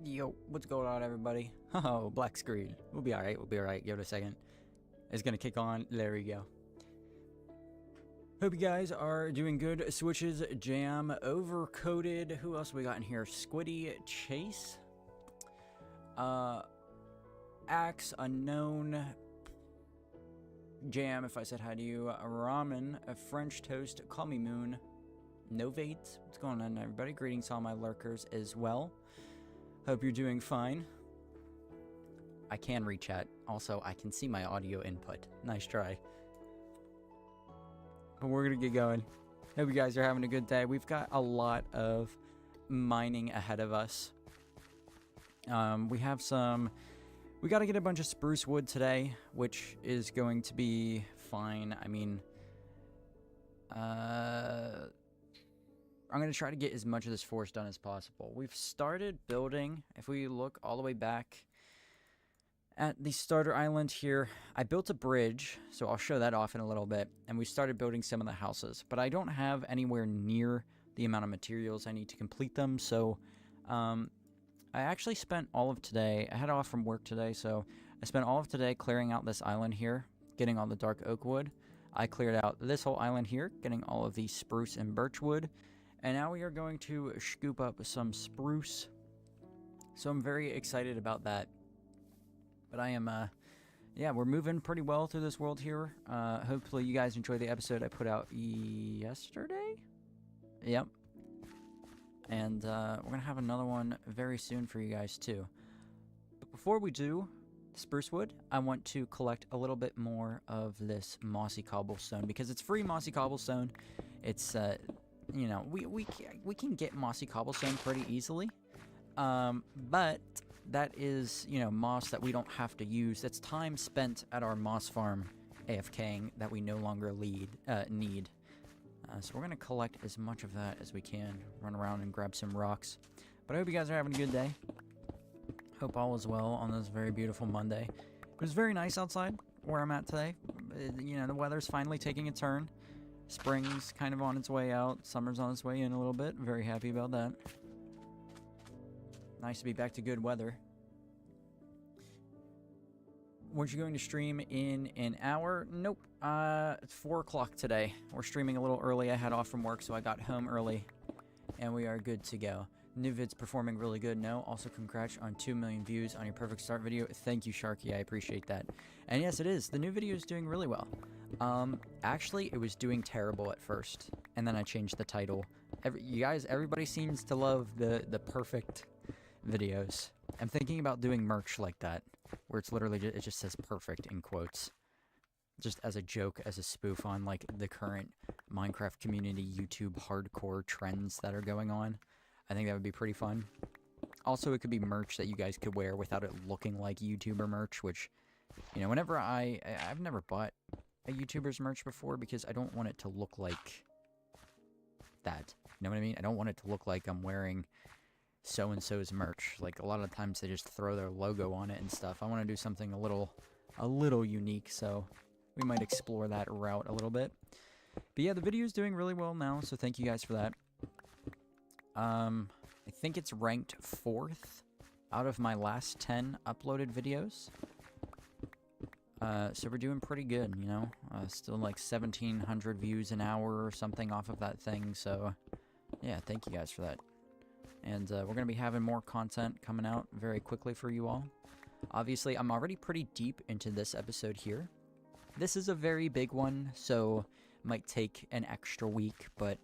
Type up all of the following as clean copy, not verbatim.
Yo, what's going on, everybody? Oh, black screen. We'll be alright, Give it a second. It's gonna kick on. There we go. Hope you guys are doing good. Switches, Jam, Overcoated. Who else we got in here? Squiddy, Chase. Axe, Unknown. Jam, if I said hi to you. Ramen, a French Toast, Call Me Moon. Novate. What's going on, everybody? Greetings to all my lurkers as well. Hope you're doing fine. I can read chat. Also, I can see my audio input. Nice try. But we're going to get going. Hope you guys are having a good day. We've got a lot of mining ahead of us. We have some... We got to get a bunch of spruce wood today, which is going to be fine. I mean... I'm going to try to get as much of this forest done as possible. We've started building, if we look all the way back at the starter island here, I built a bridge, so I'll show that off in a little bit, and we started building some of the houses, but I don't have anywhere near the amount of materials I need to complete them, so I actually spent all of today, I had off from work today, so I spent all of today clearing out this island here, getting all the dark oak wood. I cleared out this whole island here, getting all of the spruce and birch wood. And now we are going to scoop up some spruce. So I'm very excited about that. But I am, yeah, we're moving pretty well through this world here. Hopefully you guys enjoyed the episode I put out yesterday? Yep. And we're going to have another one very soon for you guys too. But before we do spruce wood, I want to collect a little bit more of this mossy cobblestone. Because it's free mossy cobblestone. It's, you know, we can get mossy cobblestone pretty easily, but that is, you know, moss that we don't have to use. That's time spent at our moss farm AFKing that we no longer need. So we're going to collect as much of that as we can, run around and grab some rocks. But I hope you guys are having a good day. Hope all is well on this very beautiful Monday. It was very nice outside where I'm at today. You know, the weather's finally taking a turn. Spring's kind of on its way out. Summer's on its way in a little bit. Very happy about that. Nice to be back to good weather. Weren't you going to stream in an hour? Nope. It's 4 o'clock today. We're streaming a little early. I had off from work, so I got home early. And we are good to go. New vid's performing really good. No, also congrats on 2 million views on your perfect start video. Thank you, Sharky. I appreciate that. And yes, it is. The new video is doing really well. Actually, it was doing terrible at first, and then I changed the title. Everybody seems to love the perfect videos. I'm thinking about doing merch like that, where it's literally it just says perfect in quotes, just as a joke, as a spoof on like the current Minecraft community YouTube hardcore trends that are going on. I think that would be pretty fun. Also, it could be merch that you guys could wear without it looking like YouTuber merch, which, you know, whenever I've never bought a YouTuber's merch before because I don't want it to look like that. You know what I mean? I don't want it to look like I'm wearing so-and-so's merch. Like, a lot of times they just throw their logo on it and stuff. I want to do something a little unique, so we might explore that route a little bit. But yeah, the video's doing really well now, so thank you guys for that. I think it's ranked 4th out of my last 10 uploaded videos. So we're doing pretty good, you know? Still like 1,700 views an hour or something off of that thing, so yeah, thank you guys for that. And we're going to be having more content coming out very quickly for you all. Obviously, I'm already pretty deep into this episode here. This is a very big one, so might take an extra week, but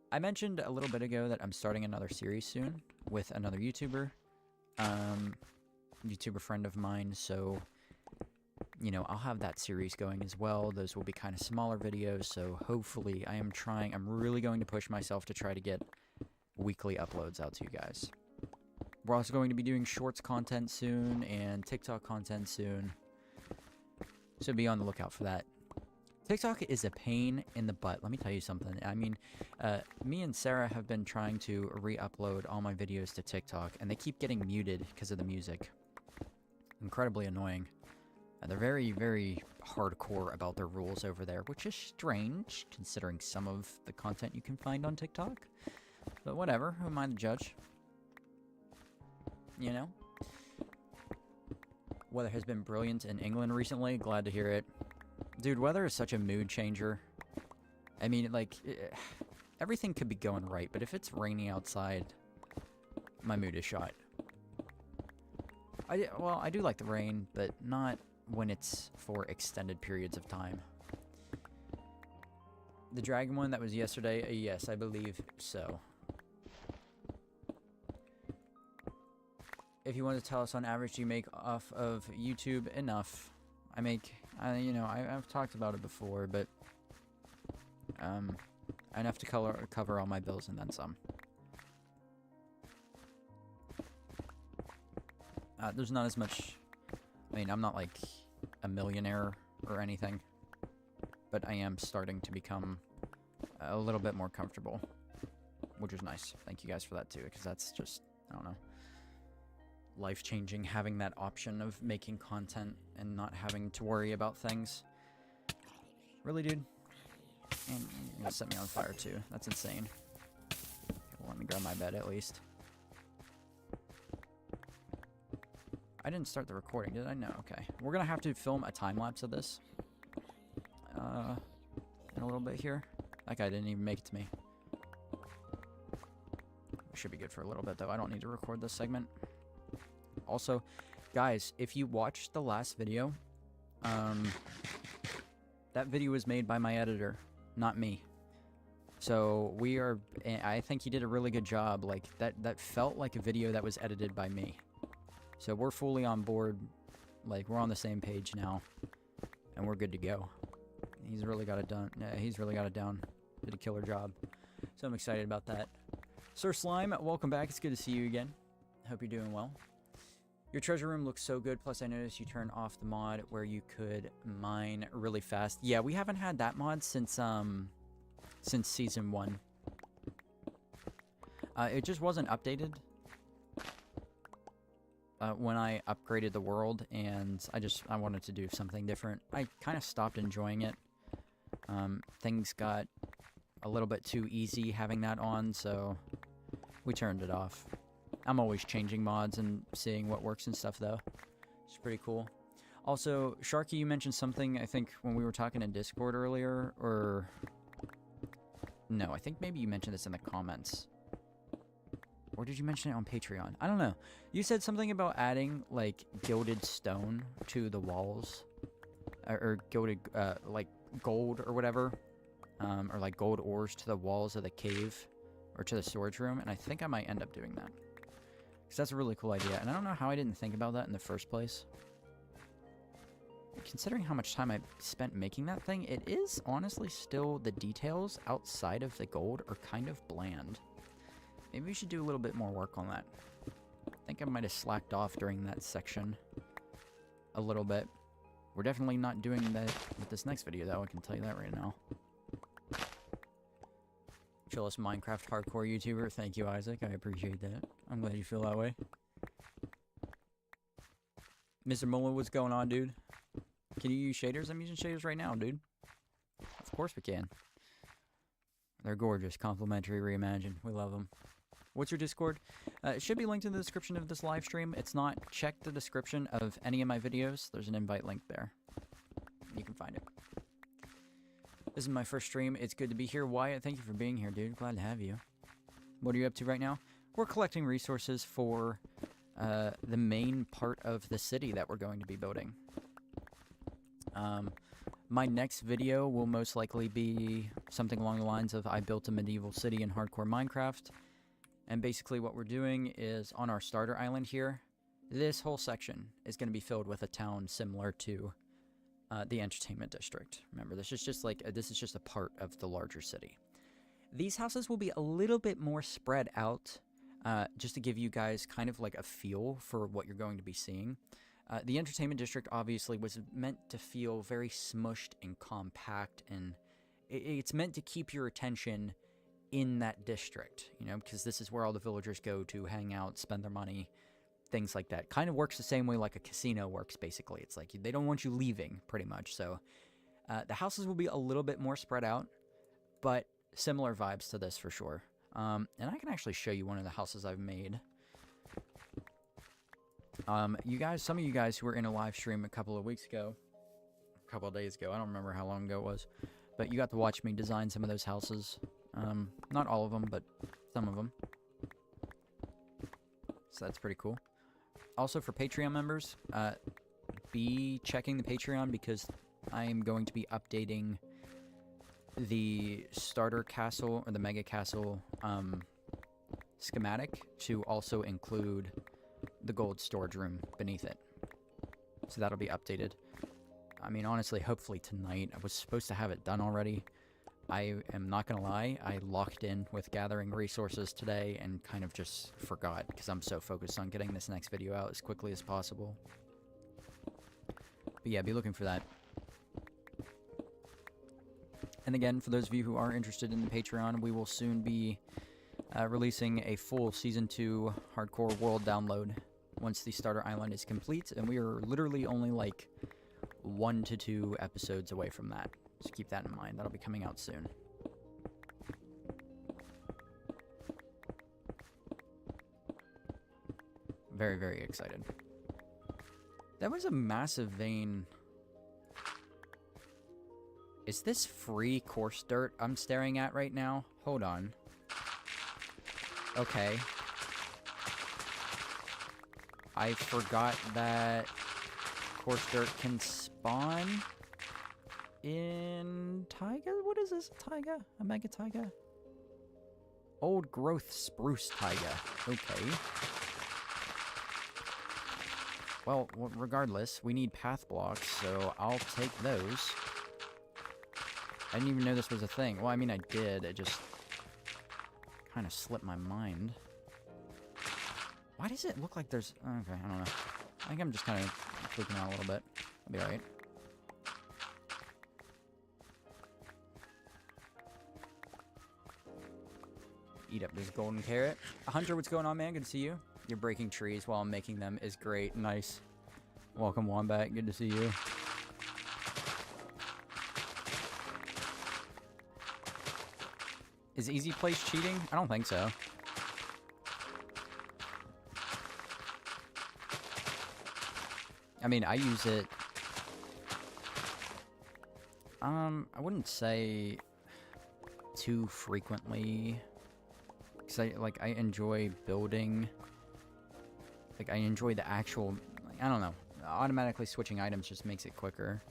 I mentioned a little bit ago that I'm starting another series soon with another YouTuber. YouTuber friend of mine, so, you know, I'll have that series going as well. Those will be kind of smaller videos, so hopefully I'm really going to push myself to try to get weekly uploads out to you guys. We're also going to be doing shorts content soon and TikTok content soon, so be on the lookout for that. TikTok is a pain in the butt, let me tell you something. I mean, me and Sarah have been trying to re-upload all my videos to TikTok, and they keep getting muted because of the music. Incredibly annoying. They're very, very hardcore about their rules over there, which is strange, considering some of the content you can find on TikTok. But whatever, who am I to judge? you know? Weather has been brilliant in England recently. Glad to hear it. Dude, weather is such a mood changer. I mean, like, everything could be going right, but if it's raining outside, my mood is shot. Well, I do like the rain, but not when it's for extended periods of time. The dragon one that was yesterday, yes, I believe so. If you want to tell us on average, do you make off of YouTube? Enough. I make, you know, I've talked about it before, but enough to cover all my bills and then some. There's not as much, I mean, I'm not like a millionaire or anything, but I am starting to become a little bit more comfortable, which is nice. Thank you guys for that too, because that's just, I don't know, life-changing having that option of making content and not having to worry about things. Really, dude? And you're gonna set me on fire too. That's insane. Okay, well, let me grab my bed at least. I didn't start the recording, did I? No, okay. We're gonna have to film a time-lapse of this. In a little bit here. That guy didn't even make it to me. Should be good for a little bit, though. I don't need to record this segment. Also, guys, if you watched the last video, that video was made by my editor, not me. So I think he did a really good job. Like, that felt like a video that was edited by me. So we're fully on board, like, we're on the same page now, and we're good to go. He's really got it done. He's really got it down. Did a killer job. So I'm excited about that. Sir Slime, welcome back. It's good to see you again. Hope you're doing well. Your treasure room looks so good, plus I noticed you turned off the mod where you could mine really fast. Yeah, we haven't had that mod since Season 1. It just wasn't updated. When I upgraded the world, and I wanted to do something different. I kind of stopped enjoying it. Things got a little bit too easy having that on, so we turned it off. I'm always changing mods and seeing what works and stuff, though. It's pretty cool. Also, Sharky, you mentioned something, I think, when we were talking in Discord earlier, or... No, I think maybe you mentioned this in the comments. Or did you mention it on Patreon? I don't know. You said something about adding, like, gilded stone to the walls. Or gilded, like, gold or whatever. Or, like, gold ores to the walls of the cave. Or to the storage room. And I think I might end up doing that. Because that's a really cool idea. And I don't know how I didn't think about that in the first place. Considering how much time I spent making that thing, it is honestly still the details outside of the gold are kind of bland. Maybe we should do a little bit more work on that. I think I might have slacked off during that section a little bit. We're definitely not doing that with this next video, though. I can tell you that right now. Chillest Minecraft hardcore YouTuber. Thank you, Isaac. I appreciate that. I'm glad you feel that way. Mr. Mullen, what's going on, dude? Can you use shaders? I'm using shaders right now, dude. Of course we can. They're gorgeous. Complimentary reimagined. We love them. What's your Discord? It should be linked in the description of this live stream. It's not. Check the description of any of my videos. There's an invite link there. You can find it. This is my first stream. It's good to be here. Wyatt, thank you for being here, dude. Glad to have you. What are you up to right now? We're collecting resources for the main part of the city that we're going to be building. My next video will most likely be something along the lines of I built a medieval city in hardcore Minecraft. And basically what we're doing is on our starter island here, this whole section is going to be filled with a town similar to the entertainment district. Remember, this is just a part of the larger city. These houses will be a little bit more spread out, just to give you guys kind of like a feel for what you're going to be seeing. The entertainment district obviously was meant to feel very smushed and compact, and it's meant to keep your attention in that district, you know, because this is where all the villagers go to hang out, spend their money, things like that. Kind of works the same way like a casino works, basically. It's like they don't want you leaving, pretty much. So the houses will be a little bit more spread out, but similar vibes to this for sure. And I can actually show you one of the houses I've made. You guys, some of you guys who were in a live stream a couple of weeks ago, a couple of days ago, I don't remember how long ago it was, but you got to watch me design some of those houses. Not all of them, but some of them. So that's pretty cool. Also for Patreon members, be checking the Patreon because I am going to be updating the starter castle or the mega castle schematic to also include the gold storage room beneath it. So that'll be updated. I mean, honestly, hopefully tonight. I was supposed to have it done already. I am not gonna lie, I locked in with gathering resources today and kind of just forgot because I'm so focused on getting this next video out as quickly as possible. But yeah, be looking for that. And again, for those of you who are interested in the Patreon, we will soon be releasing a full Season 2 Hardcore World download once the Starter Island is complete, and we are literally only like 1 to 2 episodes away from that. So keep that in mind. That'll be coming out soon. Very, very excited. That was a massive vein. Is this free coarse dirt I'm staring at right now? Hold on. Okay. I forgot that coarse dirt can spawn in taiga? What is this? Taiga? A mega taiga? Old growth spruce taiga. Okay. Well, regardless, we need path blocks, so I'll take those. I didn't even know this was a thing. Well, I mean, I did. It just kind of slipped my mind. Why does it look like there's... Okay, I don't know. I think I'm just kind of freaking out a little bit. I'll be alright. Eat up this golden carrot. Hunter, what's going on, man? Good to see you. You're breaking trees while I'm making them is great. Nice. Welcome, Wombat. Good to see you. Is Easy Place cheating? I don't think so. I mean, I use it... I wouldn't say too frequently. Because I enjoy building. Like, I enjoy the actual... Like, I don't know. Automatically switching items just makes it quicker.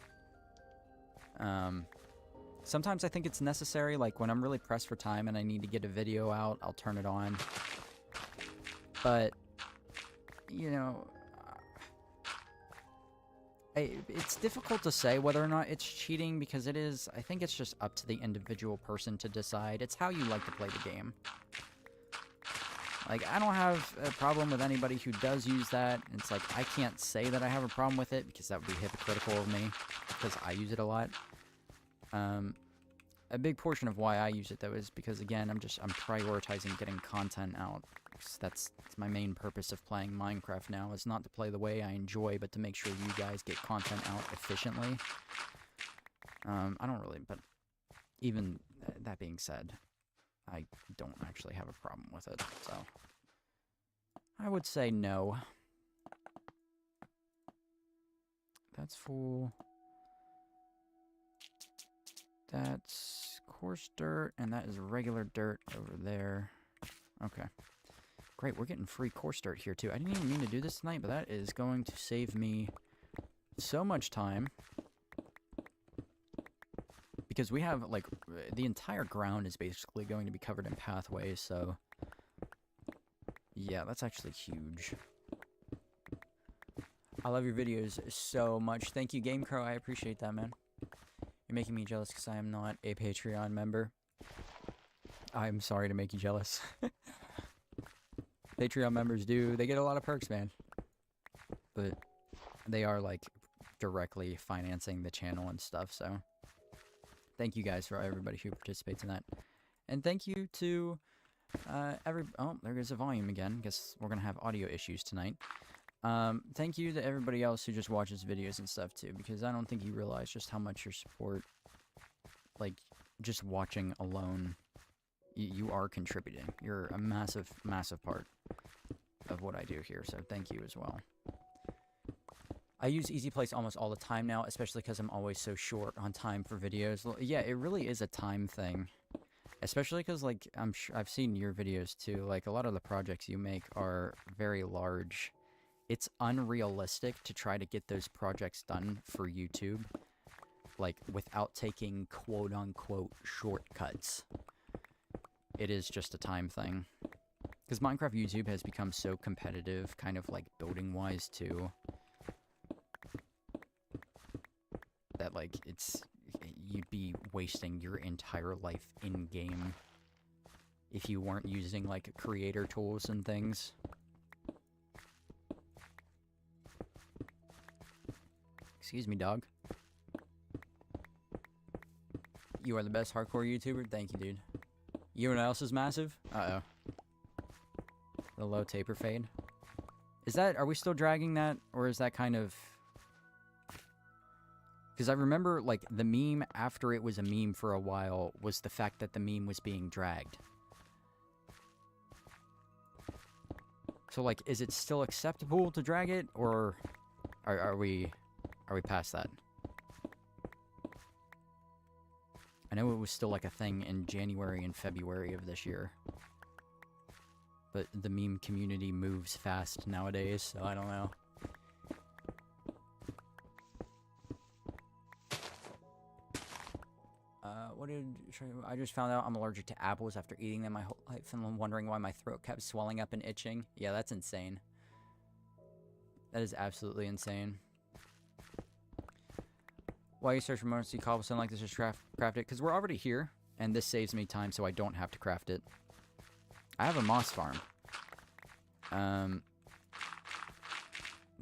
Sometimes I think it's necessary, like when I'm really pressed for time and I need to get a video out, I'll turn it on. But, you know, it's difficult to say whether or not it's cheating because it is, I think it's just up to the individual person to decide. It's how you like to play the game. Like, I don't have a problem with anybody who does use that. It's like, I can't say that I have a problem with it because that would be hypocritical of me because I use it a lot. A big portion of why I use it, though, is because, again, I'm prioritizing getting content out. That's my main purpose of playing Minecraft now, is not to play the way I enjoy, but to make sure you guys get content out efficiently. I don't really, but even that being said, I don't actually have a problem with it, so I would say no. That's full. That's coarse dirt, and that is regular dirt over there. Okay. Great, we're getting free coarse dirt here, too. I didn't even mean to do this tonight, but that is going to save me so much time. Because we have, like, the entire ground is basically going to be covered in pathways, so... Yeah, that's actually huge. I love your videos so much. Thank you, GameCrow. I appreciate that, man. You're making me jealous because I am not a Patreon member. I'm sorry to make you jealous. Patreon members they get a lot of perks, man. But they are, like, directly financing the channel and stuff, so... Thank you guys for everybody who participates in that. And thank you to oh, there goes the volume again. Guess we're going to have audio issues tonight. Thank you to everybody else who just watches videos and stuff too, because I don't think you realize just how much your support, like, just watching alone, you are contributing. You're a massive, massive part of what I do here, so thank you as well. I use Easy Place almost all the time now, especially because I'm always so short on time for videos. Yeah, it really is a time thing. Especially because, like, I've seen your videos too. Like, a lot of the projects you make are very large. It's unrealistic to try to get those projects done for YouTube, like, without taking quote-unquote shortcuts. It is just a time thing. Because Minecraft YouTube has become so competitive, kind of, like, building-wise, too. That, like, you'd be wasting your entire life in-game if you weren't using, like, creator tools and things. Excuse me, dog. You are the best hardcore YouTuber? Thank you, dude. You know what else is massive? Uh-oh. The low taper fade. Are we still dragging that? Or is that kind of... Because I remember, like, the meme after it was a meme for a while was the fact that the meme was being dragged. So, like, is it still acceptable to drag it? Or are we past that? I know it was still, like, a thing in January and February of this year. But the meme community moves fast nowadays, so I don't know. I just found out I'm allergic to apples after eating them my whole life, and I'm wondering why my throat kept swelling up and itching. Yeah, that's insane. That is absolutely insane. Why you search for emergency cobblestone like this? Just craft it? Because we're already here, and this saves me time so I don't have to craft it. I have a moss farm.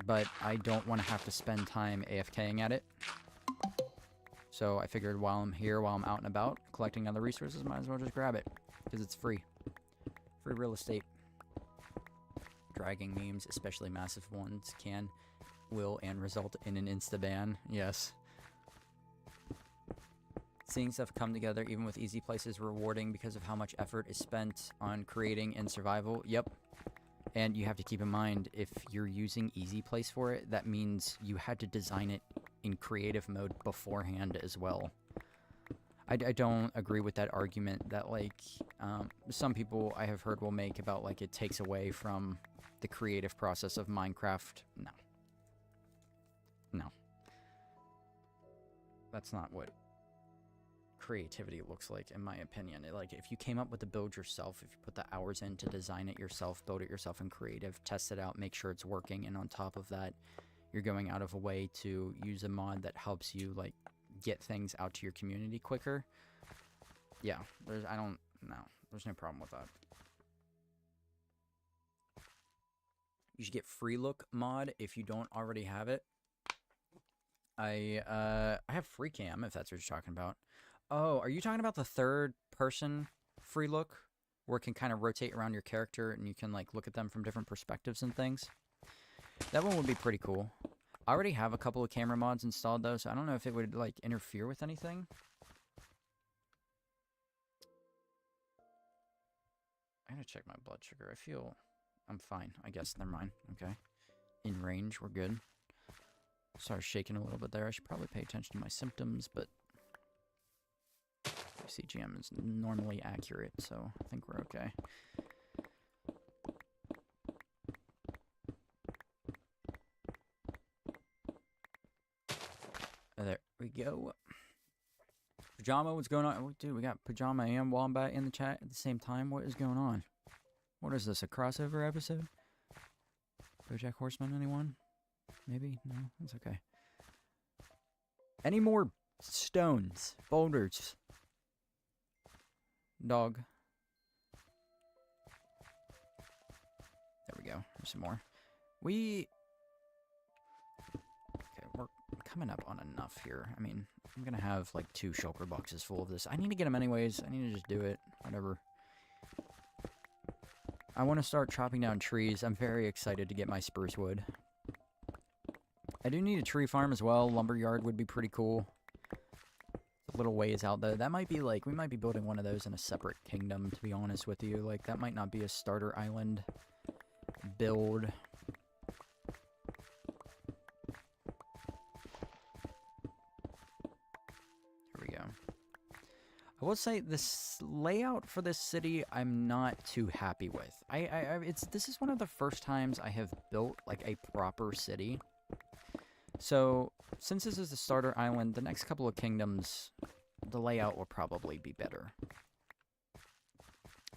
But I don't want to have to spend time AFKing at it. So I figured while I'm here, while I'm out and about, collecting other resources, might as well just grab it. Because it's free. Free real estate. Dragging memes, especially massive ones, will, and result in an insta-ban. Yes. Seeing stuff come together, even with easy places, rewarding because of how much effort is spent on creating and survival. Yep. And you have to keep in mind, if you're using easy place for it, that means you had to design it in creative mode beforehand as well. I don't agree with that argument that, like, some people I have heard will make about, like, it takes away from the creative process of Minecraft. No. No. That's not what creativity looks like, in my opinion. Like, if you came up with the build yourself, if you put the hours in to design it yourself, build it yourself in creative, test it out, make sure it's working, and on top of that, you're going out of a way to use a mod that helps you, like, get things out to your community quicker. Yeah, there's no problem with that. You should get Free Look mod if you don't already have it. I have Free Cam, if that's what you're talking about. Oh, are you talking about the third person Free Look, where it can kind of rotate around your character and you can, like, look at them from different perspectives and things? That one would be pretty cool. I already have a couple of camera mods installed, though, so I don't know if it would, like, interfere with anything. I gotta check my blood sugar. I feel I'm fine, I guess. Never mind. Okay. In range, we're good. Sorry, shaking a little bit there. I should probably pay attention to my symptoms, but CGM is normally accurate, so I think we're okay. There we go. Pajama, what's going on? Oh, dude, we got Pajama and Wombat in the chat at the same time. What is going on? What is this, a crossover episode? BoJack Horseman, anyone? Maybe? No? That's okay. Any more stones? Boulders? Dog. There we go. There's some more. Okay, we're coming up on enough here. I mean, I'm gonna have like 2 shulker boxes full of this. I need to get them anyways. I need to just do it. Whatever. I want to start chopping down trees. I'm very excited to get my spruce wood. I do need a tree farm as well. Lumberyard would be pretty cool. A little ways out though. That might be like, we might be building one of those in a separate kingdom, to be honest with you. Like, that might not be a starter island build. I will say this layout for this city I'm not too happy with. This is one of the first times I have built like a proper city. So since this is the starter island, the next couple of kingdoms, the layout will probably be better.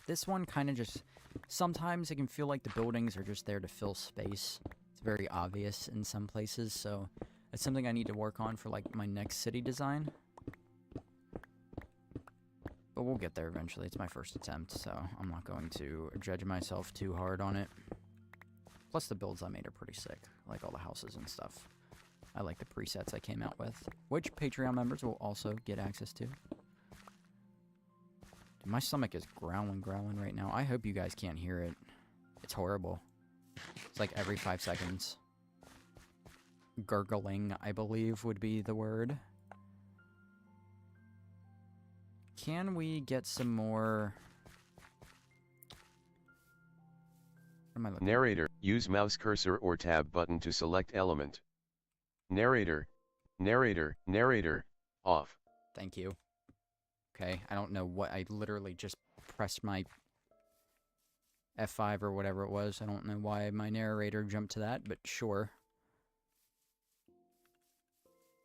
This one kind of just, sometimes it can feel like the buildings are just there to fill space. It's very obvious in some places, so it's something I need to work on for like my next city design. But we'll get there eventually. It's my first attempt, so I'm not going to judge myself too hard on it. Plus the builds I made are pretty sick, like all the houses and stuff. I like the presets I came out with, which Patreon members will also get access to. Dude, my stomach is growling right now. I hope you guys can't hear it. It's horrible. It's like every 5 seconds. Gurgling, I believe, would be the word. Can we get some more... What am I looking at? Narrator, use mouse cursor or tab button to select element. Narrator, narrator, off. Thank you. Okay, I don't know what, I literally just pressed my F5 or whatever it was. I don't know why my narrator jumped to that, but sure.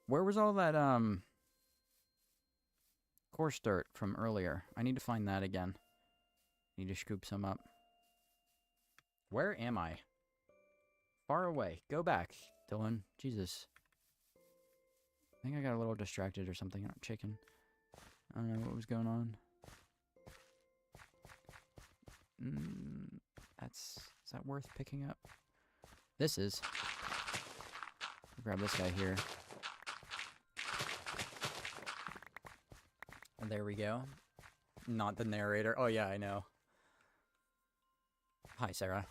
Where was all that, coarse dirt from earlier? I need to find that again. Need to scoop some up. Where am I? Far away. Go back, Dylan. Jesus. I think I got a little distracted or something. Chicken. I don't know what was going on. Is that worth picking up? This is. I'll grab this guy here. And there we go. Not the narrator. Oh yeah, I know. Hi, Sarah.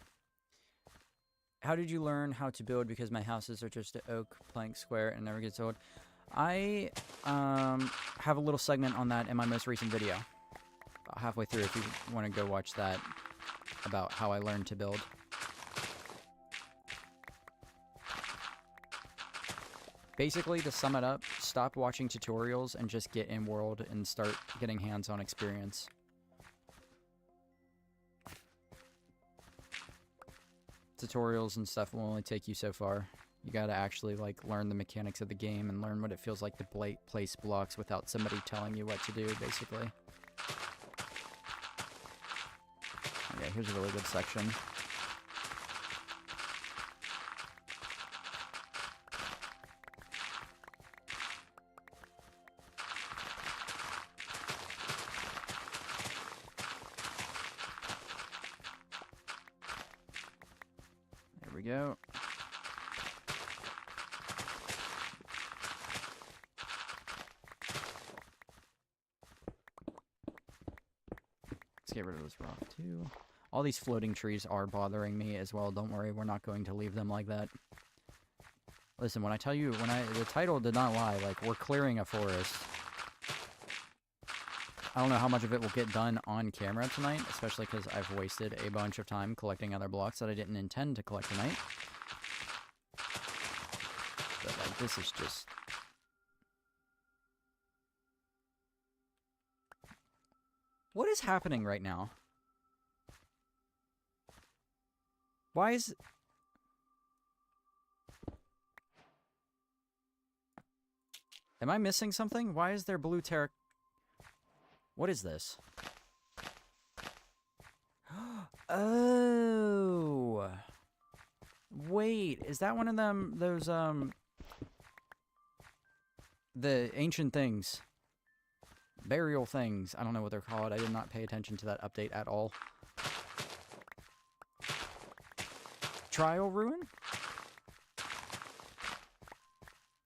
How did you learn how to build? Because my houses are just an oak plank square and never gets old. I have a little segment on that in my most recent video. About halfway through, if you want to go watch that, about how I learned to build. Basically, to sum it up, stop watching tutorials and just get in world and start getting hands-on experience. Tutorials and stuff will only take you so far. You gotta actually, like, learn the mechanics of the game and learn what it feels like to place blocks without somebody telling you what to do, basically. Okay, here's a really good section. There we go. Let's get rid of this rock too. All these floating trees are bothering me as well. Don't worry, we're not going to leave them like that. Listen, when I tell you, the title did not lie. Like, we're clearing a forest. I don't know how much of it will get done on camera tonight, especially because I've wasted a bunch of time collecting other blocks that I didn't intend to collect tonight. But, like, this is just... What is happening right now? Why is... Am I missing something? Why is there blue terra... What is this? Oh! Wait, is that one of them, those, the ancient things? Burial things. I don't know what they're called. I did not pay attention to that update at all. Trial Ruin?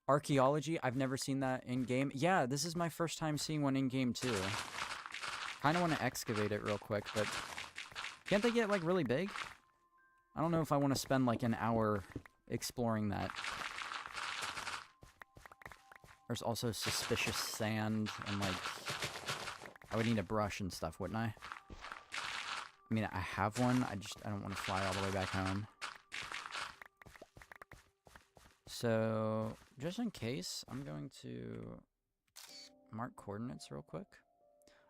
Archaeology? I've never seen that in-game. Yeah, this is my first time seeing one in-game, too. Kind of want to excavate it real quick, but... Can't they get, like, really big? I don't know if I want to spend, like, an hour exploring that. There's also suspicious sand, and, like... I would need a brush and stuff, wouldn't I? I mean, I have one, I don't want to fly all the way back home. So, just in case, I'm going to mark coordinates real quick.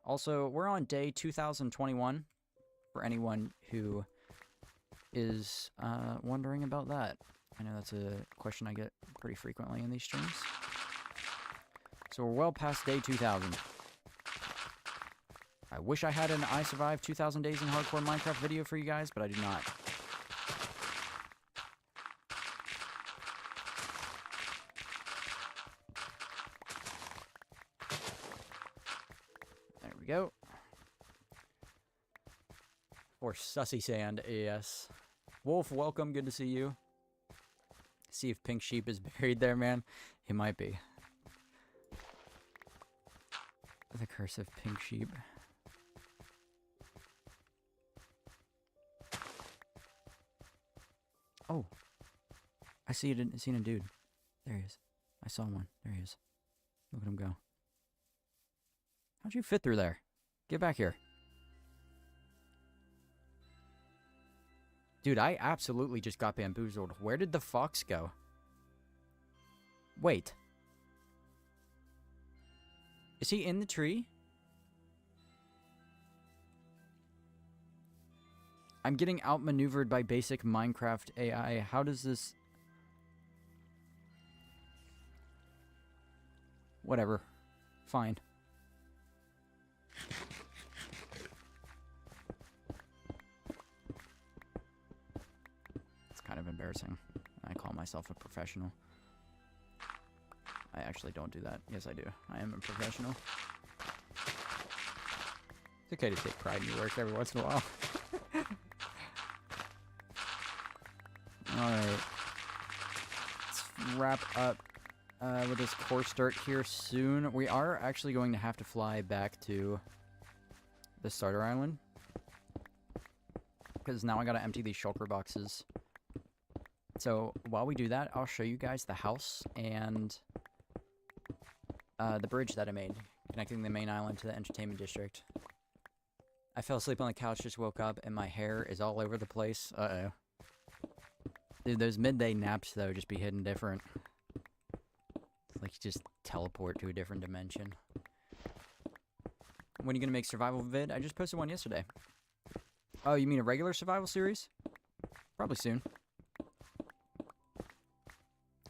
Also, we're on day 2021, for anyone who is wondering about that. I know that's a question I get pretty frequently in these streams. So we're well past day 2000. I wish I had an I Survived 2000 Days in Hardcore Minecraft video for you guys, but I do not. There we go. Or Sussy Sand, yes. Wolf, welcome, good to see you. See if Pink Sheep is buried there, man. He might be. The curse of Pink Sheep. Oh. I seen a dude. There he is. I saw one. There he is. Look at him go. How'd you fit through there? Get back here. Dude, I absolutely just got bamboozled. Where did the fox go? Wait. Is he in the tree? I'm getting outmaneuvered by basic Minecraft AI. How does this... Whatever. Fine. It's kind of embarrassing. I call myself a professional. I actually don't do that. Yes, I do. I am a professional. It's okay to take pride in your work every once in a while. Alright. Let's wrap up with this course start here soon. We are actually going to have to fly back to the starter island. Because now I gotta empty these shulker boxes. So while we do that, I'll show you guys the house and the bridge that I made, connecting the main island to the entertainment district. I fell asleep on the couch, just woke up, and my hair is all over the place. Uh-oh. Dude, those midday naps, though, just be hidden different. It's like you just teleport to a different dimension. When are you gonna make survival vid? I just posted one yesterday. Oh, you mean a regular survival series? Probably soon.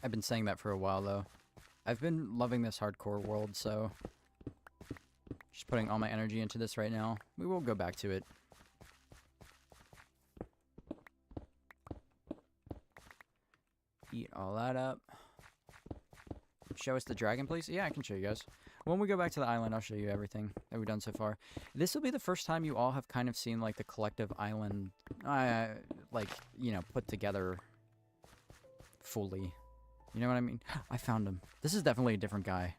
I've been saying that for a while, though. I've been loving this hardcore world, so... just putting all my energy into this right now. We will go back to it. Eat all that up. Show us the dragon, please? Yeah, I can show you guys. When we go back to the island, I'll show you everything that we've done so far. This will be the first time you all have kind of seen, like, the collective island, like, you know, put together fully. You know what I mean? I found him. This is definitely a different guy.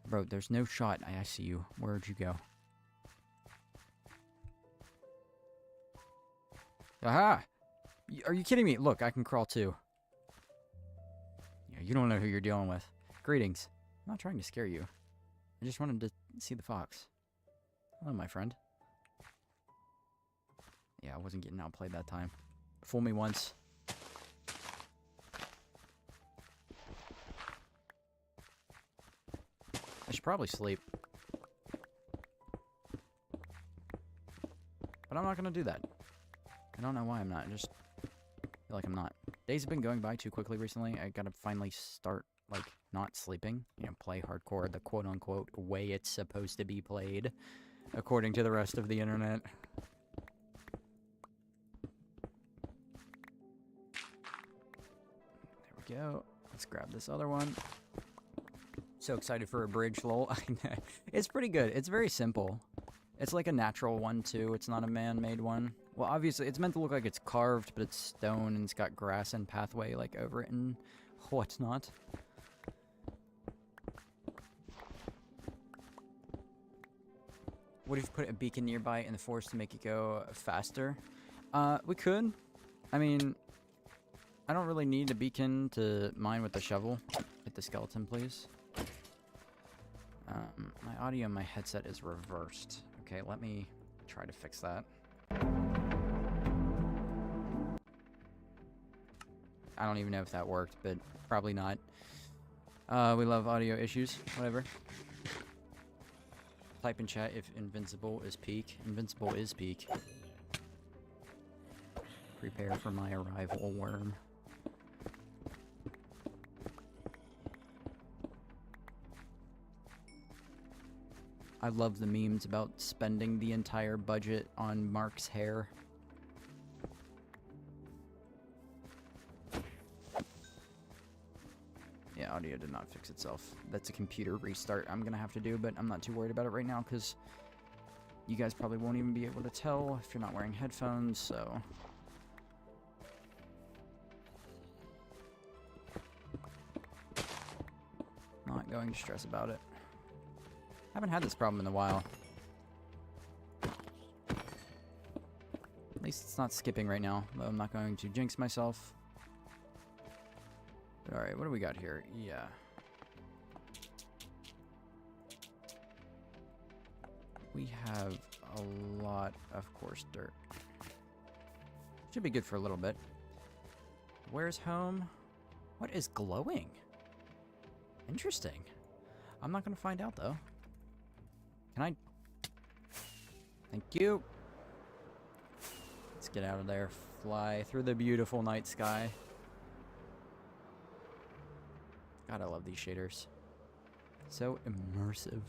Bro, there's no shot. I see you. Where'd you go? Aha! Are you kidding me? Look, I can crawl too. Yeah, you don't know who you're dealing with. Greetings. I'm not trying to scare you. I just wanted to see the fox. Hello, my friend. Yeah, I wasn't getting outplayed that time. Fool me once. I should probably sleep. But I'm not gonna do that. I don't know why I'm not. I just feel like I'm not. Days have been going by too quickly recently. I gotta finally start, like, not sleeping. You know, play hardcore the quote-unquote way it's supposed to be played, according to the rest of the internet. There we go. Let's grab this other one. So excited for a bridge, lol. It's pretty good. It's very simple. It's like a natural one, too. It's not a man-made one. Well, obviously, it's meant to look like it's carved, but it's stone, and it's got grass and pathway, like, over it and whatnot. What if you put a beacon nearby in the forest to make it go faster? We could. I mean, I don't really need a beacon to mine with the shovel. Hit the skeleton, please. My audio on my headset is reversed. Okay, let me try to fix that. I don't even know if that worked, but probably not. We love audio issues. Whatever. Type in chat if Invincible is peak. Invincible is peak. Prepare for my arrival, worm. I love the memes about spending the entire budget on Mark's hair. Yeah, audio did not fix itself. That's a computer restart I'm gonna have to do, but I'm not too worried about it right now because you guys probably won't even be able to tell if you're not wearing headphones, so... Not going to stress about it. Haven't had this problem in a while. At least it's not skipping right now, though I'm not going to jinx myself. Alright, what do we got here? Yeah. We have a lot of coarse dirt. Should be good for a little bit. Where's home? What is glowing? Interesting. I'm not gonna find out though. Can I? Thank you. Let's get out of there. Fly through the beautiful night sky. God, I love these shaders. So immersive.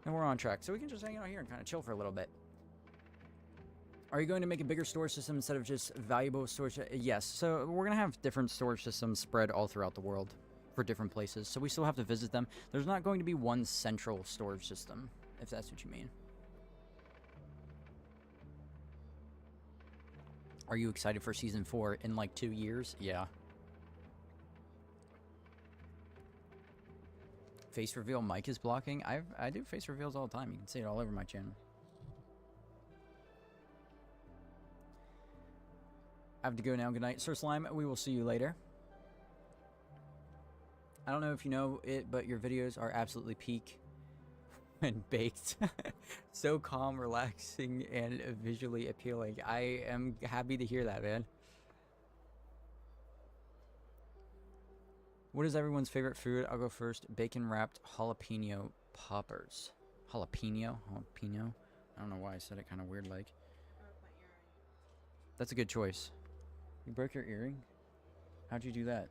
And we're on track, so we can just hang out here and kind of chill for a little bit. Are you going to make a bigger storage system instead of just valuable storage? Yes, so we're going to have different storage systems spread all throughout the world for different places, so we still have to visit them. There's not going to be one central storage system, if that's what you mean. Are you excited for Season 4 in like 2 years? Yeah. Face reveal Mike is blocking. I do face reveals all the time. You can see it all over my channel. I have to go now. Good night, Sir Slime. We will see you later. I don't know if you know it, but your videos are absolutely peak when baked. So calm, relaxing, and visually appealing. I am happy to hear that, man. What is everyone's favorite food? I'll go first. Bacon wrapped jalapeno poppers. Jalapeno? Jalapeno? I don't know why I said it kind of weird like. That's a good choice. You broke your earring? How'd you do that?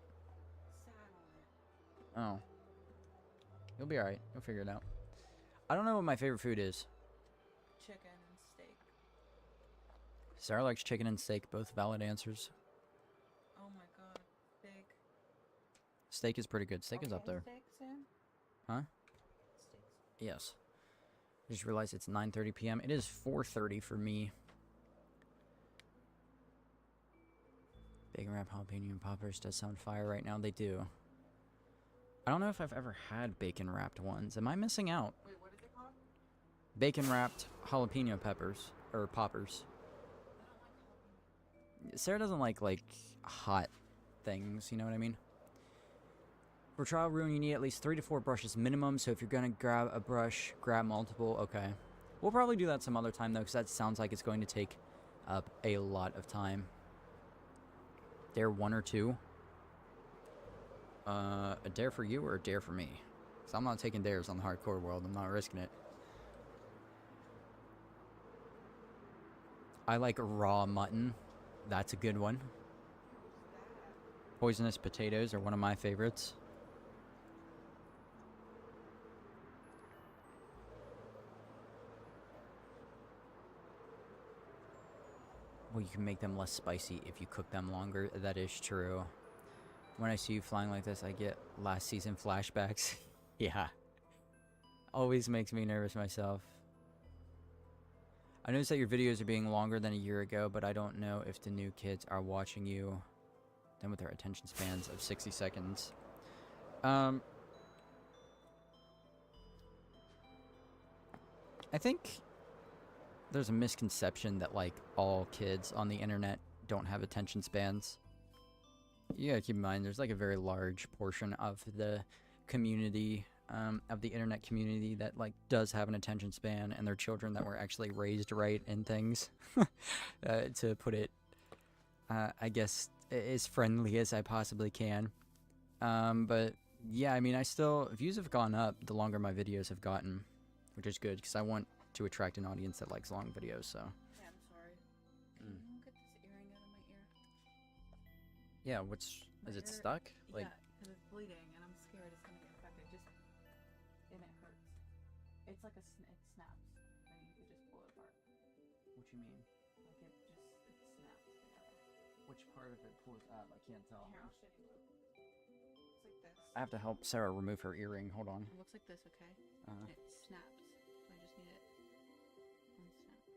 Oh. You'll be alright. You'll figure it out. I don't know what my favorite food is. Chicken and steak. Sarah likes chicken and steak. Both valid answers. Oh my god. Steak. Steak is pretty good. Steak is up there. Steak soon? Huh? Steaks. Yes. I just realized it's 9:30 p.m. It is 4:30 for me. Bacon wrap jalapeno poppers does sound fire right now. They do. I don't know if I've ever had bacon wrapped ones. Am I missing out? Wait, what is it called? Bacon wrapped jalapeno peppers or poppers. Sarah doesn't like hot things, you know what I mean? For trial room, you need at least 3 to 4 brushes minimum. So if you're gonna grab a brush, grab multiple. Okay, we'll probably do that some other time though, because that sounds like it's going to take up a lot of time. Dare 1 or 2. A dare for you or a dare for me? Because I'm not taking dares on the hardcore world. I'm not risking it. I like raw mutton. That's a good one. Poisonous potatoes are one of my favorites. Well, you can make them less spicy if you cook them longer. That is true. When I see you flying like this, I get last season flashbacks. Yeah. Always makes me nervous myself. I noticed that your videos are being longer than a year ago, but I don't know if the new kids are watching you then with their attention spans of 60 seconds. I think there's a misconception that like all kids on the internet don't have attention spans. You gotta keep in mind there's like a very large portion of the community, of the internet community that like does have an attention span, and they're children that were actually raised right in things. To put it, I guess, as friendly as I possibly can. But Yeah, I mean, views have gone up the longer my videos have gotten, which is good because I want to attract an audience that likes long videos. So Yeah, I'm sorry. Mm. Can you get this earring out of my ear? yeah, My is it ear- stuck? Like, Yeah, because it's bleeding and I'm scared it's gonna get infected. And it hurts. It's like it snaps. And you could just pull it apart. what you mean? Like it snaps together. Which part of it pulls up? I can't tell. Here, I'll show you. It's like this. I have to help Sarah remove her earring. Hold on. It looks like this, okay? Uh, And it snaps. So I just need it unsnapped.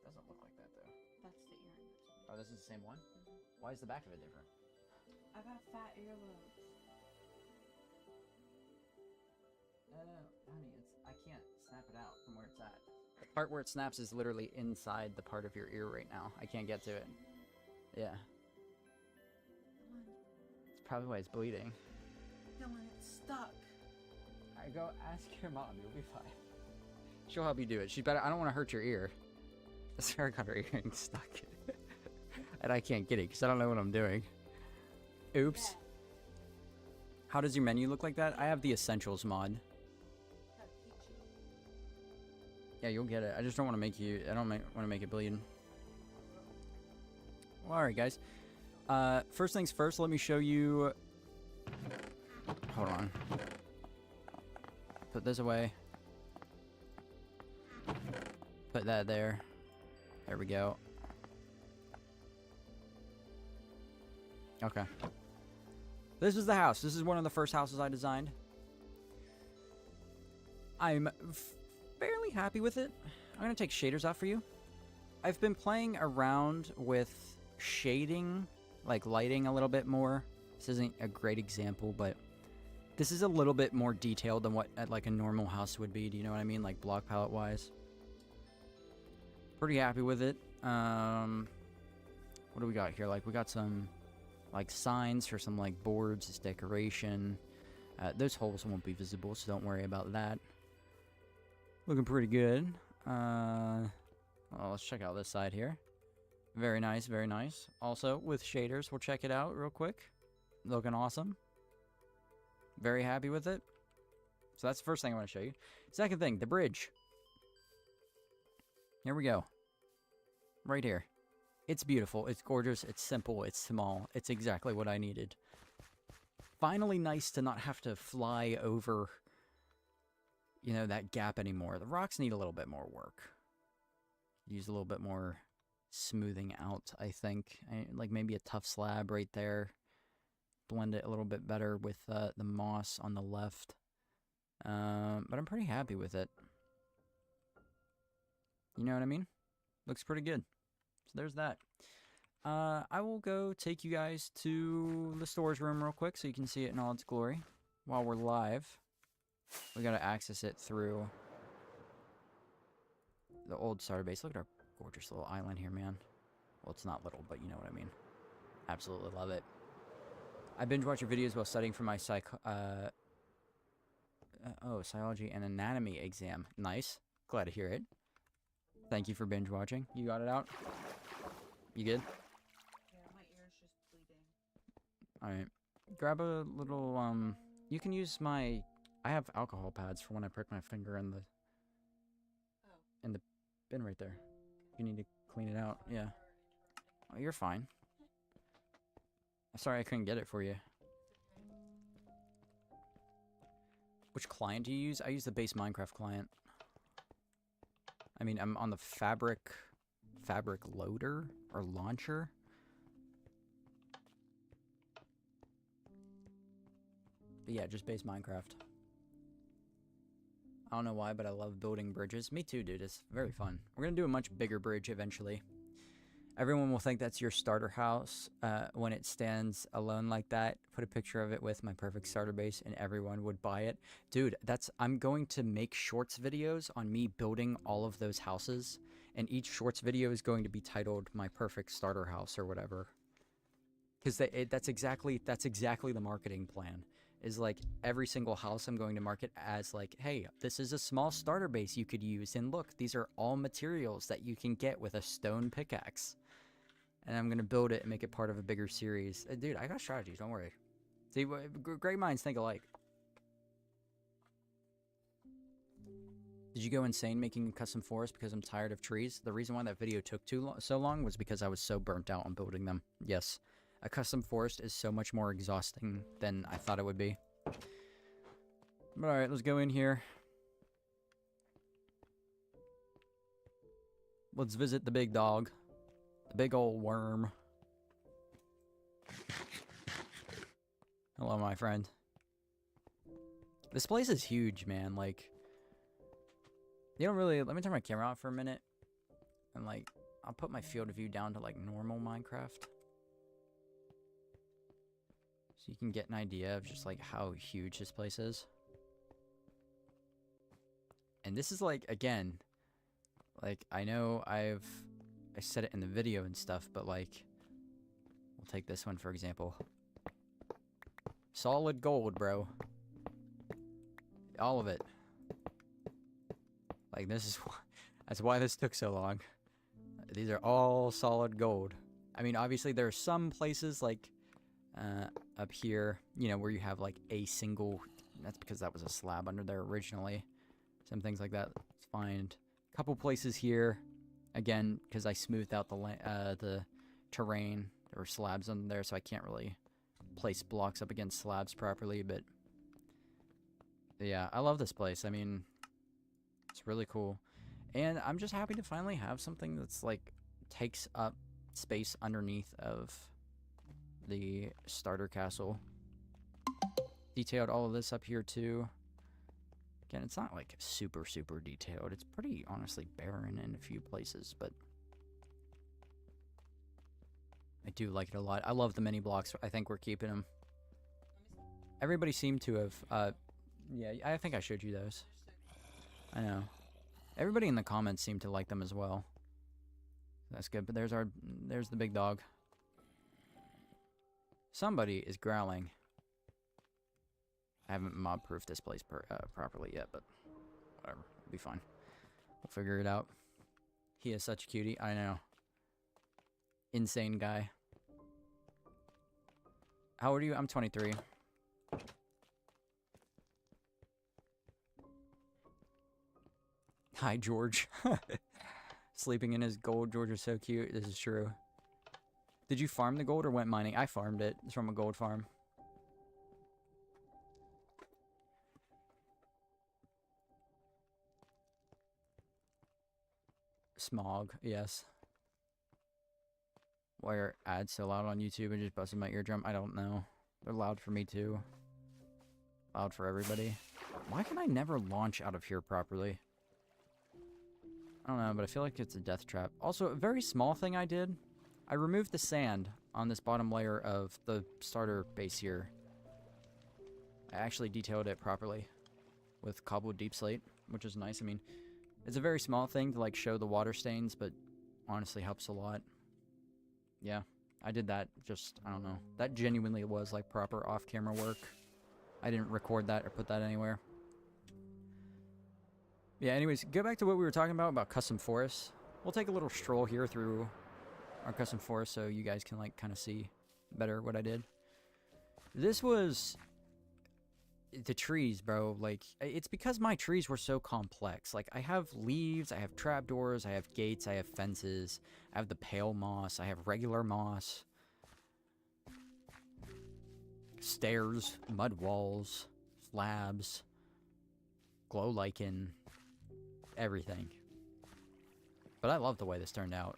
doesn't look like that though. That's the earring. Oh, this is the same one. Mm-hmm. Why is the back of it different? I got fat earlobes. No, honey, I can't snap it out from where it's at. The part where it snaps is literally inside the part of your ear right now. I can't get to it. Yeah, it's probably why it's bleeding. Dylan, it's stuck. I go ask your mom. You'll be fine. She'll help you do it. She better. I don't want to hurt your ear. Sarah got her earring stuck, and I can't get it because I don't know what I'm doing. Oops. Yeah. How does your menu look like that? I have the essentials mod. Gotta teach you. Yeah, you'll get it. I just don't want to make you. I don't want to make it bleed. Well, all right, guys. First things first. Let me show you. Hold on. Put this away. Put that there. There we go. Okay. This is the house. This is one of the first houses I designed. I'm fairly happy with it. I'm going to take shaders out for you. I've been playing around with shading, like lighting a little bit more. This isn't a great example, but this is a little bit more detailed than what like a normal house would be. Do you know what I mean? Like block palette wise. Pretty happy with it. What do we got here? Like we got some like signs for some like boards as decoration. Those holes won't be visible, so don't worry about that. Looking pretty good. Well, let's check out this side here. Very nice, very nice. Also with shaders, we'll check it out real quick. Looking awesome. Very happy with it. So that's the first thing I want to show you. Second thing, the bridge. Here we go. Right here. It's beautiful. It's gorgeous. It's simple. It's small. It's exactly what I needed. Finally nice to not have to fly over, you know, that gap anymore. The rocks need a little bit more work. Use a little bit more smoothing out, I think. Like maybe a tough slab right there. Blend it a little bit better with the moss on the left. But I'm pretty happy with it. You know what I mean? Looks pretty good. So there's that. I will go take you guys to the storage room real quick so you can see it in all its glory. While we're live, we gotta access it through the old starter base. Look at our gorgeous little island here, man. Well, it's not little, but you know what I mean. Absolutely love it. I binge watch your videos while studying for my psychology and anatomy exam. Nice. Glad to hear it. Thank you for binge watching. You got it out? You good? Yeah, my ear's just bleeding. Alright. Grab a little, you can use my... I have alcohol pads for when I prick my finger in the... Oh. In the bin right there. You need to clean it out. Yeah. Oh, you're fine. I'm sorry I couldn't get it for you. Which client do you use? I use the base Minecraft client. I mean, I'm on the fabric loader or launcher. But yeah, just base Minecraft. I don't know why, but I love building bridges. Me too, dude. It's very fun. We're gonna do a much bigger bridge eventually. Everyone will think that's your starter house when it stands alone like that. Put a picture of it with my perfect starter base and everyone would buy it. Dude, I'm going to make shorts videos on me building all of those houses. And each shorts video is going to be titled my perfect starter house or whatever. Because that's exactly the marketing plan. Is like every single house I'm going to market as like, hey, this is a small starter base you could use. And look, these are all materials that you can get with a stone pickaxe. And I'm going to build it and make it part of a bigger series. Dude, I got strategies, don't worry. See, great minds think alike. Did you go insane making a custom forest because I'm tired of trees? The reason why that video took so long was because I was so burnt out on building them. Yes, a custom forest is so much more exhausting than I thought it would be. But alright, let's go in here. Let's visit the big dog. The big old worm. Hello, my friend. This place is huge, man. Like, you don't really... Let me turn my camera off for a minute. And, like, I'll put my field of view down to, like, normal Minecraft. So you can get an idea of just, like, how huge this place is. And this is, like, again... Like, I know I said it in the video and stuff, but, like... We'll take this one, for example. Solid gold, bro. All of it. Like, this is... That's why this took so long. These are all solid gold. I mean, obviously, there are some places, like, up here, you know, where you have, like, a single... That's because that was a slab under there originally. Some things like that. Let's find a couple places here. Again, because I smoothed out the terrain. There were slabs under there, so I can't really place blocks up against slabs properly, but... Yeah, I love this place. I mean, it's really cool. And I'm just happy to finally have something that's, like, takes up space underneath of the starter castle. Detailed all of this up here, too. Again, it's not, like, super, super detailed. It's pretty, honestly, barren in a few places, but I do like it a lot. I love the mini blocks. I think we're keeping them. Everybody seemed to have, yeah, I think I showed you those. I know. Everybody in the comments seemed to like them as well. That's good, but there's the big dog. Somebody is growling. I haven't mob-proofed this place properly yet, but whatever. It'll be fine. We'll figure it out. He is such a cutie. I know. Insane guy. How old are you? I'm 23. Hi, George. Sleeping in his gold. George is so cute. This is true. Did you farm the gold or went mining? I farmed it. It's from a gold farm. Smog, yes. Why are ads so loud on YouTube and just busting my eardrum? I don't know. They're loud for me too. Loud for everybody. Why can I never launch out of here properly? I don't know, but I feel like it's a death trap. Also, a very small thing I did. I removed the sand on this bottom layer of the starter base here. I actually detailed it properly with cobbled deep slate, which is nice. I mean, it's a very small thing to, like, show the water stains, but honestly helps a lot. Yeah, I did that just, I don't know. That genuinely was, like, proper off-camera work. I didn't record that or put that anywhere. Yeah, anyways, go back to what we were talking about custom forests. We'll take a little stroll here through our custom forest so you guys can, like, kind of see better what I did. This was... The trees, bro, like, it's because my trees were so complex. Like, I have leaves, I have trapdoors, I have gates, I have fences, I have the pale moss, I have regular moss, stairs, mud walls, slabs, glow lichen, everything. But I love the way this turned out.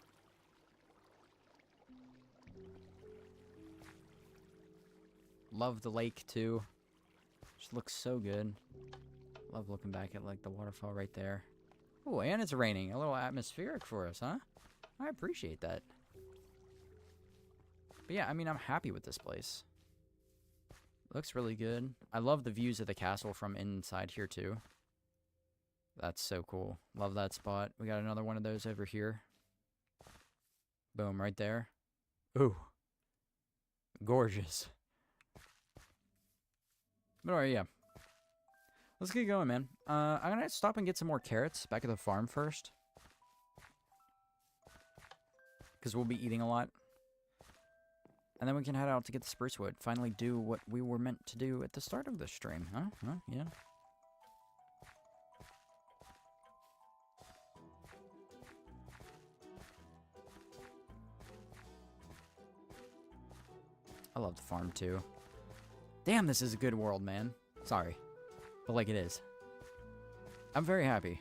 Love the lake, too. Just looks so good. Love looking back at, like, the waterfall right there. Oh, and it's raining. A little atmospheric for us, huh? I appreciate that. But yeah, I mean, I'm happy with this place. Looks really good. I love the views of the castle from inside here, too. That's so cool. Love that spot. We got another one of those over here. Boom, right there. Ooh. Gorgeous. But alright, yeah. Let's get going, man. I'm gonna stop and get some more carrots back at the farm first. Because we'll be eating a lot. And then we can head out to get the spruce wood. Finally do what we were meant to do at the start of the stream, huh? Huh? Yeah. I love the farm too. Damn, this is a good world, man. Sorry. But like it is. I'm very happy.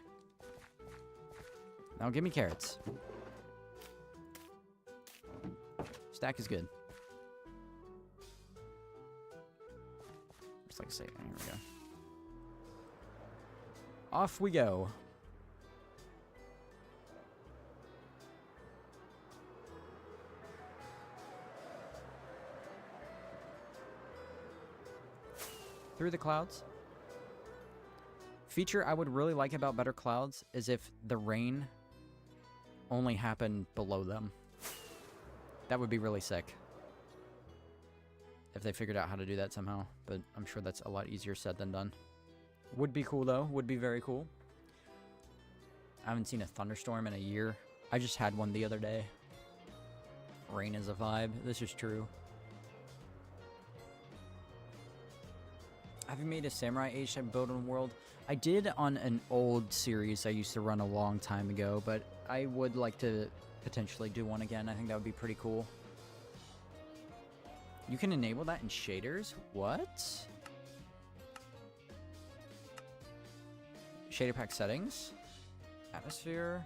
Now give me carrots. Stack is good. Just like say, here we go. Off we go. Through the clouds. Feature I would really like about Better Clouds is if the rain only happened below them. That would be really sick. If they figured out how to do that somehow. But I'm sure that's a lot easier said than done. Would be cool though. Would be very cool. I haven't seen a thunderstorm in a year. I just had one the other day. Rain is a vibe. This is true. Have you made a Samurai Age type build in the world? I did on an old series I used to run a long time ago, but I would like to potentially do one again. I think that would be pretty cool. You can enable that in shaders? What? Shader pack settings. Atmosphere.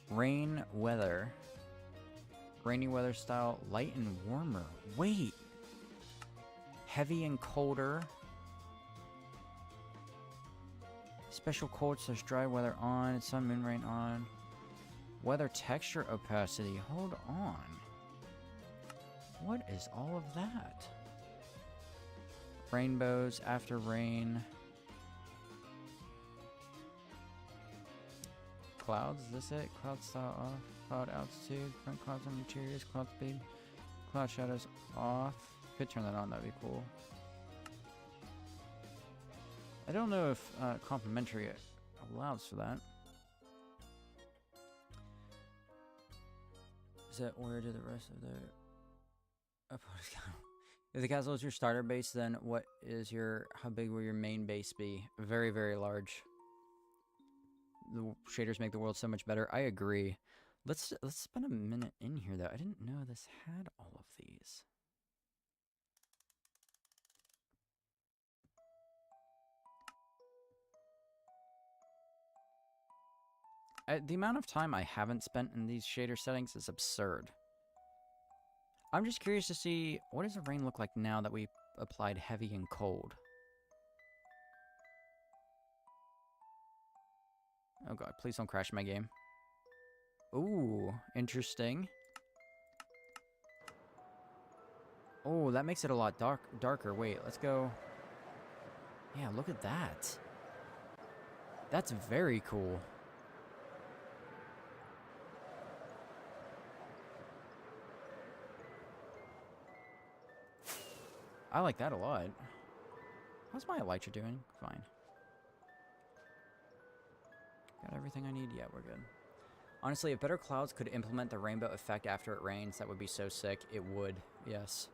Rain weather. Rainy weather style. Light and warmer. Wait. Heavy and colder. Special cold / dry weather on. Sun, moon, rain on. Weather texture opacity. Hold on. What is all of that? Rainbows after rain. Clouds, is this it? Cloud style off. Cloud altitude. Front clouds on interiors. Cloud speed. Cloud shadows off. Could turn that on, that'd be cool. I don't know if complimentary allows for that. Is that where do the rest of the opponents go? If the castle is your starter base, then what is your, how big will your main base be? Very, very large. The shaders make the world so much better. I agree. Let's spend a minute in here though. I didn't know this had all of these. The amount of time I haven't spent in these shader settings is absurd. I'm just curious to see, what does the rain look like now that we applied heavy and cold? Oh god, please don't crash my game. Ooh, interesting. Oh, that makes it a lot darker. Wait, let's go. Yeah, look at that. That's very cool. I like that a lot. How's my elytra doing? Fine. Got everything I need? Yeah, we're good. Honestly, if Better Clouds could implement the rainbow effect after it rains, that would be so sick. It would, yes.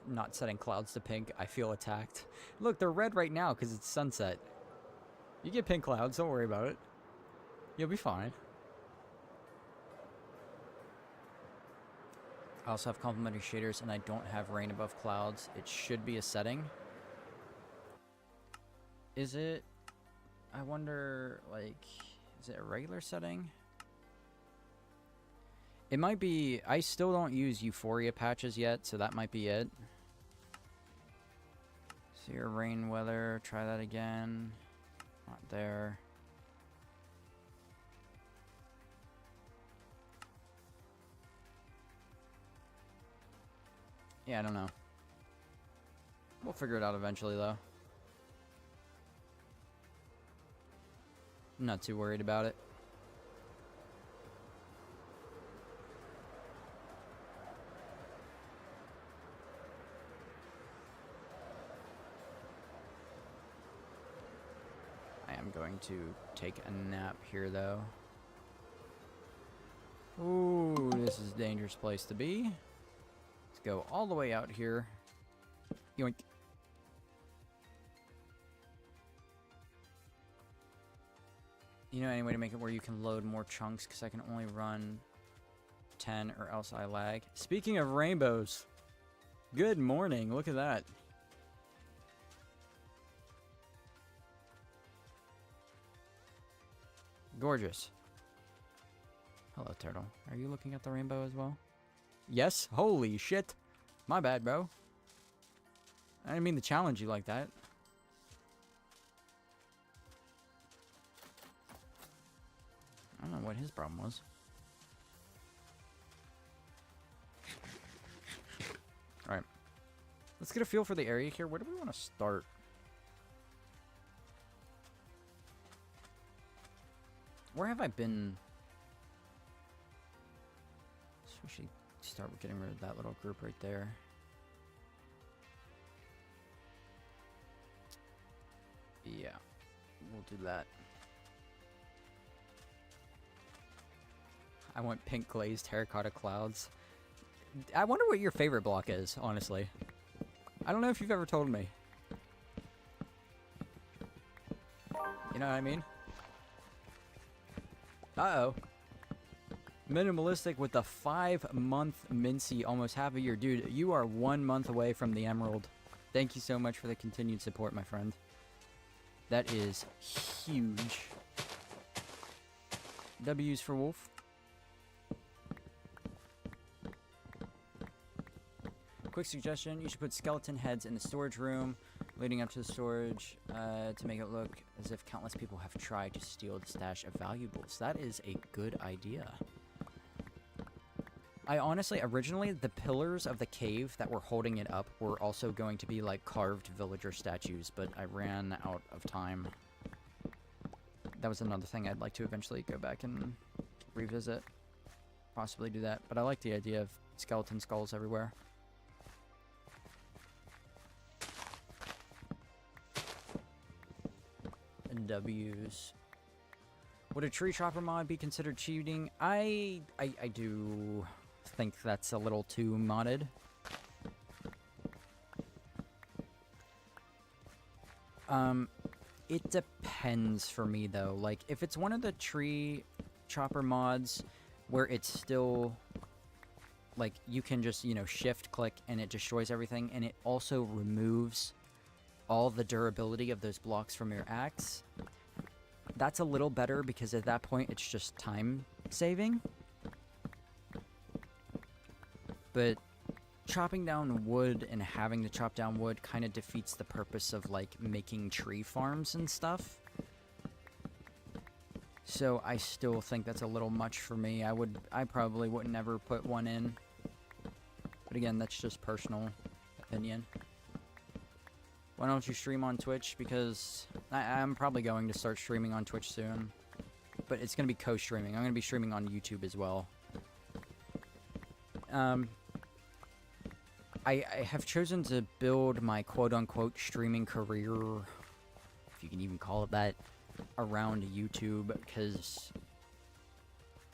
Not setting clouds to pink. I feel attacked. Look, they're red right now because it's sunset. You get pink clouds, don't worry about it. You'll be fine. I also have complementary shaders and I don't have rain above clouds. It should be a setting. Is it? I wonder, like, is it a regular setting? It might be. I still don't use Euphoria patches yet, so that might be it. So your rain weather, try that again. Not there. Yeah, I don't know. We'll figure it out eventually, though. I'm not too worried about it. I am going to take a nap here, though. Ooh, this is a dangerous place to be. Let's go all the way out here. Yoink. You know any way to make it where you can load more chunks? Because I can only run 10 or else I lag. Speaking of rainbows, good morning. Look at that. Gorgeous. Hello, turtle. Are you looking at the rainbow as well? Yes? Holy shit. My bad, bro. I didn't mean to challenge you like that. I don't know what his problem was. Alright. Let's get a feel for the area here. Where do we want to start? Where have I been? So we should start with getting rid of that little group right there. Yeah, we'll do that. I want pink glazed terracotta clouds. I wonder what your favorite block is, honestly. I don't know if you've ever told me. You know what I mean? Uh-oh. Minimalistic with the 5-month Mincy, almost half a year. Dude, you are 1 month away from the emerald. Thank you so much for the continued support, my friend. That is huge. W's for Wolf. Quick suggestion, you should put skeleton heads in the storage room leading up to the storage to make it look as if countless people have tried to steal the stash of valuables. That is a good idea. I honestly, originally, the pillars of the cave that were holding it up were also going to be like carved villager statues, but I ran out of time. That was another thing I'd like to eventually go back and revisit. Possibly do that, but I like the idea of skeleton skulls everywhere. And W's. Would a tree chopper mod be considered cheating? I do think that's a little too modded. It depends for me though. Like if it's one of the tree chopper mods where it's still like you can just, you know, shift click and it destroys everything, and it also removes all the durability of those blocks from your axe, that's a little better because at that point it's just time saving. But chopping down wood and having to chop down wood kind of defeats the purpose of like making tree farms and stuff. So I still think that's a little much for me. I probably would never put one in. But again, that's just personal opinion. Why don't you stream on Twitch? Because I'm probably going to start streaming on Twitch soon. But it's going to be co-streaming. I'm going to be streaming on YouTube as well. I have chosen to build my quote-unquote streaming career, if you can even call it that, around YouTube, because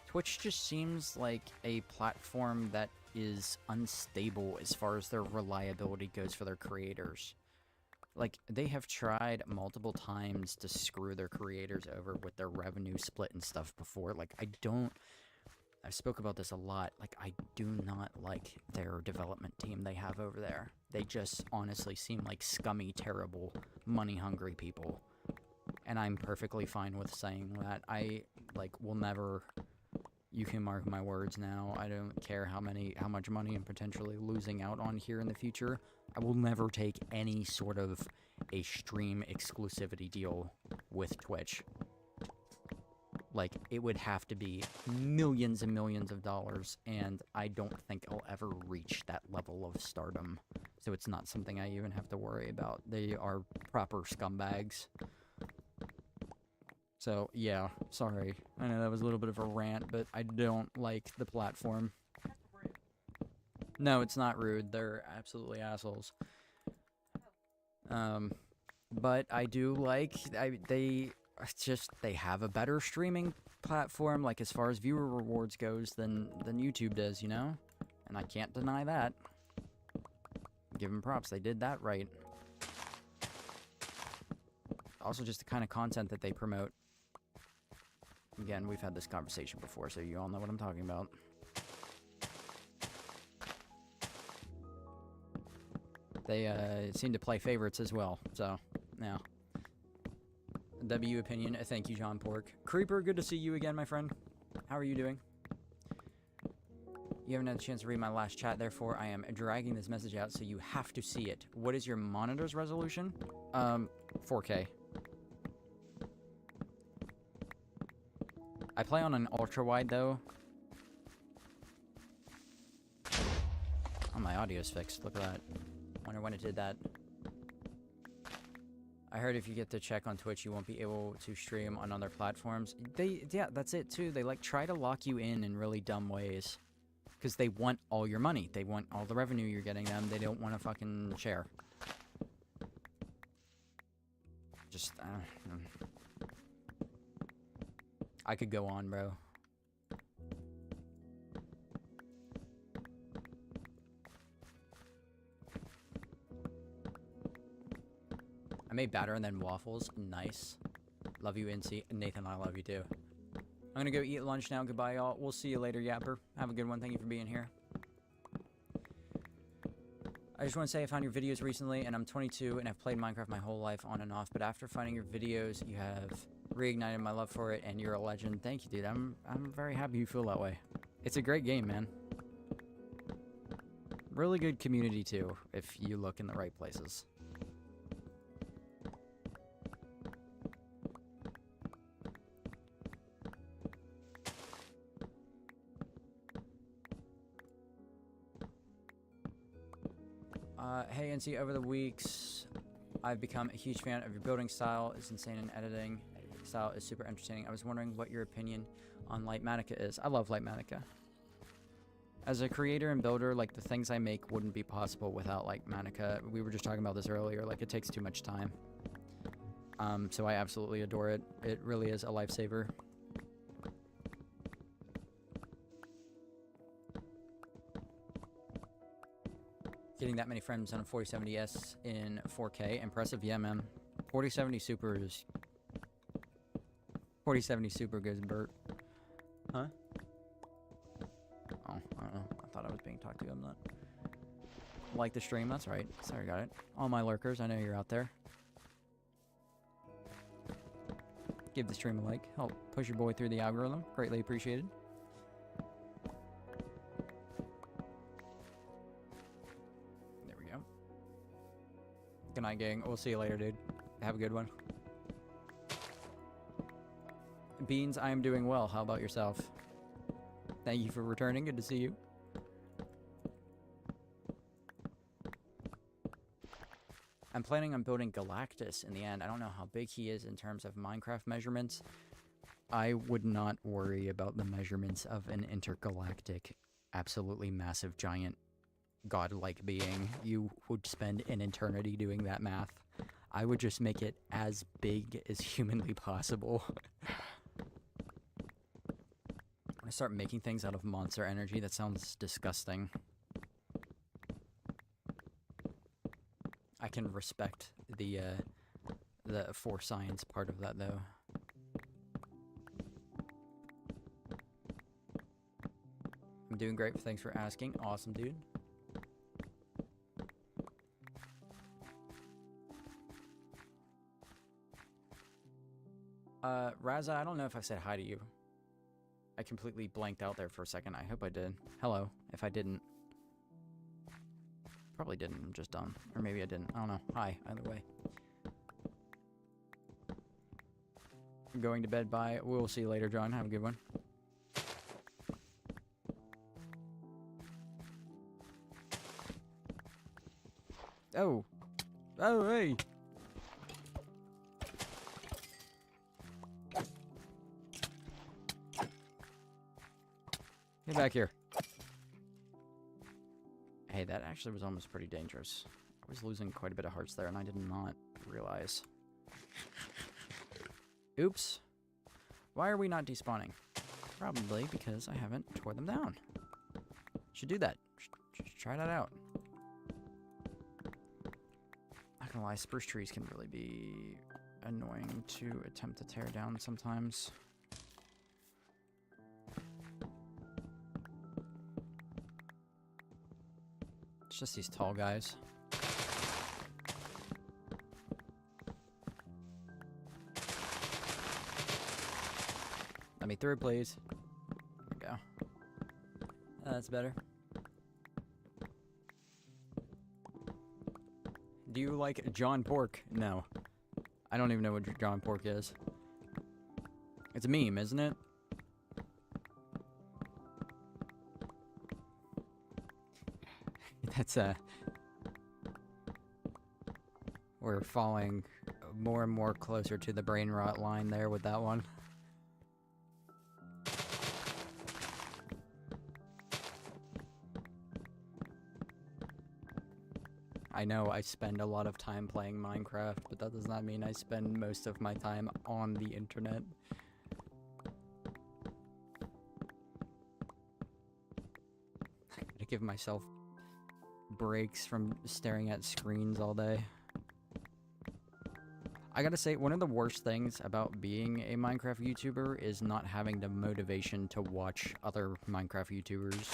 Twitch just seems like a platform that is unstable as far as their reliability goes for their creators. Like, they have tried multiple times to screw their creators over with their revenue split and stuff before. Like, I spoke about this a lot. Like, I do not like their development team they have over there. They just honestly seem like scummy, terrible, money-hungry people. And I'm perfectly fine with saying that. I, like, will never... You can mark my words now. I don't care how much money I'm potentially losing out on here in the future. I will never take any sort of a stream exclusivity deal with Twitch. Like, it would have to be millions and millions of dollars, and I don't think I'll ever reach that level of stardom. So it's not something I even have to worry about. They are proper scumbags. So, yeah, sorry. I know that was a little bit of a rant, but I don't like the platform. No, it's not rude. They're absolutely assholes. But I do like... They have a better streaming platform, like, as far as viewer rewards goes, than YouTube does, you know? And I can't deny that. Give them props. They did that right. Also, just the kind of content that they promote. Again, we've had this conversation before, so you all know what I'm talking about. They seem to play favorites as well, so, yeah. W opinion, thank you, John Pork. Creeper, good to see you again, my friend. How are you doing? You haven't had a chance to read my last chat, therefore I am dragging this message out, so you have to see it. What is your monitor's resolution? 4K. I play on an ultra-wide, though. Oh, my audio's fixed. Look at that. Wonder when it did that. I heard if you get to check on Twitch, you won't be able to stream on other platforms. Yeah, that's it, too. They, like, try to lock you in really dumb ways. Because they want all your money. They want all the revenue you're getting them. They don't want to fucking share. Just, I could go on, bro. I made batter and then waffles. Nice. Love you, Incy. Nathan, I love you too. I'm gonna go eat lunch now. Goodbye, y'all. We'll see you later, Yapper. Have a good one. Thank you for being here. I just want to say I found your videos recently, and I'm 22 and I've played Minecraft my whole life on and off, but after finding your videos, you have reignited my love for it, and you're a legend. Thank you, dude. I'm very happy you feel that way. It's a great game, man. Really good community, too, if you look in the right places. Hey, Incy, over the weeks, I've become a huge fan of your building style. It's insane in editing. Style is super entertaining. I was wondering what your opinion on Lightmatica is. I love Lightmatica. As a creator and builder, like, the things I make wouldn't be possible without Lightmatica. We were just talking about this earlier. Like, it takes too much time. So I absolutely adore it. It really is a lifesaver. Getting that many frames on a 4070S in 4K. Impressive, yeah, man. 4070 Super is... 4070 Super good, Bert. Huh? Oh, I don't know. I thought I was being talked to. I'm not. Like the stream, that's right. Sorry, got it. All my lurkers, I know you're out there. Give the stream a like. Help push your boy through the algorithm. Greatly appreciated. Good night, gang. We'll see you later, dude. Have a good one. Beans, I am doing well. How about yourself? Thank you for returning. Good to see you. I'm planning on building Galactus in the end. I don't know how big he is in terms of Minecraft measurements. I would not worry about the measurements of an intergalactic, absolutely massive, giant godlike being. You would spend an eternity doing that math. I would just make it as big as humanly possible. I'm gonna start making things out of monster energy. That sounds disgusting. I can respect the for science part of that, though. I'm doing great. Thanks for asking. Awesome, dude. Raza, I don't know if I said hi to you. I completely blanked out there for a second. I hope I did. Hello, if I didn't. Probably didn't, I'm just dumb. Or maybe I didn't. I don't know. Hi, either way. I'm going to bed. Bye. We'll see you later, John. Have a good one. Oh. Oh, hey. Get back here. Hey, that actually was almost pretty dangerous. I was losing quite a bit of hearts there, and I did not realize. Oops. Why are we not despawning? Probably because I haven't tore them down. Should do that. Should try that out. Not gonna lie, spruce trees can really be annoying to attempt to tear down sometimes. just these tall guys. Let me through, please. There we go. That's better. Do you like John Pork? No. I don't even know what John Pork is. It's a meme, isn't it? That's we're falling more and more closer to the brain rot line there with that one. I know I spend a lot of time playing Minecraft, but that does not mean I spend most of my time on the internet. I gotta give myself breaks from staring at screens all day. I gotta say, one of the worst things about being a Minecraft YouTuber is not having the motivation to watch other Minecraft YouTubers.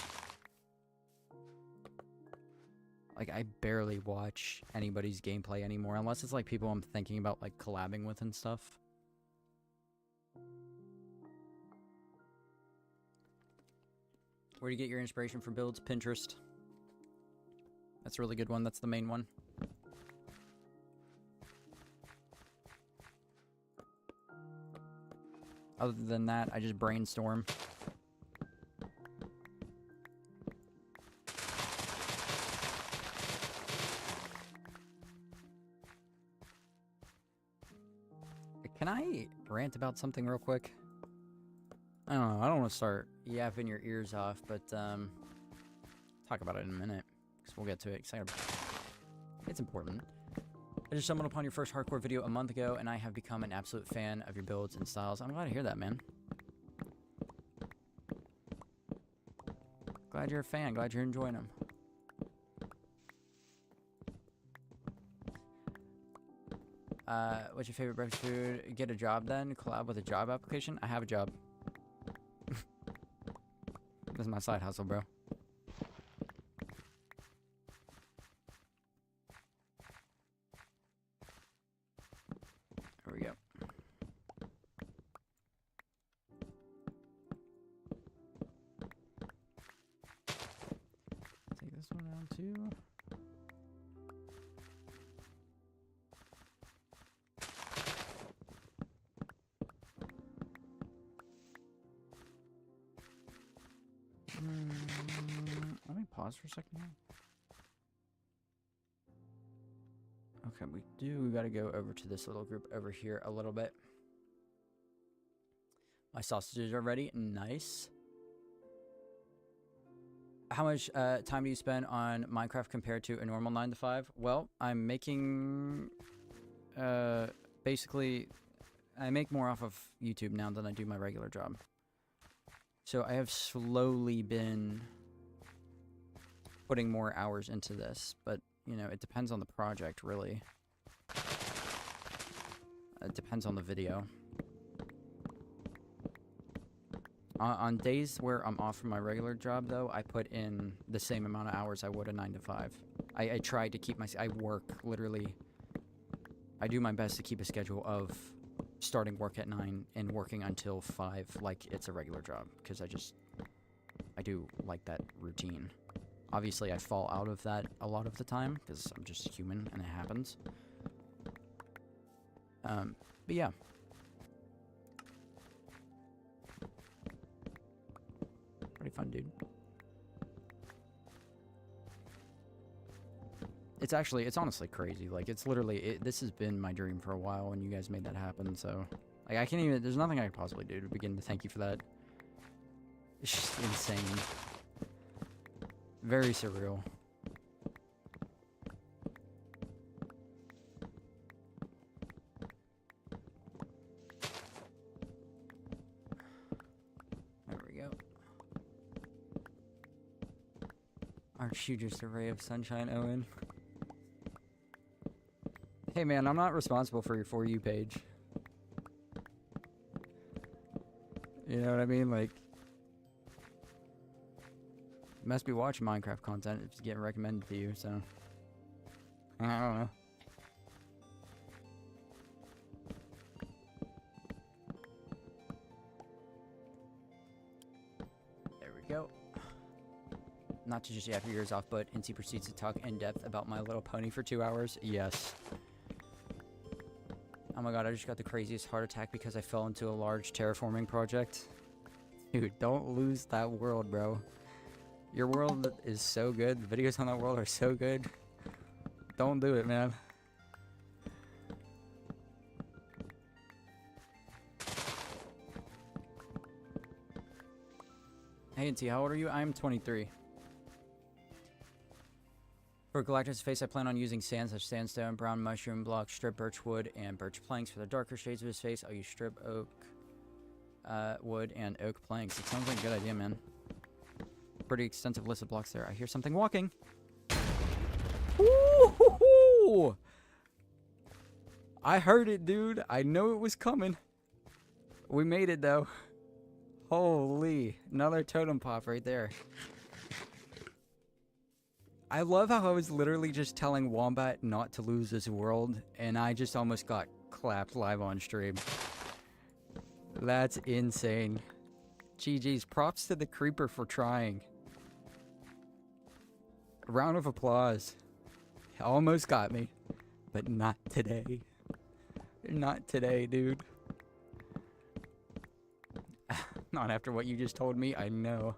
Like, I barely watch anybody's gameplay anymore, unless it's like people I'm thinking about like collabing with and stuff. Where do you get your inspiration for builds? Pinterest. That's a really good one. That's the main one. Other than that, I just brainstorm. Can I rant about something real quick? I don't know. I don't want to start yapping your ears off, but talk about it in a minute, because we'll get to it. It's important. I just stumbled upon your first hardcore video a month ago, and I have become an absolute fan of your builds and styles. I'm glad to hear that, man. Glad you're a fan. Glad you're enjoying them. What's your favorite breakfast food? Get a job then? Collab with a job application? I have a job. This is my side hustle, bro. There we go. Take this one down too. Let me pause for a second here. Okay, we gotta go over to this little group over here a little bit. My sausages are ready. Nice. How much time do you spend on Minecraft compared to a normal 9 to 5? Well, I'm making basically I make more off of YouTube now than I do my regular job. So I have slowly been putting more hours into this, but, you know, it depends on the project, really. It depends on the video. On days where I'm off from my regular job, though, I put in the same amount of hours I would a 9 to 5. I try to keep I work, literally. I do my best to keep a schedule of starting work at 9 and working until 5 like it's a regular job, because I do like that routine. Obviously I fall out of that a lot of the time because I'm just human and it happens. But yeah. Pretty fun, dude. It's honestly crazy. Like, it's literally, this has been my dream for a while, and you guys made that happen, so. Like, I can't even, there's nothing I could possibly do to begin to thank you for that. It's just insane. Very surreal. There we go. Aren't you just a ray of sunshine, Owen? Hey man, I'm not responsible for your For You page. You know what I mean? Like, must be watching Minecraft content if it's getting recommended to you, so. I don't know. There we go. Not to just yap your ears off, but Incy proceeds to talk in depth about My Little Pony for 2 hours. Yes. Oh my god, I just got the craziest heart attack because I fell into a large terraforming project. Dude, don't lose that world, bro. Your world is so good. The videos on that world are so good. Don't do it, man. Hey, Incy, how old are you? I'm 23. For Galactus' face, I plan on using sand such as sandstone, brown mushroom block, strip birch wood, and birch planks. For the darker shades of his face, I'll use strip oak wood and oak planks. It sounds like a good idea, man. Pretty extensive list of blocks there. I hear something walking. Ooh! I heard it, dude. I know it was coming. We made it, though. Holy. Another totem pop right there. I love how I was literally just telling Wombat not to lose this world, and I just almost got clapped live on stream. That's insane. GG's. Props to the creeper for trying. A round of applause. Almost got me. But not today. Not today, dude. Not after what you just told me, I know.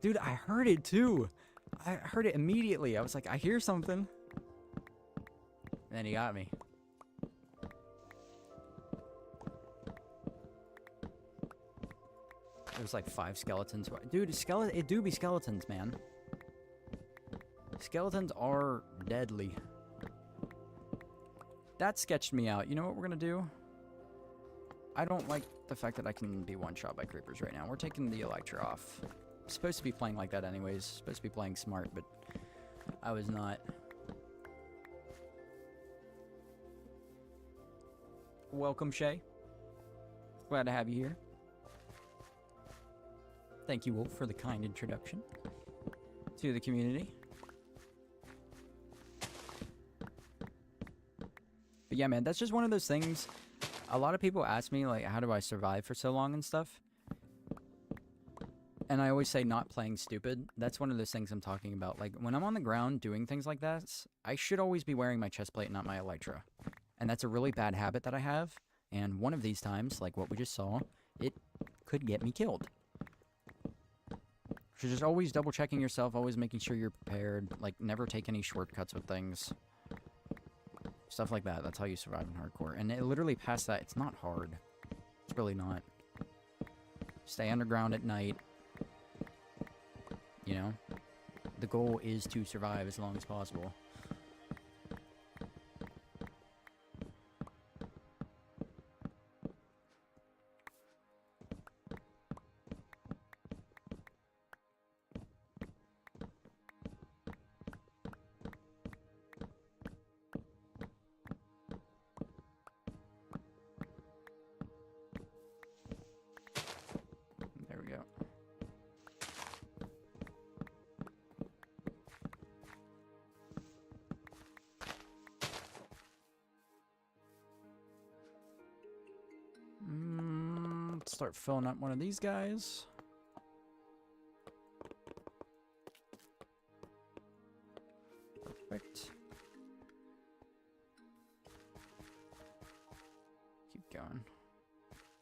Dude, I heard it too. I heard it immediately. I was like, I hear something. And then he got me. There's like 5 skeletons. Dude, it do be skeletons, man. Skeletons are deadly. That sketched me out. You know what we're gonna do? I don't like the fact that I can be one-shot by creepers right now. We're taking the Elytra off. I'm supposed to be playing like that anyways. Supposed to be playing smart, but I was not. Welcome, Shay. Glad to have you here. Thank you, Wolf, for the kind introduction to the community. But yeah, man, that's just one of those things. A lot of people ask me, like, how do I survive for so long and stuff? And I always say not playing stupid. That's one of those things I'm talking about. Like, when I'm on the ground doing things like that, I should always be wearing my chest plate, not my elytra. And that's a really bad habit that I have. And one of these times, like what we just saw, it could get me killed. So just always double checking yourself, always making sure you're prepared. Like, never take any shortcuts with things. Stuff like that. That's how you survive in hardcore. And it literally past that, it's not hard. It's really not. Stay underground at night. You know? The goal is to survive as long as possible. There we go. Let's start filling up one of these guys. Perfect. Keep going.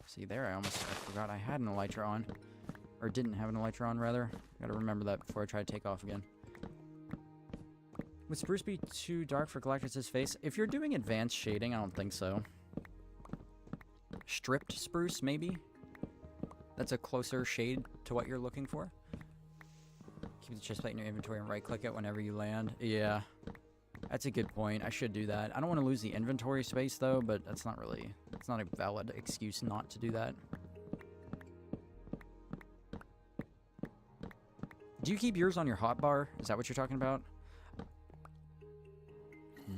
See there, I forgot I had an elytra on. Or didn't have an elytra on, rather. Gotta remember that before I try to take off again. Would spruce be too dark for Galactus' face? If you're doing advanced shading, I don't think so. Stripped spruce, maybe? That's a closer shade to what you're looking for. Keep the chest plate in your inventory and right-click it whenever you land. Yeah. That's a good point. I should do that. I don't want to lose the inventory space, though, but that's not really... It's not a valid excuse not to do that. Do you keep yours on your hotbar? Is that what you're talking about?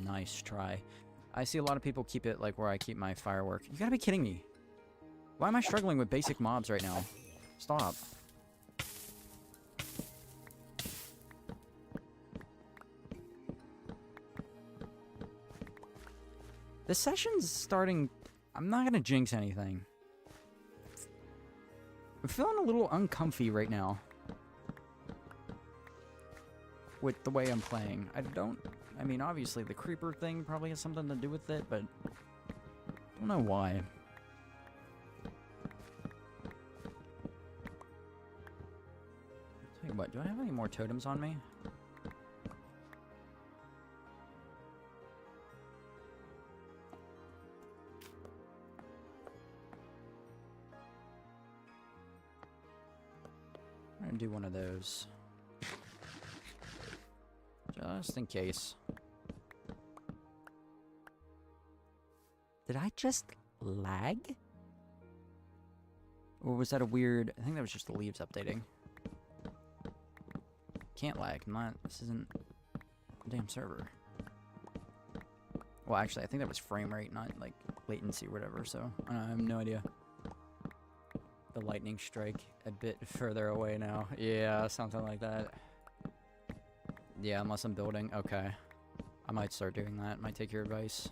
Nice try. I see a lot of people keep it like where I keep my firework. You gotta be kidding me. Why am I struggling with basic mobs right now? Stop. This session's starting... I'm not gonna jinx anything. I'm feeling a little uncomfy right now. With the way I'm playing. I mean, obviously the creeper thing probably has something to do with it, but... I don't know why. Tell you what, do I have any more totems on me? I'm gonna do one of those. Just in case. Did I just lag? Or was that a weird... I think that was just the leaves updating. Can't lag. This isn't a damn server. Well, actually, I think that was frame rate, not, like, latency or whatever, so I have no idea. The lightning strike a bit further away now. Yeah, something like that. Yeah, unless I'm building. Okay. I might start doing that. Might take your advice.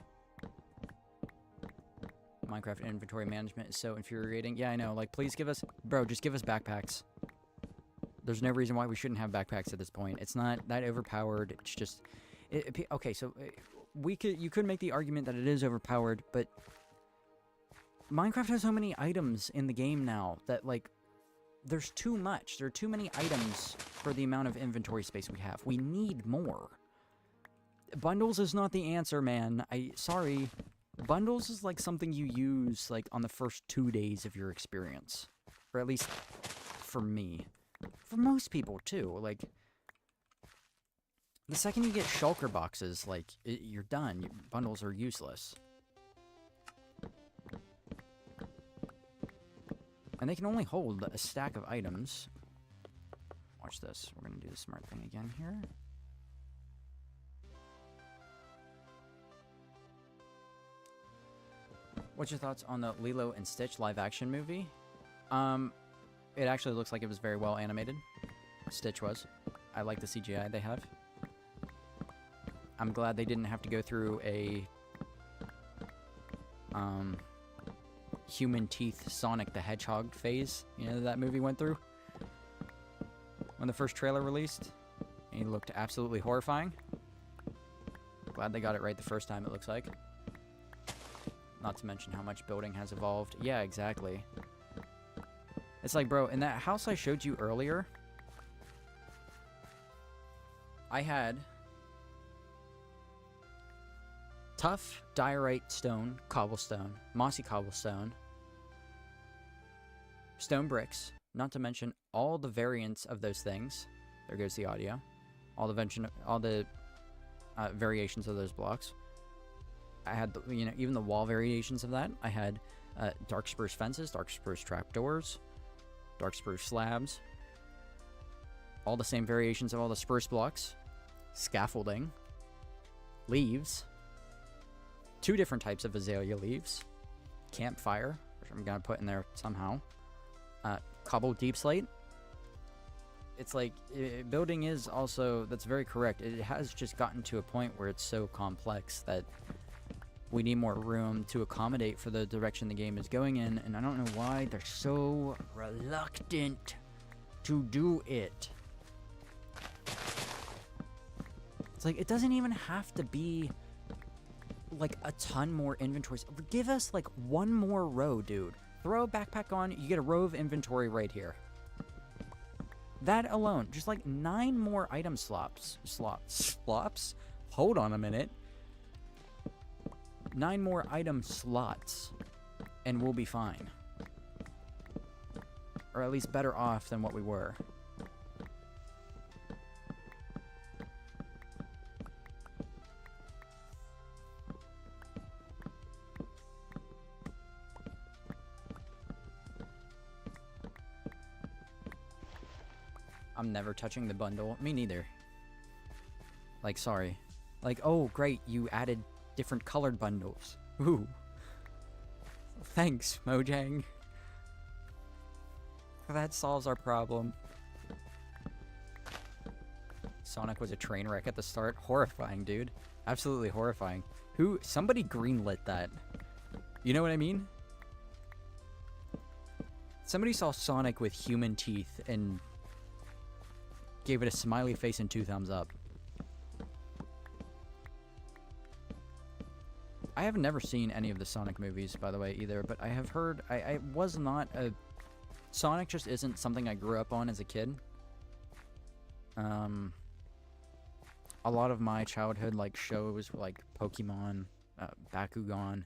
Minecraft inventory management is so infuriating. Yeah, I know. Like, please give us... Bro, just give us backpacks. There's no reason why we shouldn't have backpacks at this point. It's not that overpowered. It's just... okay, so... You could make the argument that it is overpowered, but... Minecraft has so many items in the game now that, like... There's too much. There are too many items for the amount of inventory space we have. We need more. Bundles is not the answer, man. Sorry. Bundles is like something you use like on the first 2 days of your experience. Or at least for me. For most people too. Like the second you get shulker boxes, like you're done. Bundles are useless. And they can only hold a stack of items. Watch this. We're going to do the smart thing again here. What's your thoughts on the Lilo and Stitch live action movie? It actually looks like it was very well animated. Stitch was. I like the CGI they have. I'm glad they didn't have to go through a human teeth Sonic the Hedgehog phase, you know, that movie went through when the first trailer released. And he looked absolutely horrifying. Glad they got it right the first time, it looks like. Not to mention how much building has evolved. Yeah, exactly. It's like, bro, in that house I showed you earlier, I had tough diorite stone, cobblestone, mossy cobblestone, stone bricks, not to mention all the variants of those things. There goes the audio. All the variations of those blocks. I had, even the wall variations of that. I had dark spruce fences, dark spruce trapdoors, dark spruce slabs. All the same variations of all the spruce blocks. Scaffolding. Leaves. 2 different types of azalea leaves. Campfire, which I'm going to put in there somehow. Cobble deep slate. It's like, building is also, that's very correct. It has just gotten to a point where it's so complex that we need more room to accommodate for the direction the game is going in, and I don't know why they're so reluctant to do it. It's like, it doesn't even have to be like a ton more inventories. Give us like 1 more row, dude. Throw a backpack on, you get a row of inventory right here. That alone, just like 9 more item slots. Hold on a minute. 9 more item slots, and we'll be fine. Or at least better off than what we were. I'm never touching the bundle. Me neither. Like, sorry. Like, oh, great, you added different colored bundles. Ooh. Thanks, Mojang. That solves our problem. Sonic was a train wreck at the start. Horrifying, dude. Absolutely horrifying. Somebody greenlit that. You know what I mean? Somebody saw Sonic with human teeth and gave it a smiley face and 2 thumbs up. I have never seen any of the Sonic movies, by the way, either, but I have heard... I was not a... Sonic just isn't something I grew up on as a kid. A lot of my childhood, like, shows were, like, Pokemon, Bakugan.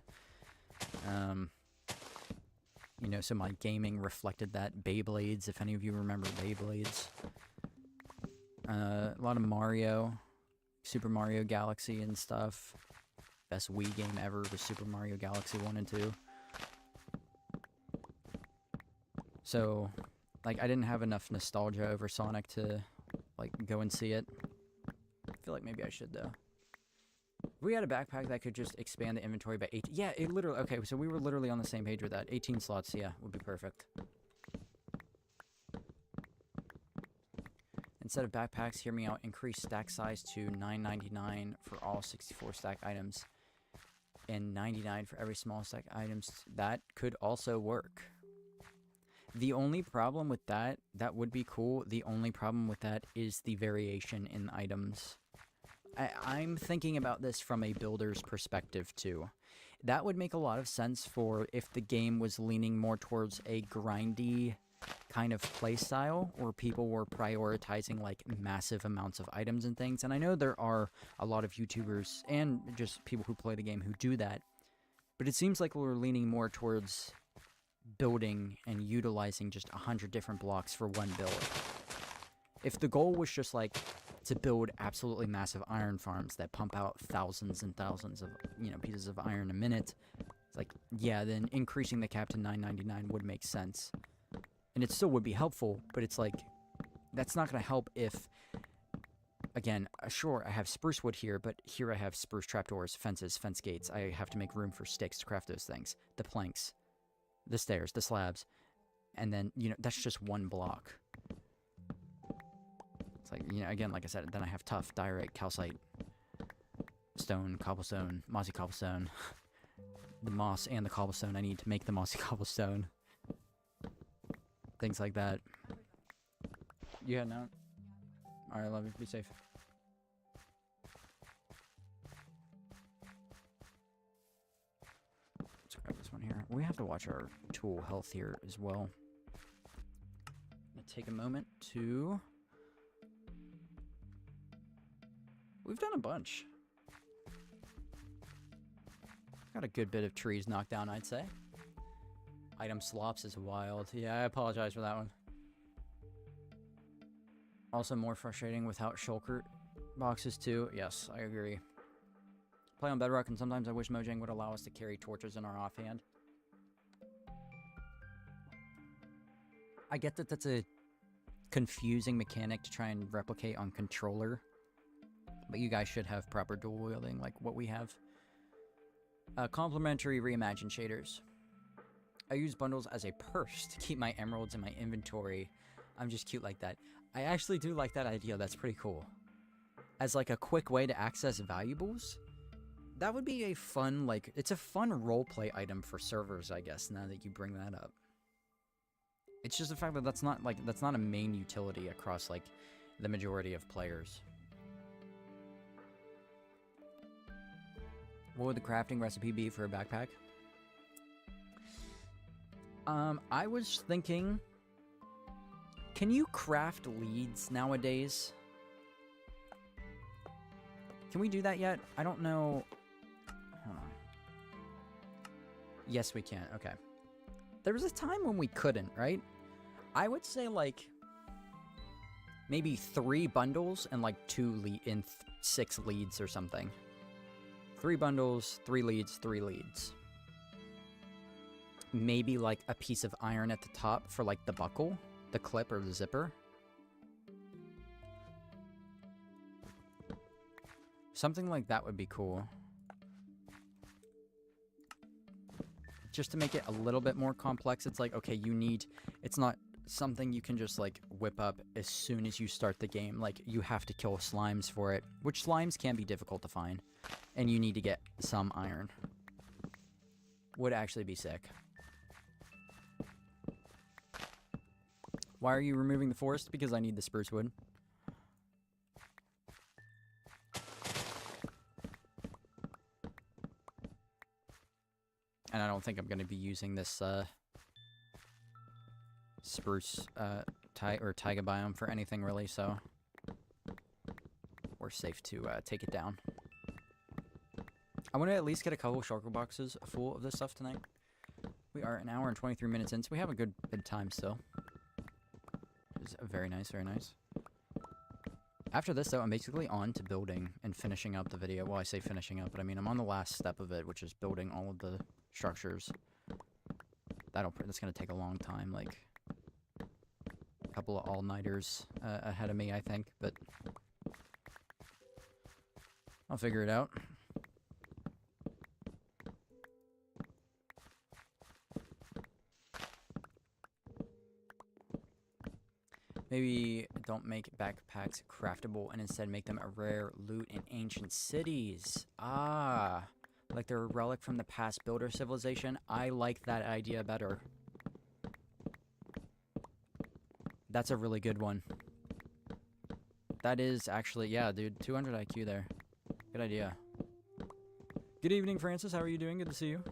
You know, so my gaming reflected that. Beyblades, if any of you remember Beyblades. A lot of Mario, Super Mario Galaxy and stuff. Best Wii game ever was Super Mario Galaxy 1 and 2. So, like, I didn't have enough nostalgia over Sonic to, like, go and see it. I feel like maybe I should, though. If we had a backpack that could just expand the inventory by 18... Yeah, it literally... Okay, so we were literally on the same page with that. 18 slots, yeah, would be perfect. Instead of backpacks, hear me out, increase stack size to $9.99 for all 64 stack items. And $99 for every small stack items. That could also work. The only problem with that would be cool. The only problem with that is the variation in items. I'm thinking about this from a builder's perspective, too. That would make a lot of sense for if the game was leaning more towards a grindy kind of play style, or people were prioritizing, like, massive amounts of items and things. And I know there are a lot of YouTubers and just people who play the game who do that. But it seems like we're leaning more towards building and utilizing just 100 different blocks for one build. If the goal was just, like, to build absolutely massive iron farms that pump out thousands and thousands of, you know, pieces of iron a minute, it's like, yeah, then increasing the cap to $9.99 would make sense. And it still would be helpful, but it's like, that's not going to help if, again, sure, I have spruce wood here, but here I have spruce trapdoors, fences, fence gates. I have to make room for sticks to craft those things. The planks, the stairs, the slabs, and then, you know, that's just one block. It's like, you know, again, like I said, then I have tuff, diorite, calcite, stone, cobblestone, mossy cobblestone. The moss and the cobblestone I need to make the mossy cobblestone. Things like that. You heading out? Alright, love you. Be safe. Let's grab this one here. We have to watch our tool health here as well. I'm gonna take a moment to... We've done a bunch. Got a good bit of trees knocked down, I'd say. Item slops is wild. Yeah, I apologize for that one. Also more frustrating without shulker boxes too. Yes, I agree. Play on Bedrock, and sometimes I wish Mojang would allow us to carry torches in our offhand. I get that that's a confusing mechanic to try and replicate on controller. But you guys should have proper dual wielding like what we have. Complementary reimagined shaders. I use bundles as a purse to keep my emeralds in my inventory. I'm just cute like that. I actually do like that idea. That's pretty cool. As like a quick way to access valuables. That would be a fun, like, it's a fun roleplay item for servers, I guess, now that you bring that up. It's just the fact that that's not a main utility across, like, the majority of players. What would the crafting recipe be for a backpack? I was thinking, can you craft leads nowadays? Can we do that yet? I don't know. Hold on. Yes, we can. Okay. There was a time when we couldn't, right? I would say, like, maybe 3 bundles and, like, 6 leads or something. 3 bundles, 3 leads, 3 leads. Maybe, like, a piece of iron at the top for, like, the buckle, the clip, or the zipper. Something like that would be cool. Just to make it a little bit more complex, it's like, okay, it's not something you can just, like, whip up as soon as you start the game. Like, you have to kill slimes for it, which slimes can be difficult to find. And you need to get some iron. Would actually be sick. Why are you removing the forest? Because I need the spruce wood. And I don't think I'm going to be using this spruce taiga biome for anything really, so we're safe to take it down. I want to at least get a couple shulker boxes full of this stuff tonight. We are an hour and 23 minutes in, so we have a good bit of time still. It's very nice, very nice. After this, though, I'm basically on to building and finishing up the video. Well, I say finishing up, but I mean I'm on the last step of it, which is building all of the structures. That's gonna take a long time, like a couple of all-nighters ahead of me, I think, but I'll figure it out. Maybe don't make backpacks craftable and instead make them a rare loot in ancient cities. Ah, like they're a relic from the past builder civilization. I like that idea better. That's a really good one. That is actually, yeah, dude, 200 IQ there. Good idea. Good evening, Francis. How are you doing? Good to see you.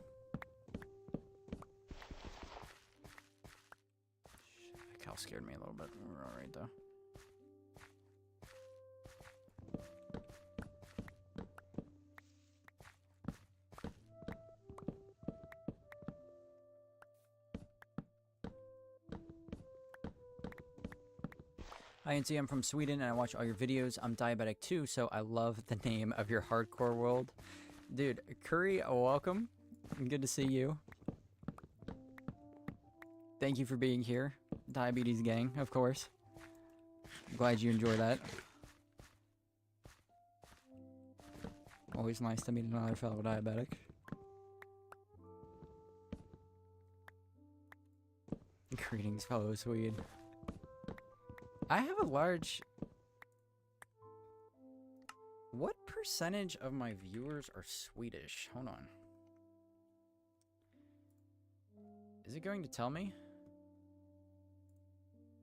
That cow scared me a little bit. We're all right, though. Hi, Incy. I'm from Sweden, and I watch all your videos. I'm diabetic, too, so I love the name of your hardcore world. Dude, Curry, welcome. Good to see you. Thank you for being here. Diabetes gang, of course. Glad you enjoy that. Always nice to meet another fellow diabetic. Greetings, fellow Swede. I have a large... What percentage of my viewers are Swedish? Hold on. Is it going to tell me?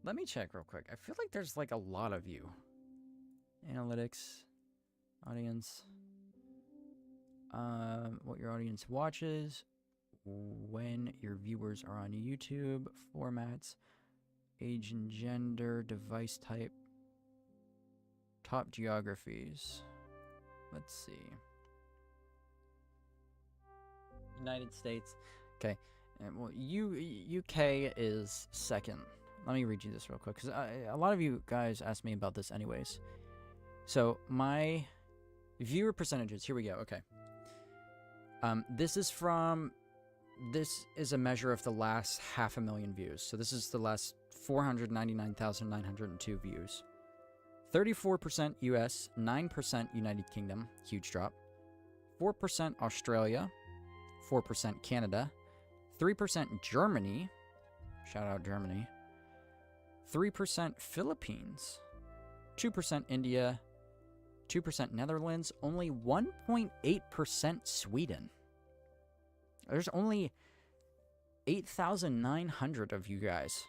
Let me check real quick. I feel like there's like a lot of you. Analytics. Audience. What your audience watches. When your viewers are on YouTube. Formats. Age and gender. Device type. Top geographies. Let's see. United States. Okay. Well, UK is second. Let me read you this real quick, because a lot of you guys asked me about this anyways. So, my viewer percentages. Here we go. Okay. This is a measure of the last 500,000 views. So this is the last 499,902 views. 34% US, 9% United Kingdom, huge drop. 4% Australia, 4% Canada, 3% Germany, shout out Germany. 3% Philippines, 2% India, 2% Netherlands, only 1.8% Sweden. There's only 8,900 of you guys.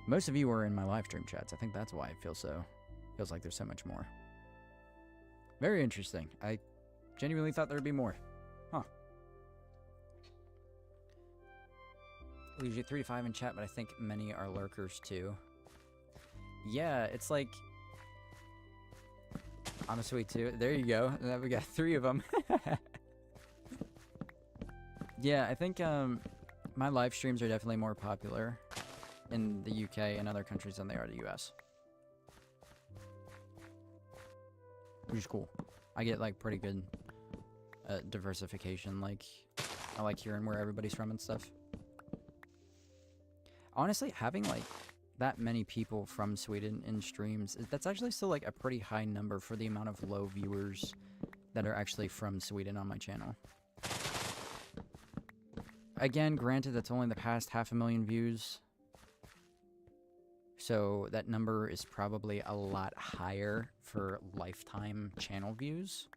Most of you are in my live stream chats. I think that's why it feels like there's so much more. Very interesting. I genuinely thought there'd be more. Huh. Usually 3 to 5 in chat, but I think many are lurkers too. Yeah, it's like... I'm a sweet too. There you go. We got 3 of them. Yeah, I think my live streams are definitely more popular in the UK and other countries than they are the US. Which is cool. I get like pretty good diversification. Like, I like hearing where everybody's from and stuff. Honestly, having like that many people from Sweden in streams, that's actually still like a pretty high number for the amount of low viewers that are actually from Sweden on my channel. Again, granted, that's only the past 500,000 views. So that number is probably a lot higher for lifetime channel views.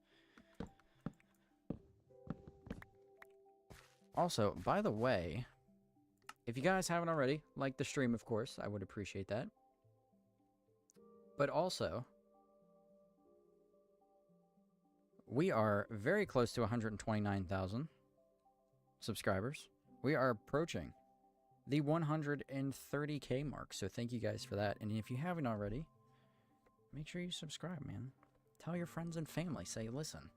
Also, by the way, if you guys haven't already, like the stream, of course, I would appreciate that. But also, we are very close to 129,000 subscribers. We are approaching the 130K mark, so thank you guys for that. And if you haven't already, make sure you subscribe, man. Tell your friends and family, say, listen,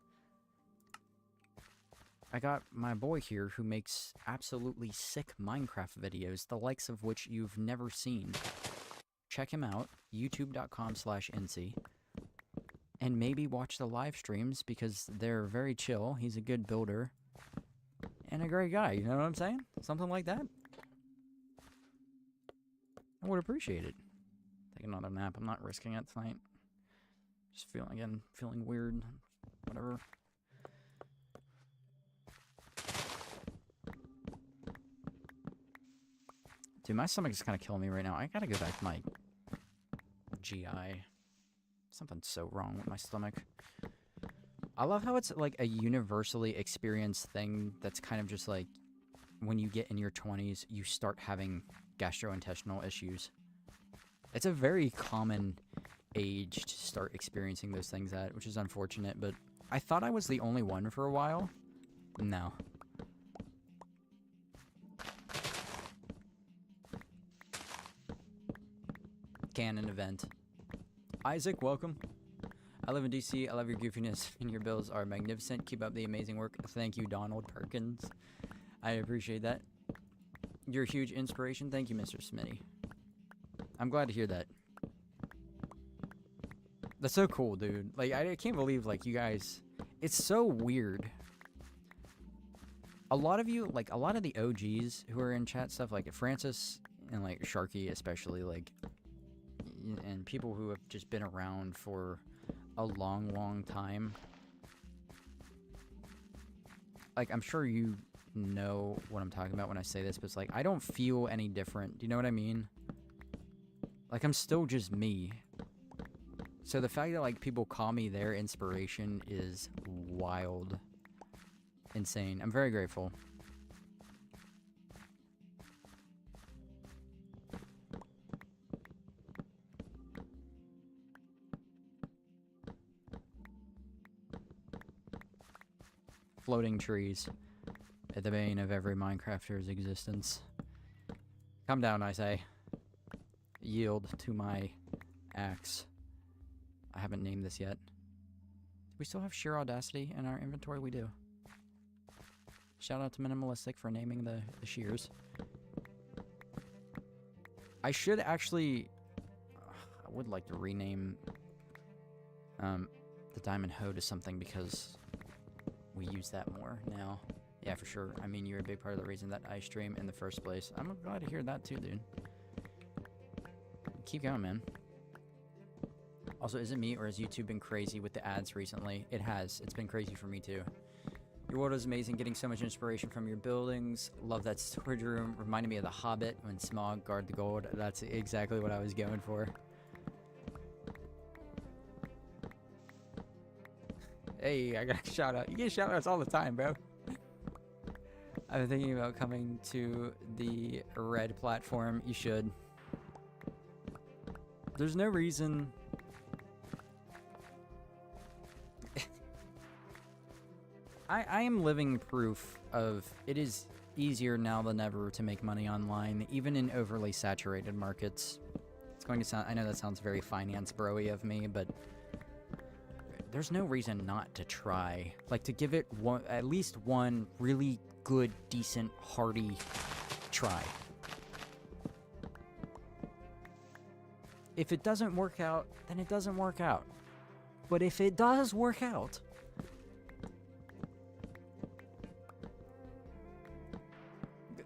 I got my boy here who makes absolutely sick Minecraft videos, the likes of which you've never seen. Check him out, youtube.com/Incy. And maybe watch the live streams because they're very chill. He's a good builder. And a great guy, you know what I'm saying? Something like that. I would appreciate it. Take another nap. I'm not risking it tonight. Just feeling weird. Whatever. Dude, my stomach is kind of killing me right now. I gotta go back to my GI. Something's so wrong with my stomach. I love how it's like a universally experienced thing that's kind of just like when you get in your 20s, you start having gastrointestinal issues. It's a very common age to start experiencing those things at, which is unfortunate, but I thought I was the only one for a while. No. Canon event. Isaac, welcome. I live in DC. I love your goofiness, and your bills are magnificent. Keep up the amazing work. Thank you, Donald Perkins. I appreciate that. You're a huge inspiration. Thank you, Mr. Smitty. I'm glad to hear that. That's so cool, dude. Like, I can't believe, like, you guys... It's so weird. A lot of you, like, a lot of the OGs who are in chat stuff, like Francis and, like, Sharky especially, like... And people who have just been around for a long, long time. Like, I'm sure you know what I'm talking about when I say this, but it's like, I don't feel any different. Do you know what I mean? Like, I'm still just me. So the fact that, like, people call me their inspiration is wild. Insane. I'm very grateful. Floating trees at the bane of every Minecrafter's existence. Come down, I say. Yield to my axe. I haven't named this yet. Do we still have sheer audacity in our inventory? We do. Shout out to Minimalistic for naming the shears. I should actually... I would like to rename the diamond hoe to something because... we use that more now. Yeah, for sure. I mean, you're a big part of the reason that I stream in the first place. I'm glad to hear that too, dude. Keep going, man. Also, is it me or has YouTube been crazy with the ads recently? It has. It's been crazy for me too. Your world is amazing. Getting so much inspiration from your buildings. Love that storage room. Reminded me of The Hobbit when Smaug guard the gold. That's exactly what I was going for. Hey, I got a shout out. You get shout outs all the time, bro. I've been thinking about coming to the red platform. You should. There's no reason. I am living proof of it is easier now than ever to make money online, even in overly saturated markets. It's going to sound, I know that sounds very finance bro-y of me, but there's no reason not to try. Like, to give it one, at least one really good, decent, hearty try. If it doesn't work out, then it doesn't work out. But if it does work out,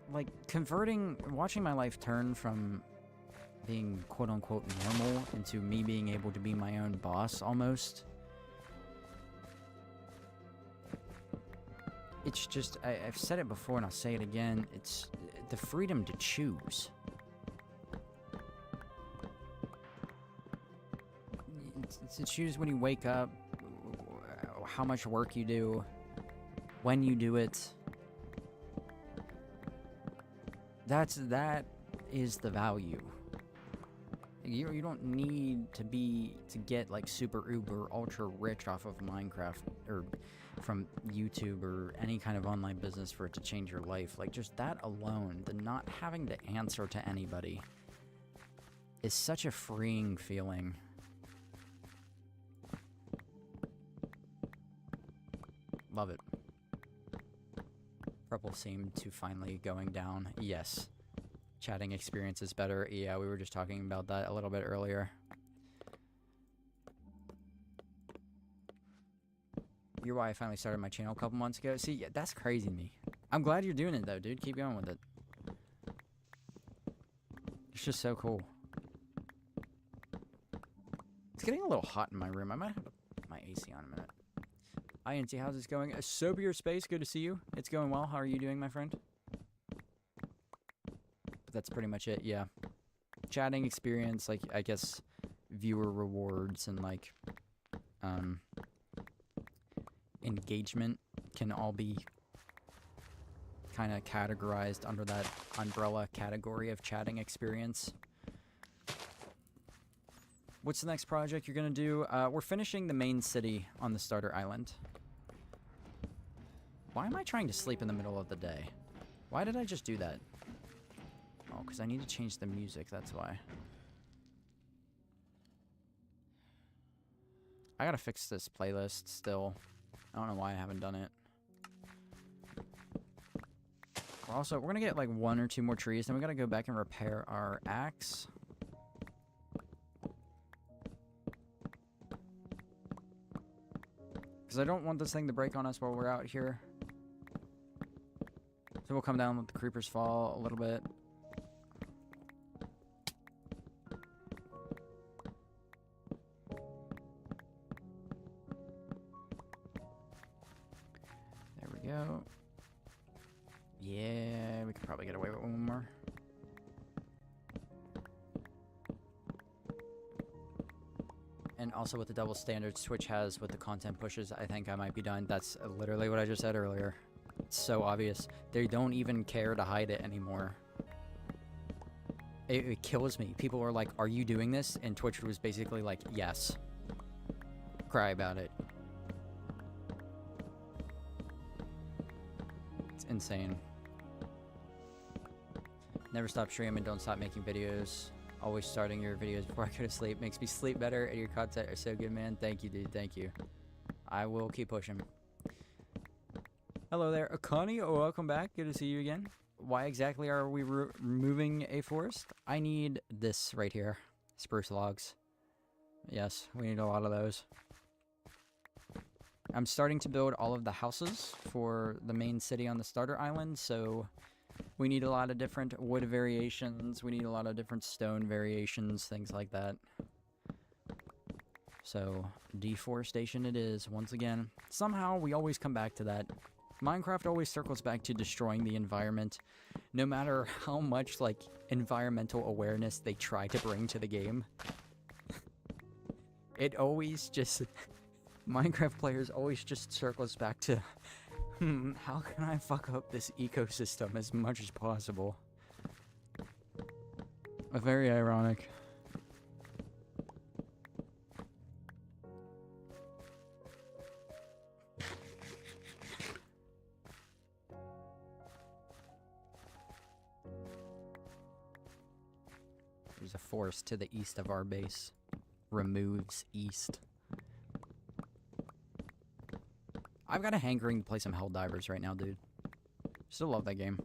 like, watching my life turn from being quote-unquote normal into me being able to be my own boss, almost. It's just, I've said it before and I'll say it again, it's the freedom to choose. to choose when you wake up, how much work you do, when you do it. That is the value. You don't need to get like super uber ultra rich off of Minecraft or from YouTube or any kind of online business for it to change your life. Like, just that alone, the not having to answer to anybody, is such a freeing feeling. Love it. Purple seemed to finally going down. Yes. Chatting experience is better. Yeah, we were just talking about that a little bit earlier. You're why I finally started my channel a couple months ago. See, yeah, that's crazy to me. I'm glad you're doing it, though, dude. Keep going with it. It's just so cool. It's getting a little hot in my room. I might have my AC on a minute. Hi, Incy. How's this going? Sober Space, good to see you. It's going well. How are you doing, my friend? But that's pretty much it, yeah. Chatting experience, like, I guess, viewer rewards and, like, engagement can all be kind of categorized under that umbrella category of chatting experience. What's the next project you're going to do? We're finishing the main city on the starter island. Why am I trying to sleep in the middle of the day? Why did I just do that? Oh, because I need to change the music, that's why. I gotta fix this playlist still. I don't know why I haven't done it. We're gonna get like 1 or 2 more trees, then we gotta go back and repair our axe. Because I don't want this thing to break on us while we're out here. So we'll come down, let the creepers fall a little bit. There we go. Yeah, we could probably get away with one more. And also with the double standards Twitch has with the content pushes, I think I might be done. That's literally what I just said earlier. It's so obvious. They don't even care to hide it anymore. It kills me. People are like, are you doing this? And Twitch was basically like, yes. Cry about it. It's insane. Never stop streaming, don't stop making videos. Always starting your videos before I go to sleep. Makes me sleep better, and your content are so good, man. Thank you, dude. Thank you. I will keep pushing. Hello there, Akani. Oh, welcome back. Good to see you again. Why exactly are we removing a forest? I need this right here. Spruce logs. Yes, we need a lot of those. I'm starting to build all of the houses for the main city on the starter island, so we need a lot of different wood variations. We need a lot of different stone variations, things like that. So, deforestation it is, once again. Somehow, we always come back to that. Minecraft always circles back to destroying the environment, no matter how much, like, environmental awareness they try to bring to the game. It always just... Minecraft players always just circles back to, how can I fuck up this ecosystem as much as possible? Very ironic. There's a forest to the east of our base. Removes east. I've got a hankering to play some Helldivers right now, dude. Still love that game.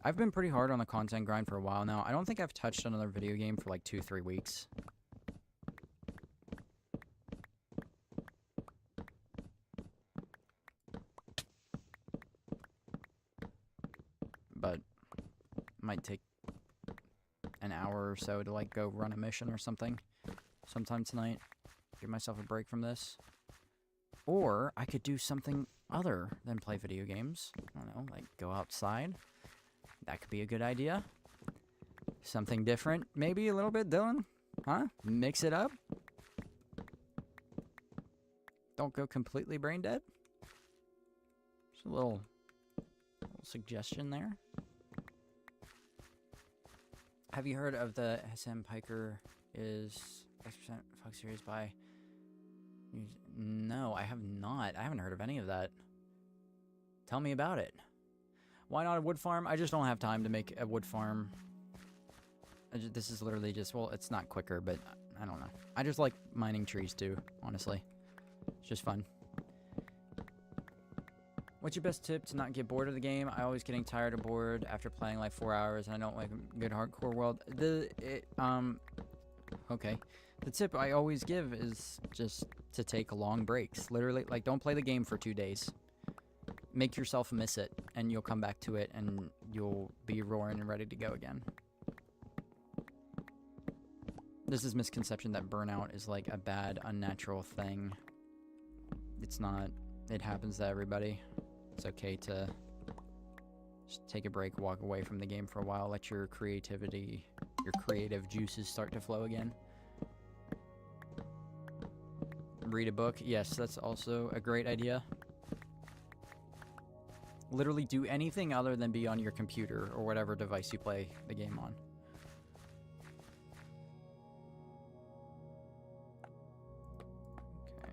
I've been pretty hard on the content grind for a while now. I don't think I've touched another video game for like 2-3 weeks. But might take an hour or so to like go run a mission or something sometime tonight. Give myself a break from this. Or I could do something other than play video games. I don't know, like go outside. That could be a good idea. Something different, maybe a little bit, Dylan? Huh? Mix it up? Don't go completely brain dead? Just a little suggestion there. Have you heard of the SM Piker is X% Fox Series by... No, I have not. I haven't heard of any of that. Tell me about it. Why not a wood farm? I just don't have time to make a wood farm. This is literally just, well, it's not quicker, but I don't know. I just like mining trees too, honestly. It's just fun. What's your best tip to not get bored of the game? I always getting tired or bored after playing like 4 hours, and I don't like a good hardcore world. Okay. The tip I always give is just to take long breaks. Literally, like, don't play the game for 2 days. Make yourself miss it, and you'll come back to it, and you'll be roaring and ready to go again. This is misconception that burnout is like a bad, unnatural thing. It's not. It happens to everybody. It's okay to just take a break, walk away from the game for a while, let your creativity, your creative juices start to flow again. Read a book. Yes, that's also a great idea. Literally do anything other than be on your computer or whatever device you play the game on. Okay.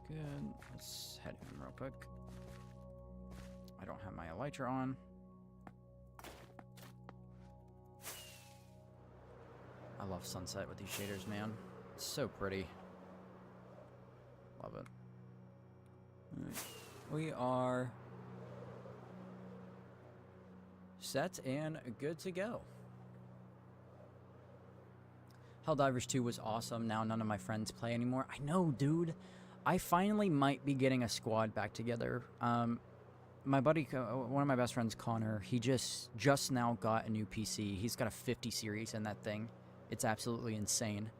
Good. Let's head in real quick. I don't have my elytra on. I love sunset with these shaders, man. It's so pretty. Love it. Right. We are set and good to go. Helldivers 2 was awesome. Now none of my friends play anymore. I know, dude. I finally might be getting a squad back together. My buddy, one of my best friends, Connor, he just now got a new PC. He's got a 50 series in that thing. It's absolutely insane.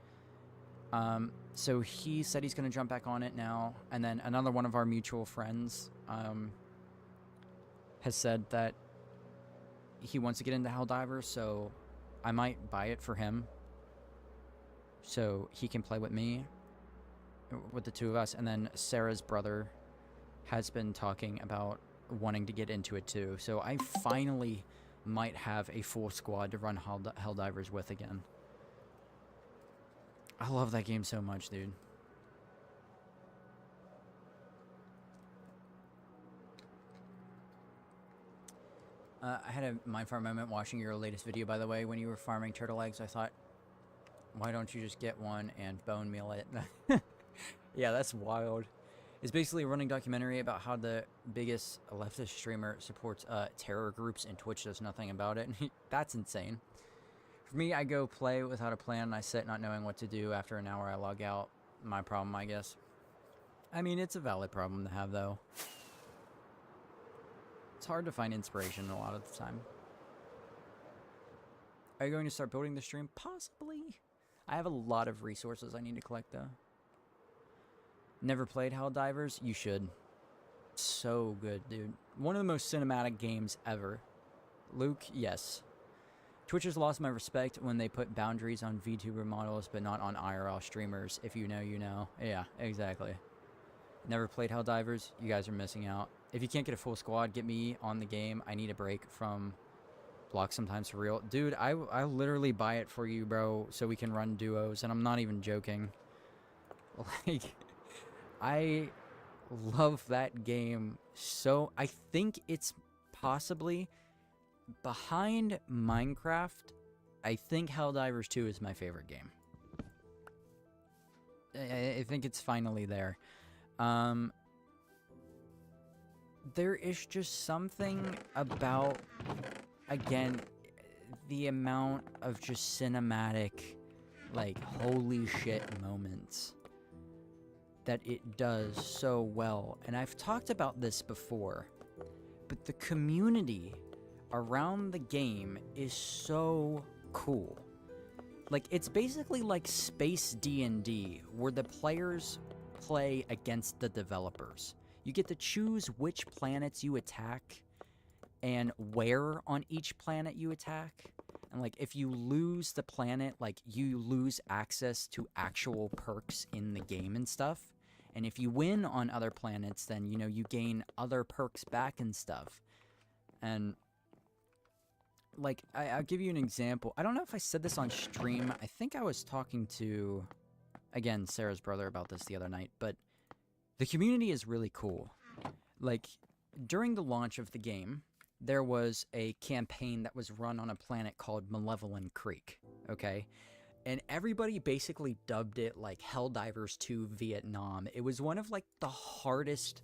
So he said he's going to jump back on it now. And then another one of our mutual friends has said that he wants to get into Helldivers, so I might buy it for him so he can play with me, with the two of us. And then Sarah's brother has been talking about wanting to get into it too. So I finally might have a full squad to run Helldivers with again. I love that game so much, dude. I had a mind farm moment watching your latest video, by the way. When you were farming turtle eggs, I thought, why don't you just get one and bone meal it? Yeah, that's wild. It's basically a running documentary about how the biggest leftist streamer supports terror groups and Twitch does nothing about it. That's insane. For me, I go play without a plan, and I sit not knowing what to do. After an hour, I log out. My problem, I guess. I mean, it's a valid problem to have, though. It's hard to find inspiration a lot of the time. Are you going to start building the stream? Possibly. I have a lot of resources I need to collect, though. Never played Helldivers? You should. So good, dude. One of the most cinematic games ever. Luke, yes. Twitchers lost my respect when they put boundaries on VTuber models, but not on IRL streamers. If you know, you know. Yeah, exactly. Never played Helldivers? You guys are missing out. If you can't get a full squad, get me on the game. I need a break from Block sometimes for real. Dude, I literally buy it for you, bro, so we can run duos, and I'm not even joking. Like, I love that game so... I think it's possibly... behind Minecraft, I think Helldivers 2 is my favorite game. I think it's finally there. There is just something about, again, the amount of just cinematic, like, holy shit moments that it does so well. And I've talked about this before, but the community around the game is so cool. Like, it's basically like space D&D, where the players play against the developers. You get to choose which planets you attack, and where on each planet you attack. And like if you lose the planet, like you lose access to actual perks in the game and stuff. And if you win on other planets, then you know you gain other perks back and stuff. And like I'll give you an example. I don't know if I said this on stream. I think I was talking to, again, Sarah's brother about this the other night, but the community is really cool. Like during the launch of the game, there was a campaign that was run on a planet called Malevolent Creek, okay? And everybody basically dubbed it like Helldivers 2 Vietnam. It was one of like the hardest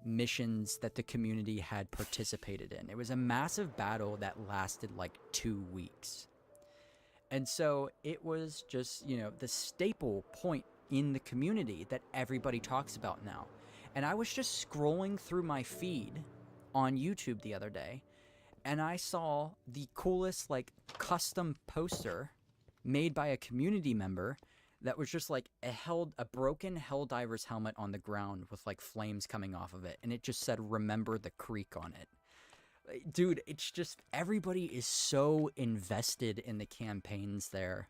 missions that the community had participated in. It was a massive battle that lasted like 2 weeks. And so it was just, you know, the staple point in the community that everybody talks about now. And I was just scrolling through my feed on YouTube the other day, and I saw the coolest like custom poster made by a community member that was just like a broken Helldiver's helmet on the ground with like flames coming off of it, and it just said "Remember the Creek" on it. Dude, it's just everybody is so invested in the campaigns there.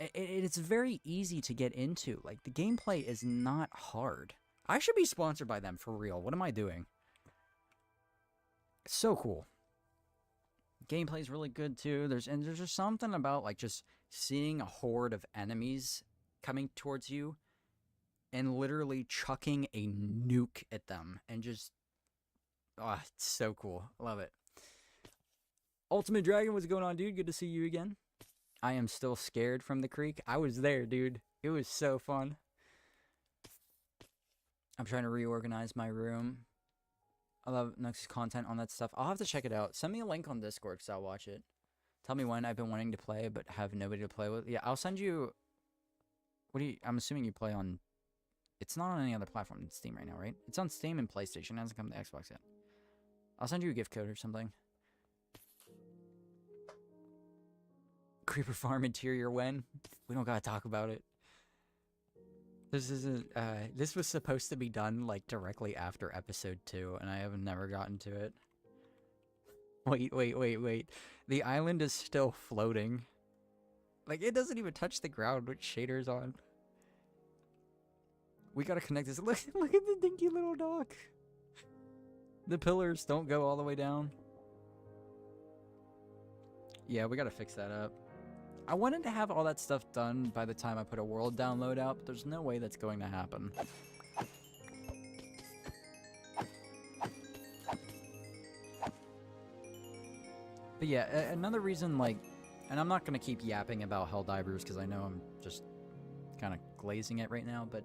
It's very easy to get into. Like the gameplay is not hard. I should be sponsored by them for real. What am I doing? It's so cool. Gameplay is really good too. There's just something about like just seeing a horde of enemies coming towards you and literally chucking a nuke at them and just it's so cool. Love it. Ultimate Dragon, what's going on, dude? Good to see you again. I am still scared from the creek. I was there, dude. It was so fun. I'm trying to reorganize my room. I love Nux's content on that stuff. I'll have to check it out. Send me a link on Discord because I'll watch it. Tell me when. I've been wanting to play but have nobody to play with. Yeah, I'll send you... I'm assuming you play on... It's not on any other platform than Steam right now, right? It's on Steam and PlayStation. It hasn't come to Xbox yet. I'll send you a gift code or something. Creeper farm interior when? We don't gotta talk about it. This isn't, this was supposed to be done, like, directly after episode 2, and I have never gotten to it. Wait. The island is still floating. Like, it doesn't even touch the ground with shaders on. We gotta connect this. Look at the dinky little dock. The pillars don't go all the way down. Yeah, we gotta fix that up. I wanted to have all that stuff done by the time I put a world download out, but there's no way that's going to happen. But yeah, another reason, like, and I'm not going to keep yapping about Helldivers because I know I'm just kind of glazing it right now, but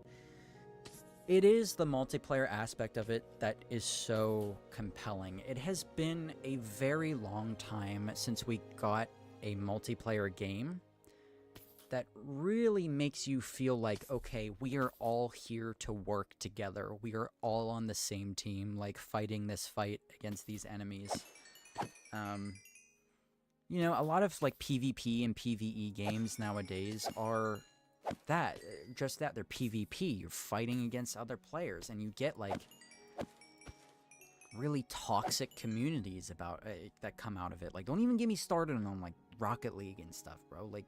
it is the multiplayer aspect of it that is so compelling. It has been a very long time since we got a multiplayer game that really makes you feel like, okay, we are all here to work together. We are all on the same team, like fighting this fight against these enemies. You know, a lot of like PvP and PvE games nowadays are just that, they're PvP. You're fighting against other players, and you get like really toxic communities about that come out of it. Like, don't even get me started on like Rocket League and stuff, bro. Like,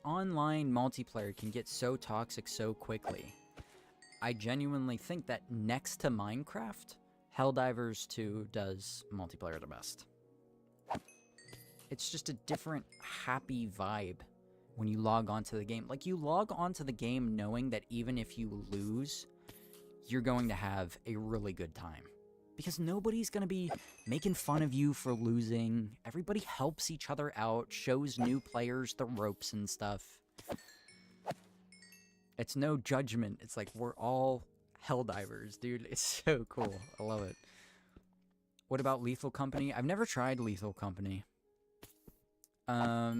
online multiplayer can get so toxic so quickly. I genuinely think that next to Minecraft, Helldivers 2 does multiplayer the best. It's just a different happy vibe when you log onto the game. Like, you log onto the game knowing that even if you lose, you're going to have a really good time. Because nobody's going to be making fun of you for losing. Everybody helps each other out, shows new players the ropes and stuff. It's no judgment. It's like, we're all Helldivers, dude. It's so cool. I love it. What about Lethal Company? I've never tried Lethal Company. I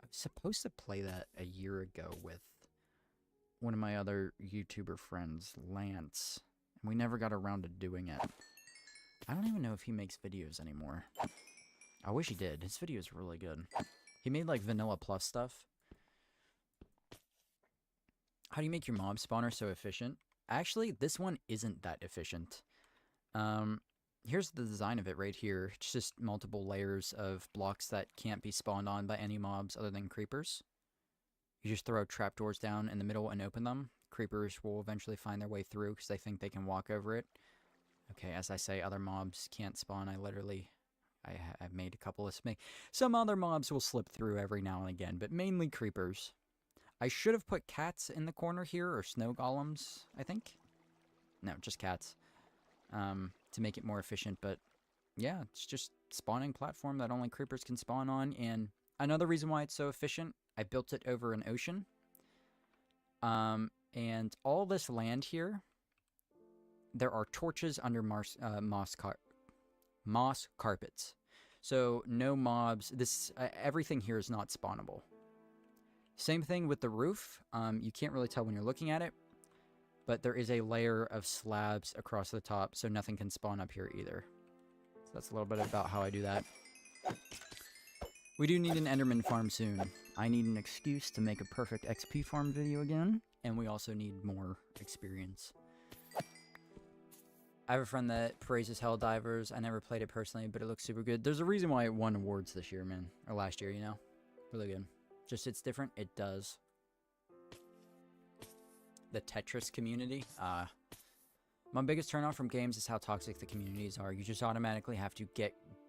was supposed to play that a year ago with one of my other YouTuber friends, Lance. And we never got around to doing it. I don't even know if he makes videos anymore. I wish he did. His videos are really good. He made like Vanilla Plus stuff. How do you make your mob spawner so efficient? Actually, this one isn't that efficient. Here's the design of it right here. It's just multiple layers of blocks that can't be spawned on by any mobs other than creepers. You just throw trapdoors down in the middle and open them. Creepers will eventually find their way through because they think they can walk over it. Okay, as I say, other mobs can't spawn. I've made a couple of some other mobs will slip through every now and again, but mainly creepers. I should have put cats in the corner here, or snow golems, I think. No, just cats. To make it more efficient, but yeah, it's just spawning platform that only creepers can spawn on. And another reason why it's so efficient, I built it over an ocean. And all this land here, there are torches under moss carpets. So no mobs. Everything here is not spawnable. Same thing with the roof. You can't really tell when you're looking at it, but there is a layer of slabs across the top, so nothing can spawn up here either. So that's a little bit about how I do that. We do need an Enderman farm soon. I need an excuse to make a perfect XP farm video again, and we also need more experience. I have a friend that praises Helldivers. I never played it personally, but it looks super good. There's a reason why it won awards this year, man. Or last year, you know? Really good. Just it's different. It does. The Tetris community. My biggest turnoff from games is how toxic the communities are. You just automatically have to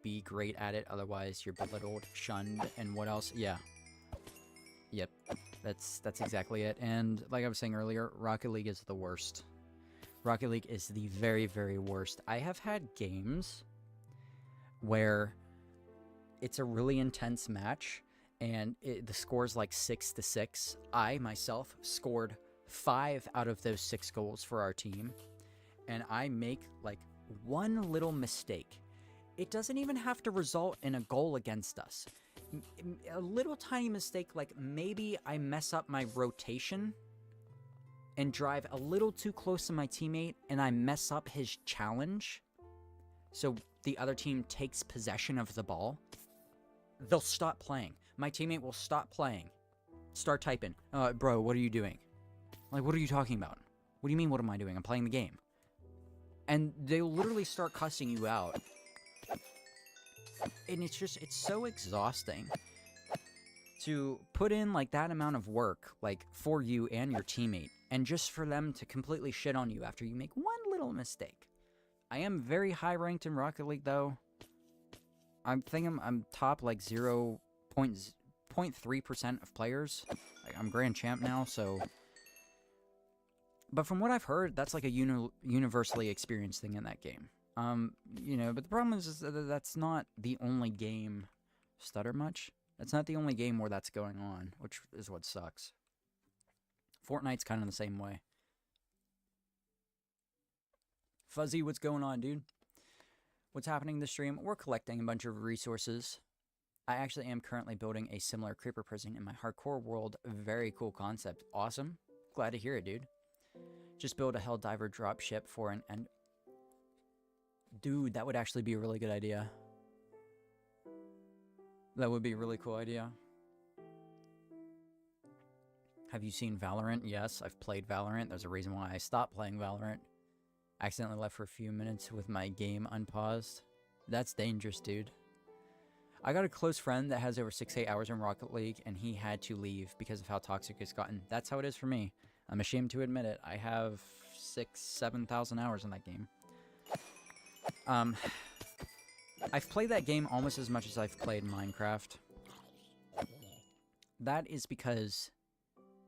be great at it, otherwise you're belittled, shunned, and what else? Yeah. Yep. That's exactly it. And like I was saying earlier, Rocket League is the worst. Rocket League is the very, very worst. I have had games where it's a really intense match and the score's like 6-6. I myself scored 5 out of those 6 goals for our team, and I make like one little mistake. It doesn't even have to result in a goal against us. A little tiny mistake, like maybe I mess up my rotation and drive a little too close to my teammate and I mess up his challenge, so the other team takes possession of the ball, they'll stop playing. My teammate will stop playing, start typing, bro, what are you doing? Like, what are you talking about? What do you mean, what am I doing? I'm playing the game. And they'll literally start cussing you out. And it's so exhausting to put in, like, that amount of work, like, for you and your teammate, and just for them to completely shit on you after you make one little mistake. I am very high ranked in Rocket League, though. I'm top, like, 0.3% of players. Like, I'm Grand Champ now, so... But from what I've heard, that's like a universally experienced thing in that game. You know, but the problem is that that's not the only game... Stutter much? That's not the only game where that's going on, which is what sucks. Fortnite's kind of the same way. Fuzzy, what's going on, dude? What's happening in the stream? We're collecting a bunch of resources. I actually am currently building a similar creeper prison in my hardcore world. Very cool concept. Awesome. Glad to hear it, dude. Just build a Helldiver dropship for an end. Dude, that would actually be a really good idea. That would be a really cool idea. Have you seen Valorant? Yes, I've played Valorant. There's a reason why I stopped playing Valorant. I accidentally left for a few minutes with my game unpaused. That's dangerous, dude. I got a close friend that has over 6-8 hours in Rocket League, and he had to leave because of how toxic it's gotten. That's how it is for me. I'm ashamed to admit it. I have 6,000-7,000 hours in that game. I've played that game almost as much as I've played Minecraft. That is because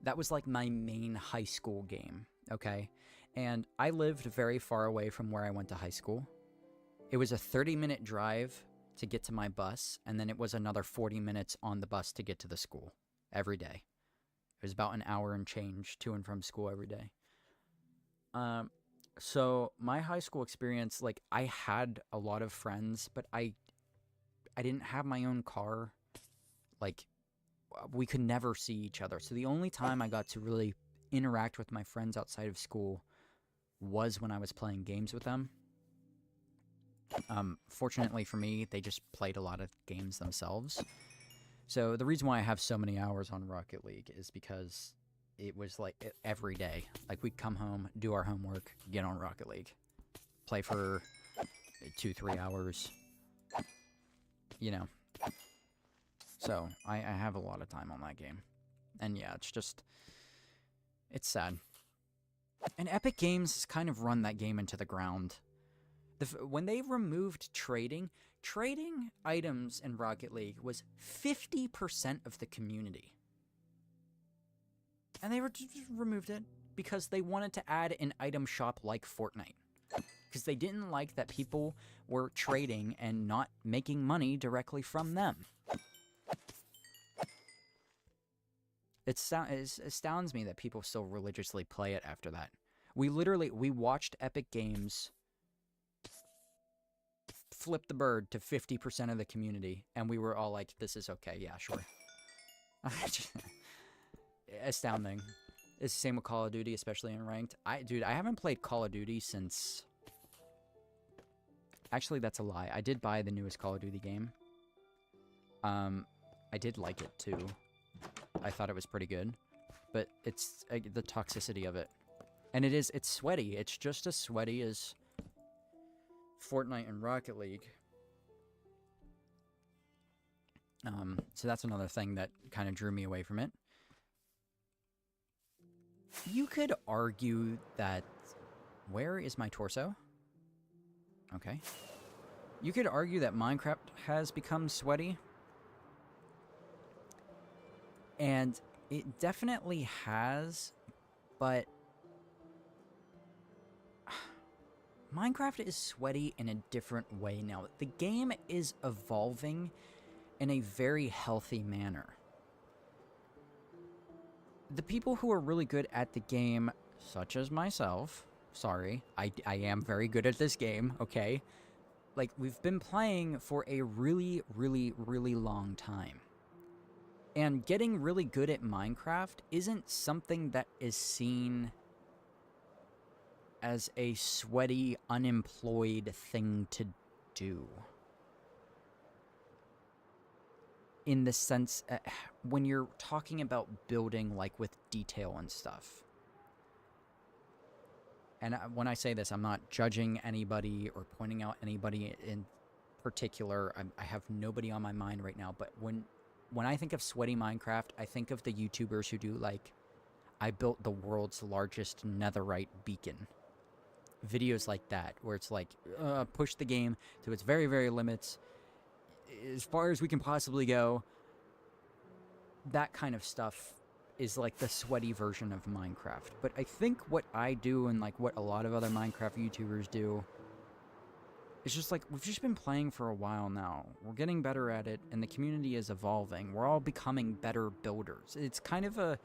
that was like my main high school game, okay? And I lived very far away from where I went to high school. It was a 30-minute drive to get to my bus, and then it was another 40 minutes on the bus to get to the school every day. It was about an hour and change to and from school every day. So my high school experience, like, I had a lot of friends, but I didn't have my own car. Like, we could never see each other. So the only time I got to really interact with my friends outside of school was when I was playing games with them. Fortunately for me, they just played a lot of games themselves. So the reason why I have so many hours on Rocket League is because it was like every day. Like we'd come home, do our homework, get on Rocket League, play for 2-3 hours. You know. So I have a lot of time on that game, and yeah, it's sad. And Epic Games has kind of run that game into the ground. When they removed trading items in Rocket League was 50% of the community. And they just removed it because they wanted to add an item shop like Fortnite. Because they didn't like that people were trading and not making money directly from them. It astounds me that people still religiously play it after that. We watched Epic Games flip the bird to 50% of the community, and we were all like, this is okay, yeah, sure. Astounding. It's the same with Call of Duty, especially in ranked. Dude, I haven't played Call of Duty since... Actually, that's a lie. I did buy the newest Call of Duty game. I did like it, too. I thought it was pretty good. But it's the toxicity of it. And it's sweaty. It's just as sweaty as Fortnite and Rocket League. So that's another thing that kind of drew me away from it. You could argue that... Where is my torso? Okay. You could argue that Minecraft has become sweaty. And it definitely has, but... Minecraft is sweaty in a different way now. The game is evolving in a very healthy manner. The people who are really good at the game, such as myself, sorry, I am very good at this game, okay? Like, we've been playing for a really, really, really long time. And getting really good at Minecraft isn't something that is seen as a sweaty, unemployed thing to do. In the sense, when you're talking about building, like, with detail and stuff. And when I say this, I'm not judging anybody or pointing out anybody in particular. I have nobody on my mind right now, but when I think of sweaty Minecraft, I think of the YouTubers who do, like, I built the world's largest netherite beacon. Videos like that, where it's like, push the game to its very, very limits, as far as we can possibly go. That kind of stuff is like the sweaty version of Minecraft. But I think what I do and like what a lot of other Minecraft YouTubers do, it's just like, we've just been playing for a while now. We're getting better at it, and the community is evolving. We're all becoming better builders. It's kind of a,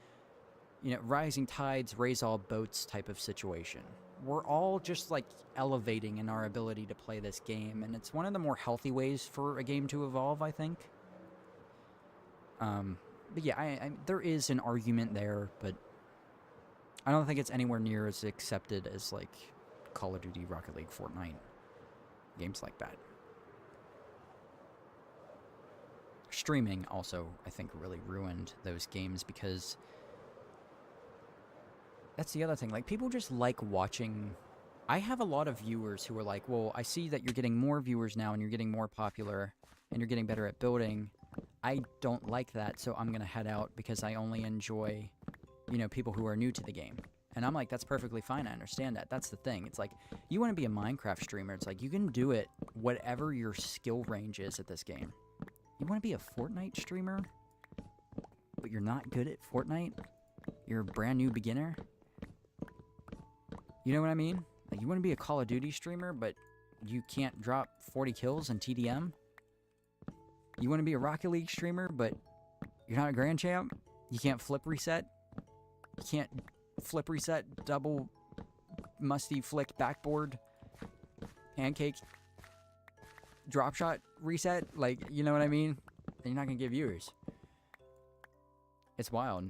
rising tides raise all boats type of situation. We're all just, like, elevating in our ability to play this game, and it's one of the more healthy ways for a game to evolve, I think. But yeah, there is an argument there, but I don't think it's anywhere near as accepted as, like, Call of Duty, Rocket League, Fortnite. Games like that. Streaming also, I think, really ruined those games because that's the other thing. Like, people just like watching. I have a lot of viewers who are like, well, I see that you're getting more viewers now and you're getting more popular and you're getting better at building. I don't like that, so I'm going to head out because I only enjoy, people who are new to the game. And I'm like, that's perfectly fine. I understand that. That's the thing. It's like, you want to be a Minecraft streamer. It's like, you can do it whatever your skill range is at this game. You want to be a Fortnite streamer, but you're not good at Fortnite? You're a brand new beginner? You know what I mean? Like, you want to be a Call of Duty streamer, but you can't drop 40 kills in TDM? You want to be a Rocket League streamer, but you're not a Grand Champ? You can't flip reset? You can't flip reset, double musty flick backboard, pancake, drop shot reset? Like, you know what I mean? And you're not going to get viewers. It's wild.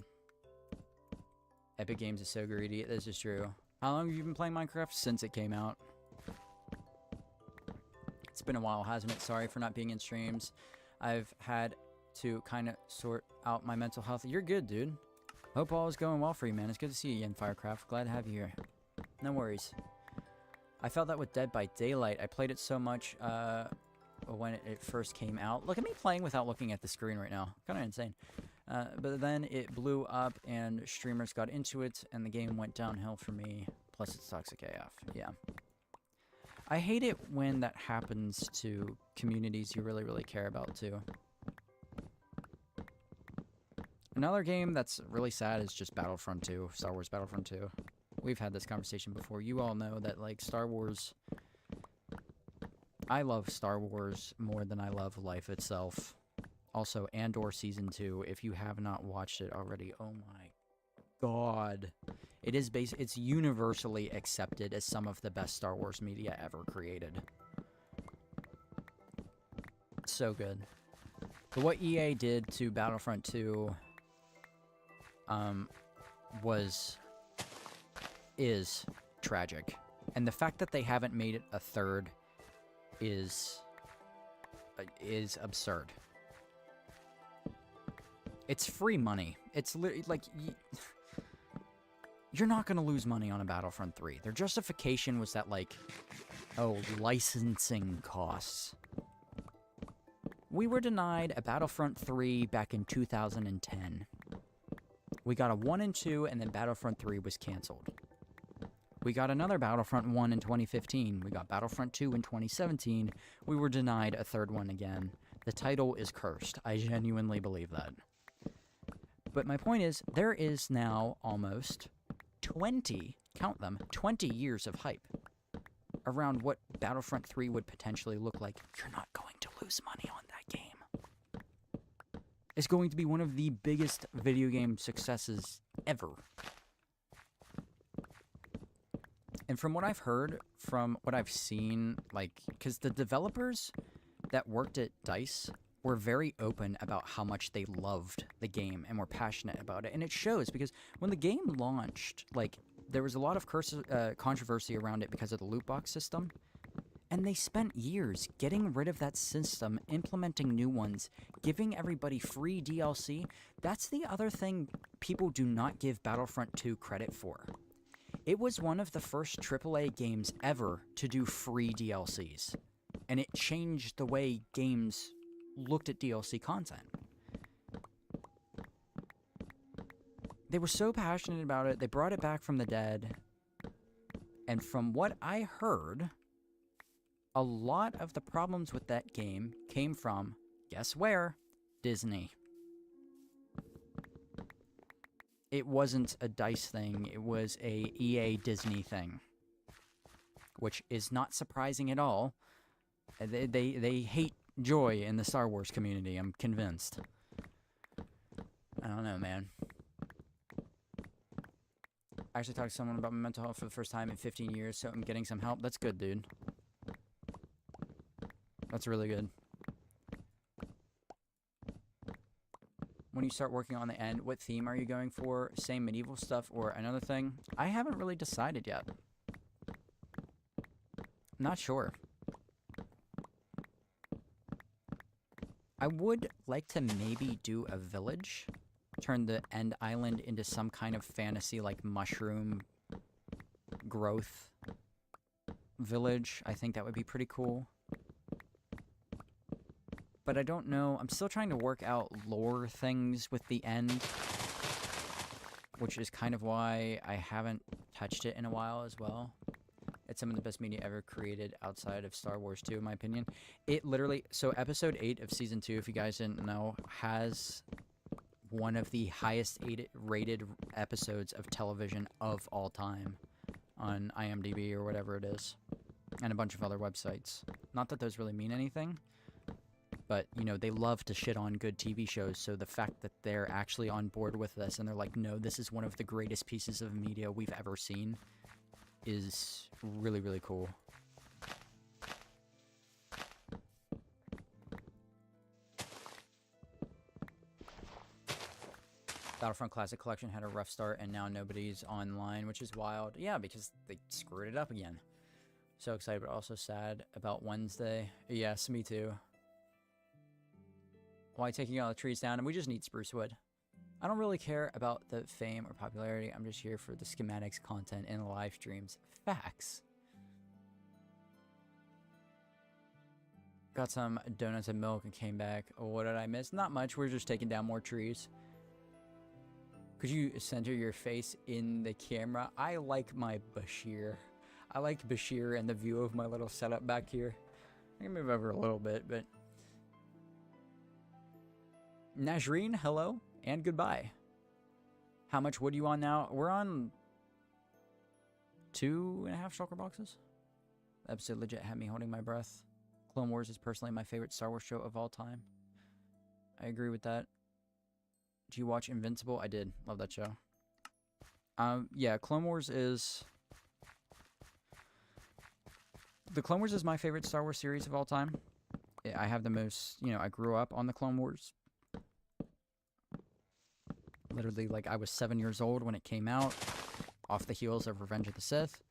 Epic Games is so greedy. This is true. How long have you been playing Minecraft? Since it came out. It's been a while, hasn't it? Sorry for not being in streams. I've had to kind of sort out my mental health. You're good, dude. Hope all is going well for you, man. It's good to see you again, Firecraft. Glad to have you here. No worries. I felt that with Dead by Daylight. I played it so much when it first came out. Look at me playing without looking at the screen right now. Kind of insane. But then it blew up and streamers got into it and the game went downhill for me. Plus it's toxic AF. Yeah. I hate it when that happens to communities you really, really care about too. Another game that's really sad is just Battlefront 2, Star Wars Battlefront 2. We've had this conversation before. You all know that, like, Star Wars... I love Star Wars more than I love life itself. Also, Andor Season 2, if you have not watched it already, oh my god. It is it's universally accepted as some of the best Star Wars media ever created. So good. But what EA did to Battlefront 2... is tragic. And the fact that they haven't made it a third is absurd. It's free money. It's like, you're not going to lose money on a Battlefront 3. Their justification was that, like, oh, licensing costs. We were denied a Battlefront 3 back in 2010. We got a 1 and 2, and then Battlefront 3 was canceled. We got another Battlefront 1 in 2015. We got Battlefront 2 in 2017. We were denied a third one again. The title is cursed. I genuinely believe that. But my point is, there is now almost 20, count them, 20 years of hype around what Battlefront 3 would potentially look like. You're not going to lose money on that game. It's going to be one of the biggest video game successes ever. And from what I've heard, from what I've seen, like, because the developers that worked at DICE were very open about how much they loved the game and were passionate about it. And it shows, because when the game launched, like, there was a lot of controversy around it because of the loot box system. And they spent years getting rid of that system, implementing new ones, giving everybody free DLC. That's the other thing people do not give Battlefront 2 credit for. It was one of the first AAA games ever to do free DLCs. And it changed the way games looked at DLC content. They were so passionate about it, they brought it back from the dead. And from what I heard... a lot of the problems with that game came from, guess where? Disney. It wasn't a DICE thing, it was a EA Disney thing. Which is not surprising at all. They hate joy in the Star Wars community, I'm convinced. I don't know, man. I actually talked to someone about my mental health for the first time in 15 years, so I'm getting some help. That's good, dude. That's really good. When you start working on the end, what theme are you going for? Same medieval stuff or another thing? I haven't really decided yet. Not sure. I would like to maybe do a village. Turn the end island into some kind of fantasy, like mushroom growth village. I think that would be pretty cool. But I don't know. I'm still trying to work out lore things with the end, which is kind of why I haven't touched it in a while as well. It's some of the best media ever created outside of Star Wars 2, in my opinion. It literally... So episode 8 of season 2, if you guys didn't know, has one of the highest rated episodes of television of all time on IMDb or whatever it is. And a bunch of other websites. Not that those really mean anything. But, you know, they love to shit on good TV shows, so the fact that they're actually on board with this and they're like, no, this is one of the greatest pieces of media we've ever seen is really, really cool. Battlefront Classic Collection had a rough start and now nobody's online, which is wild. Yeah, because they screwed it up again. So excited, but also sad about Wednesday. Yes, me too. Why taking all the trees down? And we just need spruce wood. I don't really care about the fame or popularity. I'm just here for the schematics, content, and the live streams. Facts. Got some donuts and milk and came back. Oh, what did I miss? Not much. We're just taking down more trees. Could you center your face in the camera? I like my Bashir. I like Bashir and the view of my little setup back here. I can move over a little bit, but... Najreen, hello, and goodbye. How much wood you on now? We're on 2.5 shulker boxes. The episode legit had me holding my breath. Clone Wars is personally my favorite Star Wars show of all time. I agree with that. Do you watch Invincible? I did. Love that show. Yeah, Clone Wars is... The Clone Wars is my favorite Star Wars series of all time. I have the most... You know, I grew up on the Clone Wars. Literally, like, I was 7 years old when it came out. Off the heels of Revenge of the Sith.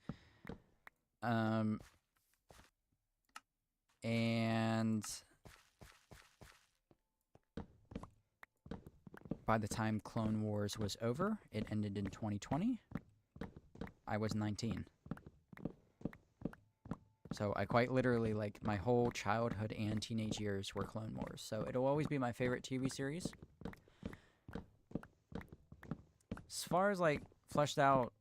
And by the time Clone Wars was over, it ended in 2020. I was 19. So I quite literally, like, my whole childhood and teenage years were Clone Wars. So it'll always be my favorite TV series. As far as, like, fleshed out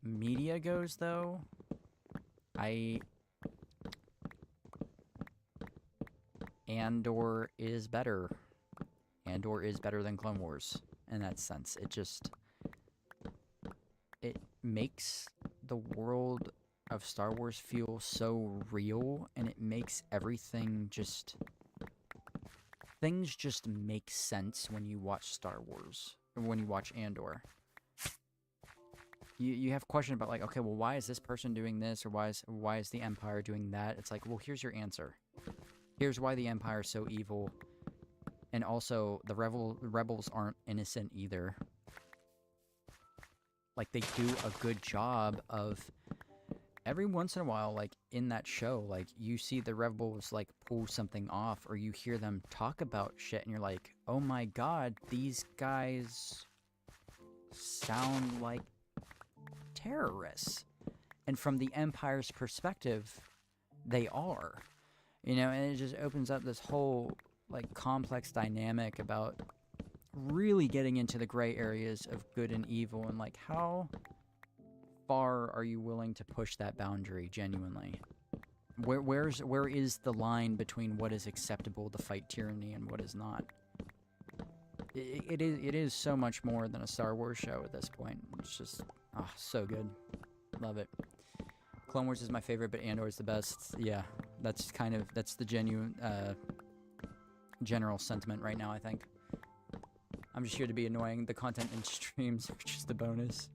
media goes, though, Andor is better. Andor is better than Clone Wars in that sense. It makes the world of Star Wars feel so real, and it makes everything just... Things just make sense when you watch Star Wars, or when you watch Andor. You have questions about, like, okay, well, why is this person doing this, or why is the Empire doing that? It's like, well, here's your answer. Here's why the Empire is so evil. And also, the rebels aren't innocent either. Like, they do a good job of... Every once in a while, like, in that show, like, you see the rebels, like, pull something off, or you hear them talk about shit, and you're like, oh my god, these guys sound like terrorists. And from the Empire's perspective, they are. You know, and it just opens up this whole, like, complex dynamic about really getting into the gray areas of good and evil, and, like, how far are you willing to push that boundary genuinely? Where is the line between what is acceptable to fight tyranny and what is not? It is so much more than a Star Wars show at this point. It's just, so good. Love it. Clone Wars is my favorite, but Andor is the best. Yeah, that's the genuine, general sentiment right now, I think. I'm just here to be annoying. The content in streams are just a bonus.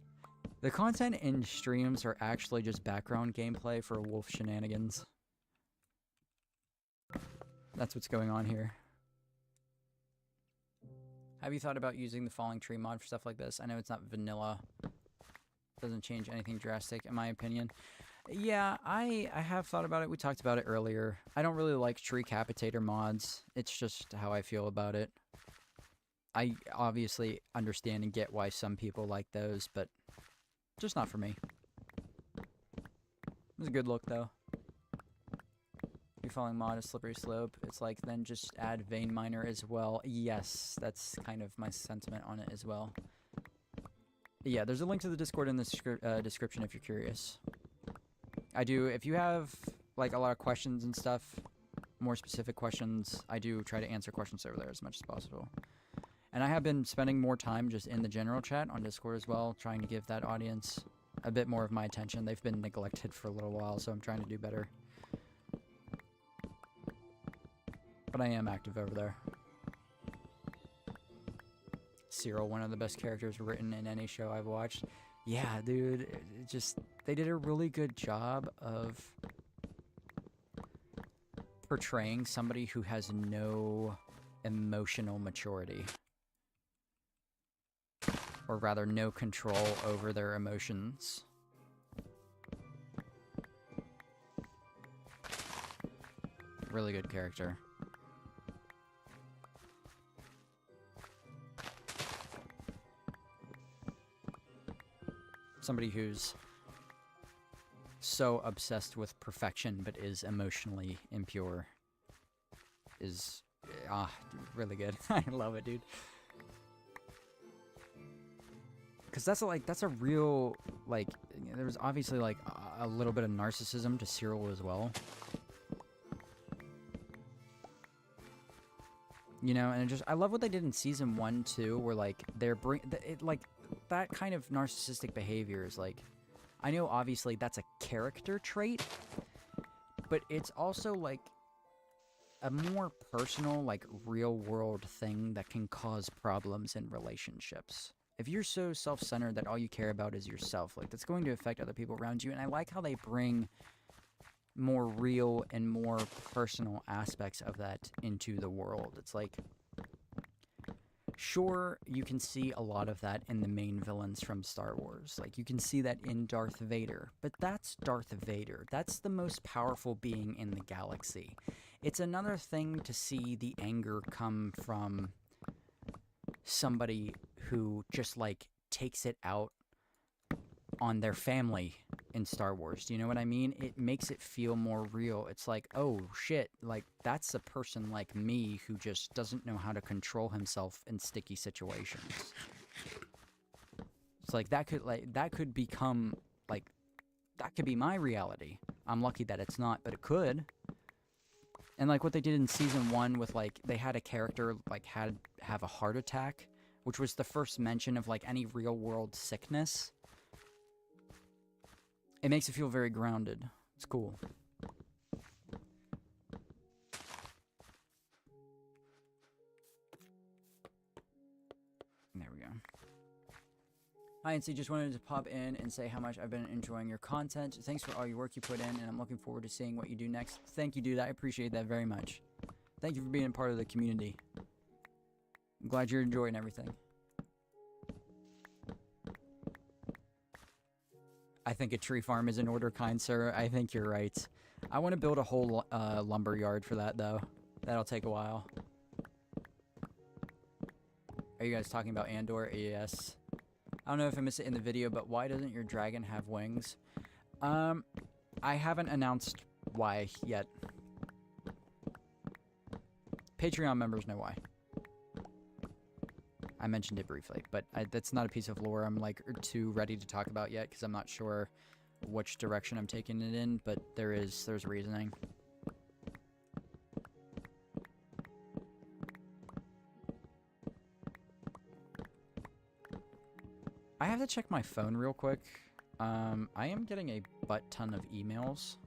The content in streams are actually just background gameplay for wolf shenanigans. That's what's going on here. Have you thought about using the falling tree mod for stuff like this? I know it's not vanilla. Doesn't change anything drastic, in my opinion. Yeah, I have thought about it. We talked about it earlier. I don't really like tree capitator mods. It's just how I feel about it. I obviously understand and get why some people like those, but just not for me. It was a good look, though. You're falling mod a slippery slope. It's like, then just add vein miner as well. Yes, that's kind of my sentiment on it as well. Yeah, there's a link to the Discord in the description if you're curious. I do, if you have, like, a lot of questions and stuff, more specific questions, I do try to answer questions over there as much as possible. And I have been spending more time just in the general chat on Discord as well, trying to give that audience a bit more of my attention. They've been neglected for a little while, so I'm trying to do better. But I am active over there. Cyril, one of the best characters written in any show I've watched. Yeah, dude, it just, they did a really good job of portraying somebody who has no emotional maturity. Or rather, no control over their emotions. Really good character. somebody who's so obsessed with perfection but is emotionally impure is really good. I love it, dude. Because that's a real, like, there's obviously like a little bit of narcissism to Cyril as well. You know, and I love what they did in season 1 too, where like like that kind of narcissistic behavior is like, I know obviously that's a character trait, but it's also like a more personal, like real world thing that can cause problems in relationships. If you're so self-centered that all you care about is yourself, like that's going to affect other people around you. And I like how they bring more real and more personal aspects of that into the world. It's like, sure, you can see a lot of that in the main villains from Star Wars. Like, you can see that in Darth Vader, but that's Darth Vader. That's the most powerful being in the galaxy. It's another thing to see the anger come from somebody who just, like, takes it out on their family in Star Wars. Do you know what I mean? It makes it feel more real. It's like, oh shit, like that's a person like me who just doesn't know how to control himself in sticky situations. It's like that could become like that could be my reality. I'm lucky that it's not, but it could. And like what they did in season 1 with like they had a character like have a heart attack, which was the first mention of like any real world sickness. It makes it feel very grounded. It's cool. There we go. Hi, Incy. Just wanted to pop in and say how much I've been enjoying your content. Thanks for all your work you put in, and I'm looking forward to seeing what you do next. Thank you, dude. I appreciate that very much. Thank you for being a part of the community. I'm glad you're enjoying everything. I think a tree farm is in order, kind sir. I think you're right. I want to build a whole lumber yard for that, though. That'll take a while. Are you guys talking about Andor? Yes. I don't know if I missed it in the video, but why doesn't your dragon have wings? I haven't announced why yet. Patreon members know why. I mentioned it briefly, but that's not a piece of lore I'm like too ready to talk about yet because I'm not sure which direction I'm taking it in, but there's reasoning. I have to check my phone real quick. I am getting a butt ton of emails.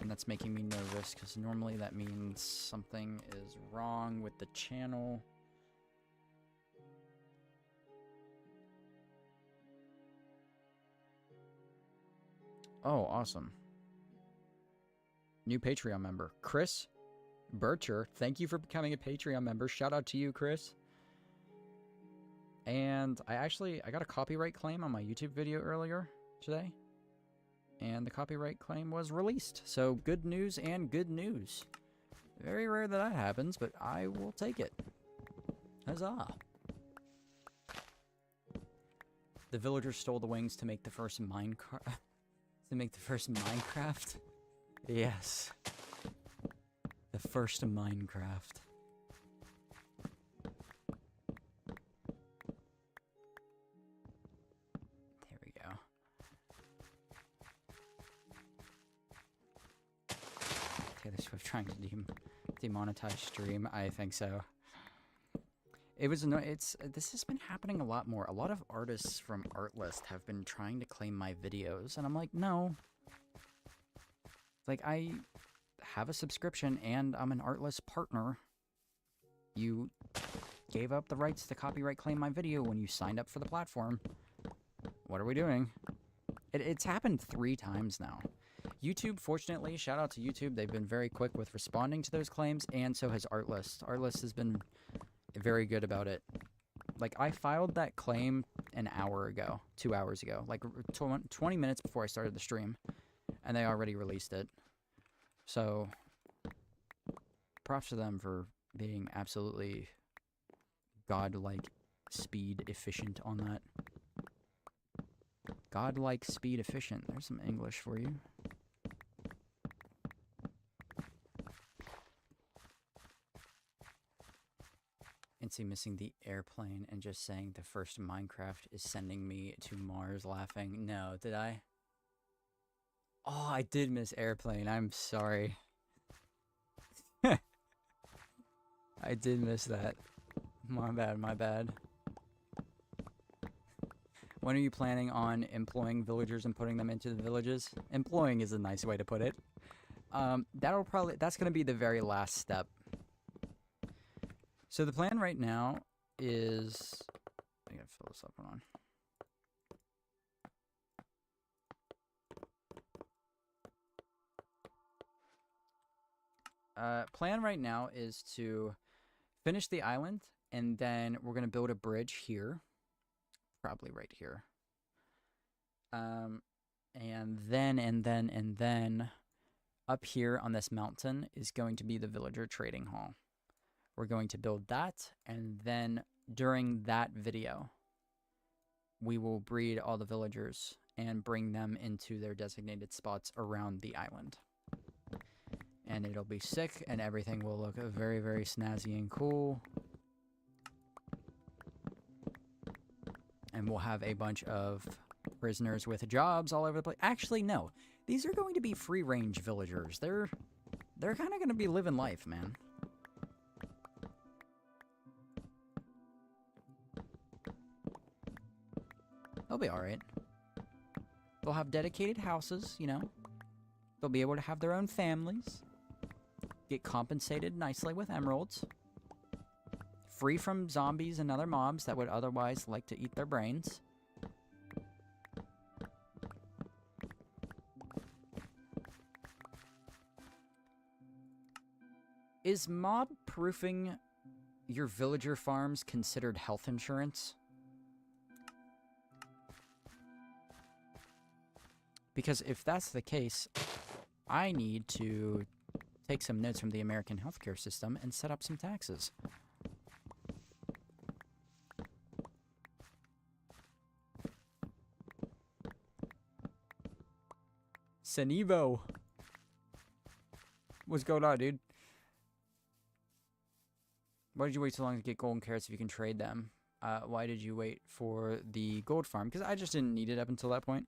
And that's making me nervous, because normally that means something is wrong with the channel. Oh, awesome. New Patreon member. Chris Bircher, thank you for becoming a Patreon member. Shout out to you, Chris. And I got a copyright claim on my YouTube video earlier today. And the copyright claim was released. So good news and good news. Very rare that happens, but I will take it. Huzzah. The villagers stole the wings to make the first Minecraft. Yes. The first Minecraft. There we go. Taylor Swift trying to demonetize stream. I think so. This has been happening a lot more. A lot of artists from Artlist have been trying to claim my videos, and I'm like, no. Like, I have a subscription, and I'm an Artlist partner. You gave up the rights to copyright claim my video when you signed up for the platform. What are we doing? It's happened 3 times now. YouTube, fortunately, shout out to YouTube. They've been very quick with responding to those claims, and so has Artlist. Artlist has been very good about it. Like, I filed that claim an hour ago, 2 hours ago, like 20 minutes before I started the stream, and they already released it. So, props to them for being absolutely godlike speed efficient on that. Godlike speed efficient. There's some English for you. Incy missing the airplane and just saying the first Minecraft is sending me to Mars laughing. No, did I? Oh, I did miss airplane. I'm sorry. I did miss that. My bad, my bad. When are you planning on employing villagers and putting them into the villages? Employing is a nice way to put it. That's gonna be the very last step. So the plan right now is, I gotta fill this up on. Plan right now is to finish the island, and then we're gonna build a bridge here, probably right here. And then up here on this mountain is going to be the villager trading hall. We're going to build that, and then during that video, we will breed all the villagers and bring them into their designated spots around the island. And it'll be sick, and everything will look very, very snazzy and cool. And we'll have a bunch of prisoners with jobs all over the place. Actually, no. These are going to be free-range villagers. They're kind of going to be living life, man. They'll be alright. They'll have dedicated houses, you know. They'll be able to have their own families. Get compensated nicely with emeralds. Free from zombies and other mobs that would otherwise like to eat their brains. Is mob-proofing your villager farms considered health insurance? Because if that's the case, I need to take some notes from the American healthcare system and set up some taxes. Senivo. What's going on, dude? Why did you wait so long to get golden carrots if you can trade them? Why did you wait for the gold farm? Because I just didn't need it up until that point.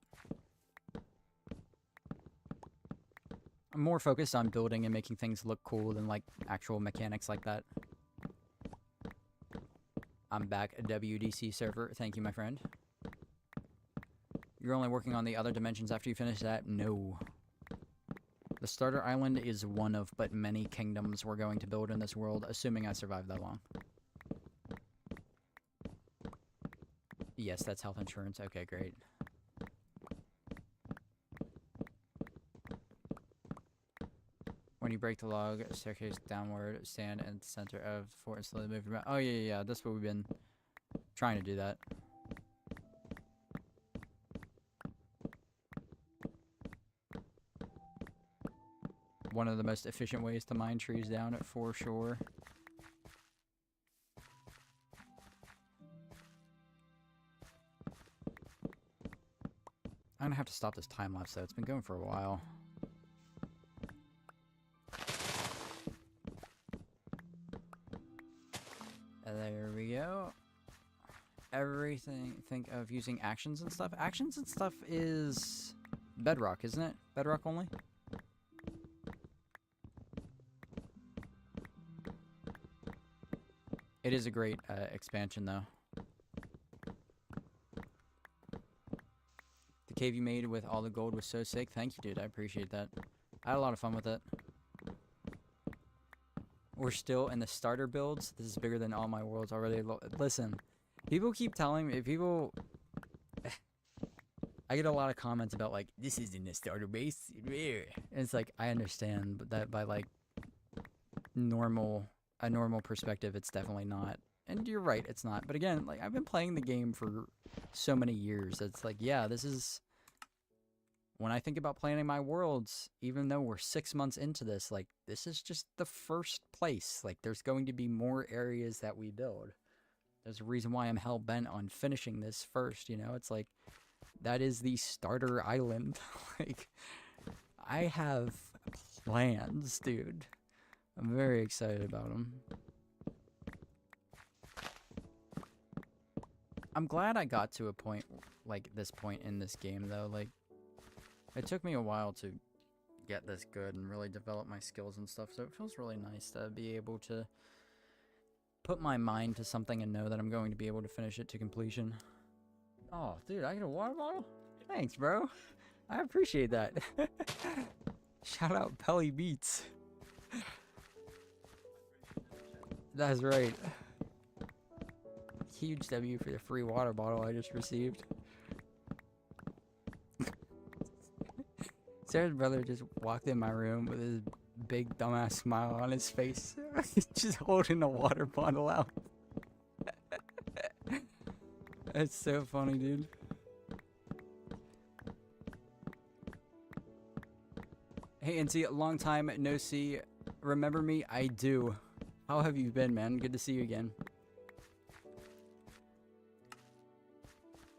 I'm more focused on building and making things look cool than, like, actual mechanics like that. I'm back at WDC server. Thank you, my friend. You're only working on the other dimensions after you finish that? No. The starter island is one of but many kingdoms we're going to build in this world, assuming I survive that long. Yes, that's health insurance. Okay, great. When you break the log, staircase downward, stand in the center of the fort and slowly move around. Oh, yeah. That's what we've been trying to do that. One of the most efficient ways to mine trees down at for sure. I'm gonna have to stop this time lapse though. It's been going for a while. There we go. Everything, think of using actions and stuff. Actions and stuff is Bedrock, isn't it? Bedrock only? It is a great expansion, though. The cave you made with all the gold was so sick. Thank you, dude. I appreciate that. I had a lot of fun with it. We're still in the starter builds. This is bigger than all my worlds already. Listen, people keep telling me, people... I get a lot of comments about, like, this isn't a starter base. And it's like, I understand, but that by, like, a normal perspective, it's definitely not. And you're right, it's not. But again, like, I've been playing the game for so many years. It's like, yeah, this is... When I think about planning my worlds, even though we're 6 months into this, like, this is just the first place. Like, there's going to be more areas that we build. There's a reason why I'm hell-bent on finishing this first, you know? It's like, that is the starter island. Like, I have plans, dude. I'm very excited about them. I'm glad I got to a point, like, this point in this game, though. Like, it took me a while to get this good and really develop my skills and stuff, so it feels really nice to be able to put my mind to something and know that I'm going to be able to finish it to completion. Oh, dude, I get a water bottle? Thanks, bro. I appreciate that. Shout out Pelly Beats. That's right. Huge W for the free water bottle I just received. Sarah's brother just walked in my room with his big dumbass smile on his face. Just holding a water bottle out. That's so funny, dude. Hey, Incy, long time no see. Remember me? I do. How have you been, man? Good to see you again.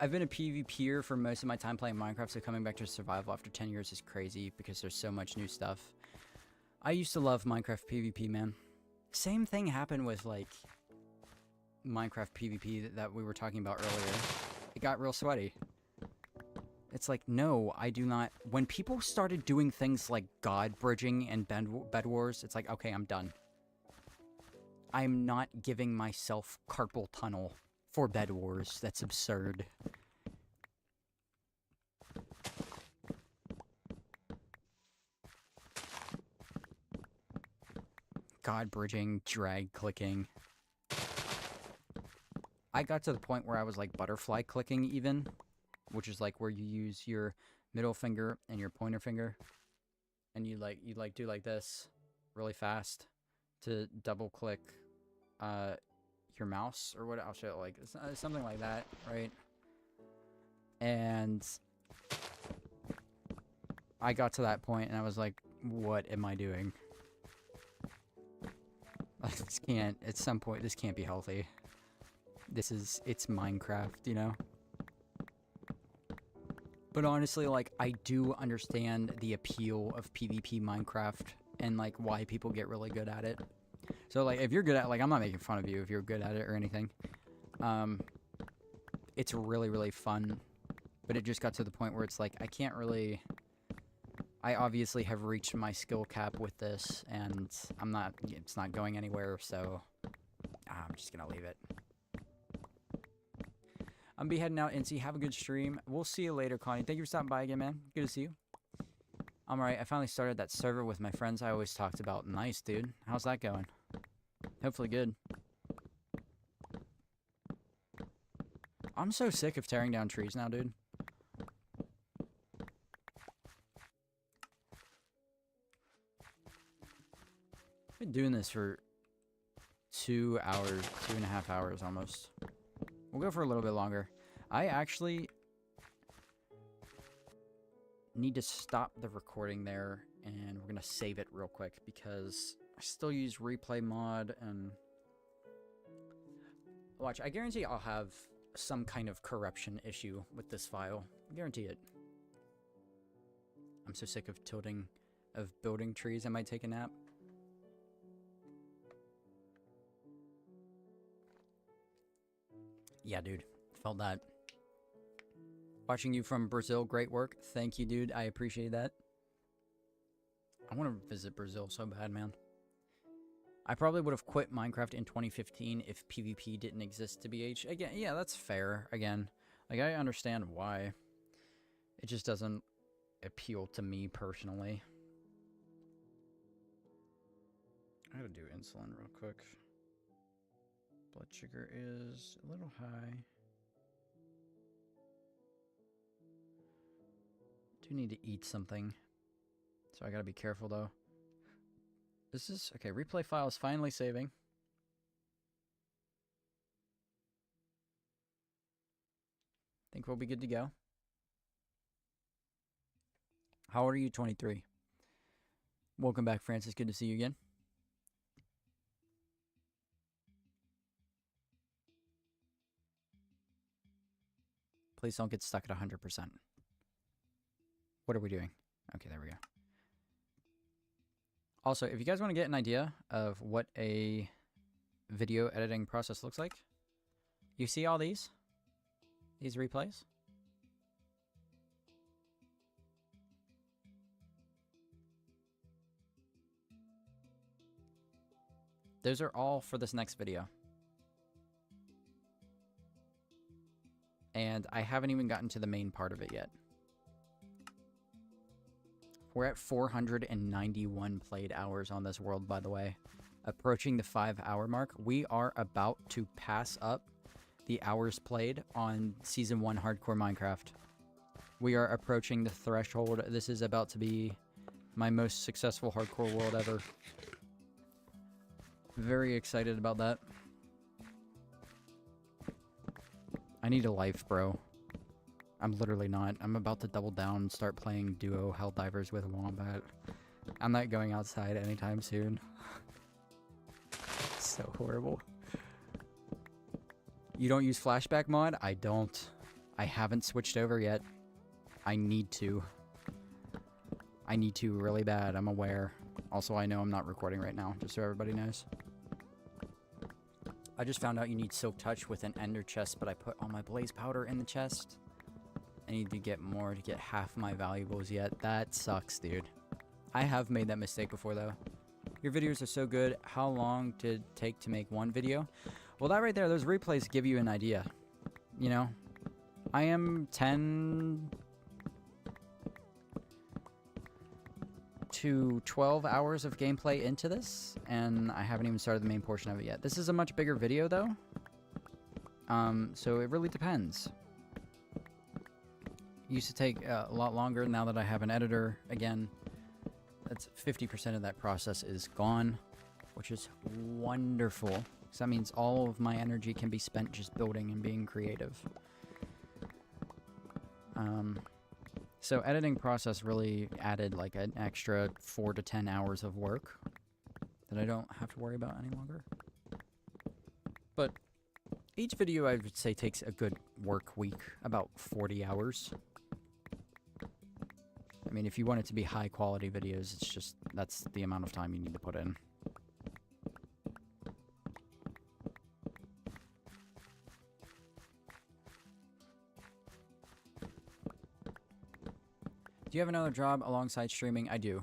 I've been a PvPer for most of my time playing Minecraft, so coming back to survival after 10 years is crazy because there's so much new stuff. I used to love Minecraft PvP, man. Same thing happened with, like, Minecraft PvP that we were talking about earlier. It got real sweaty. It's like, no, I do not... When people started doing things like God bridging and bed wars, it's like, okay, I'm done. I'm not giving myself carpal tunnel for bed wars. That's absurd. God bridging, drag clicking. I got to the point where I was like butterfly clicking even, which is like where you use your middle finger and your pointer finger, and you do like this really fast to double click your mouse or what. I'll show it, like something like that, right? And I got to that point and I was like, what am I doing? This can't, at some point, this can't be healthy. It's Minecraft, you know? But honestly, like, I do understand the appeal of PvP Minecraft and, like, why people get really good at it. So, like, if you're good at, like, I'm not making fun of you if you're good at it or anything. It's really, really fun. But it just got to the point where it's like, I can't really... I obviously have reached my skill cap with this, and it's not going anywhere, so I'm just gonna leave it. I'm be heading out, Incy. Have a good stream. We'll see you later, Connie. Thank you for stopping by again, man. Good to see you. I'm alright. I finally started that server with my friends I always talked about. Nice, dude. How's that going? Hopefully good. I'm so sick of tearing down trees now, dude. I've been doing this for 2 hours, 2.5 hours almost. We'll go for a little bit longer. I actually need to stop the recording there, and we're going to save it real quick because I still use replay mod, and watch, I guarantee I'll have some kind of corruption issue with this file. I guarantee it. I'm so sick of building trees. I might take a nap. Yeah, dude. Felt that. Watching you from Brazil, great work. Thank you, dude. I appreciate that. I want to visit Brazil so bad, man. I probably would have quit Minecraft in 2015 if PvP didn't exist to BH. Again, yeah, that's fair. Again, like, I understand why. It just doesn't appeal to me personally. I gotta do insulin real quick. Blood sugar is a little high. Do need to eat something. So I gotta be careful though. This is okay, replay file is finally saving. Think we'll be good to go. How old are you? 23. Welcome back, Francis. Good to see you again. Please don't get stuck at 100%. What are we doing? Okay, there we go. Also, if you guys want to get an idea of what a video editing process looks like, you see all these replays? Those are all for this next video. And I haven't even gotten to the main part of it yet. We're at 491 played hours on this world, by the way. Approaching the 5-hour mark. We are about to pass up the hours played on Season 1 Hardcore Minecraft. We are approaching the threshold. This is about to be my most successful hardcore world ever. Very excited about that. I need a life, bro. I'm literally not. I'm about to double down and start playing duo Helldivers with Wombat. I'm not going outside anytime soon. So horrible. You don't use flashback mod? I don't. I haven't switched over yet. I need to. I need to really bad. I'm aware. Also, I know I'm not recording right now, just so everybody knows. I just found out you need Silk Touch with an Ender chest, but I put all my Blaze Powder in the chest. I need to get more to get half my valuables yet. That sucks, dude. I have made that mistake before, though. Your videos are so good. How long did it take to make one video? Well, that right there, those replays give you an idea. You know? I am 10 to 12 hours of gameplay into this, and I haven't even started the main portion of it yet. This is a much bigger video, though. So it really depends. Used to take a lot longer. Now that I have an editor, again, that's 50% of that process is gone, which is wonderful. Because that means all of my energy can be spent just building and being creative. So editing process really added like an extra 4 to 10 hours of work that I don't have to worry about any longer. But each video I would say takes a good work week, about 40 hours. I mean, if you want it to be high quality videos, it's just, that's the amount of time you need to put in. Do you have another job alongside streaming? I do.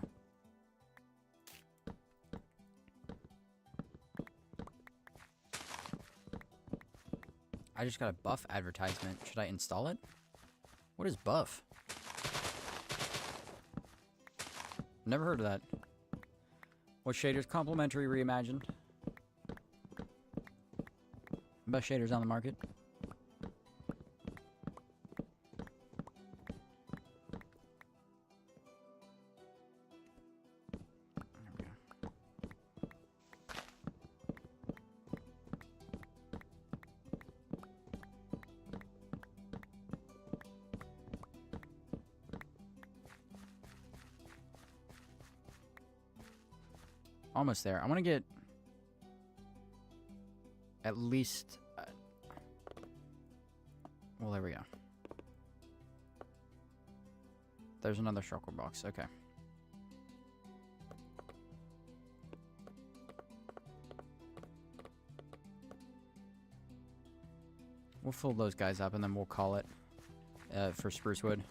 I just got a buff advertisement. Should I install it? What is buff? Never heard of that. What shaders? Complimentary reimagined. Best shaders on the market. There we go. Almost there. I want to get at least... well, there we go. There's another shulker box. Okay. We'll fill those guys up and then we'll call it for spruce wood.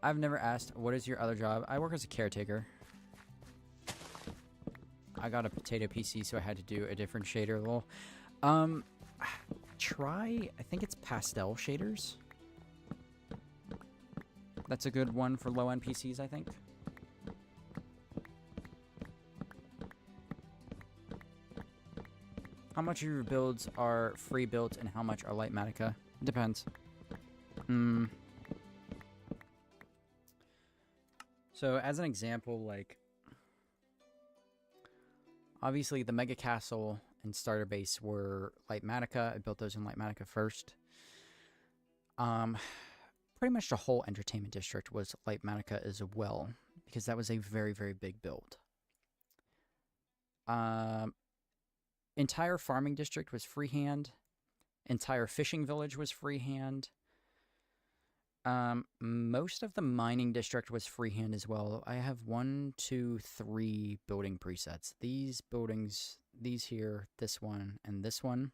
I've never asked, what is your other job? I work as a caretaker. I got a potato PC, so I had to do a different shader. Well, I think it's pastel shaders. That's a good one for low-end PCs, I think. How much of your builds are free builds and how much are Lightmatica? It depends. So, as an example, like, obviously the Mega Castle and Starter Base were Lightmatica. I built those in Lightmatica first. Pretty much the whole Entertainment District was Lightmatica as well, because that was a very, very big build. Entire Farming District was freehand, entire fishing village was freehand. Most of the mining district was freehand as well. I have 1, 2, 3 building presets. These buildings, these here, this one, and this one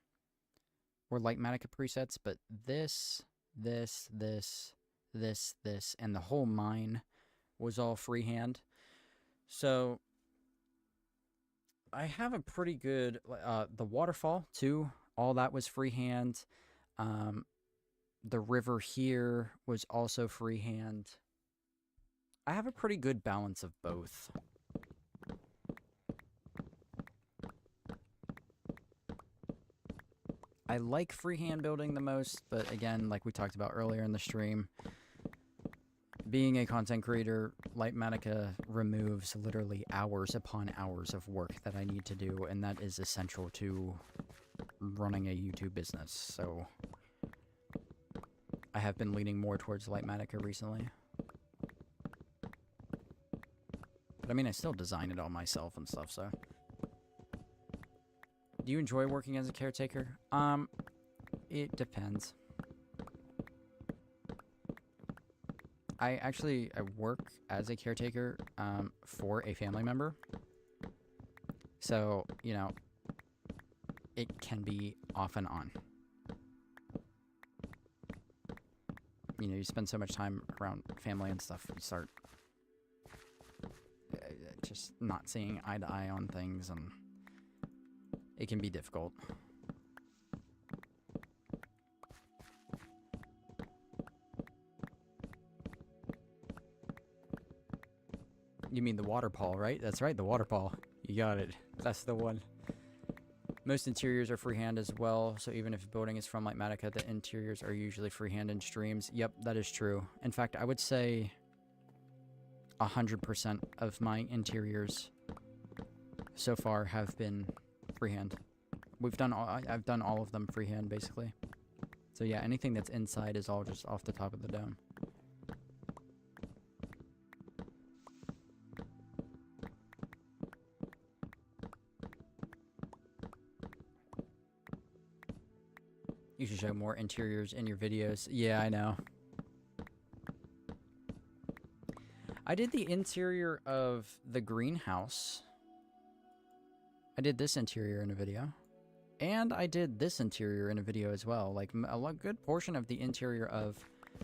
were Lightmatica presets, but this, and the whole mine was all freehand. So I have a pretty good, the waterfall too, all that was freehand. The river here was also freehand. I have a pretty good balance of both. I like freehand building the most, but again, like we talked about earlier in the stream, being a content creator, Lightmatica removes literally hours upon hours of work that I need to do, and that is essential to running a YouTube business, so I have been leaning more towards Lightmatica recently. But I mean, I still design it all myself and stuff, so. Do you enjoy working as a caretaker? It depends. I work as a caretaker, for a family member. So, you know, it can be off and on. You know, you spend so much time around family and stuff, you start just not seeing eye to eye on things, and it can be difficult. You mean the waterfall, right? That's right, the waterfall. You got it. That's the one. Most interiors are freehand as well, so even if a building is from Lightmatica, the interiors are usually freehand in streams. Yep, that is true. In fact, I would say 100% of my interiors so far have been freehand. I've done all of them freehand, basically. So yeah, anything that's inside is all just off the top of the dome. You should show more interiors in your videos. Yeah, I know. I did the interior of the greenhouse. I did this interior in a video. And I did this interior in a video as well. Like, a good portion of the interior of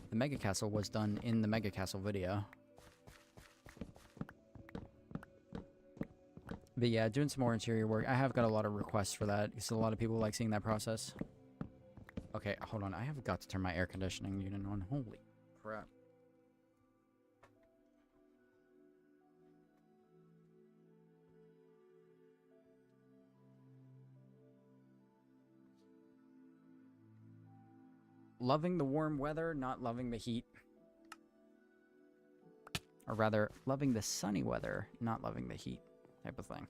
the Mega Castle was done in the Mega Castle video. But yeah, doing some more interior work. I have got a lot of requests for that, because a lot of people like seeing that process. Okay, hold on. I have got to turn my air conditioning unit on. Holy crap. Loving the warm weather, not loving the heat. Or rather, loving the sunny weather, not loving the heat type of thing.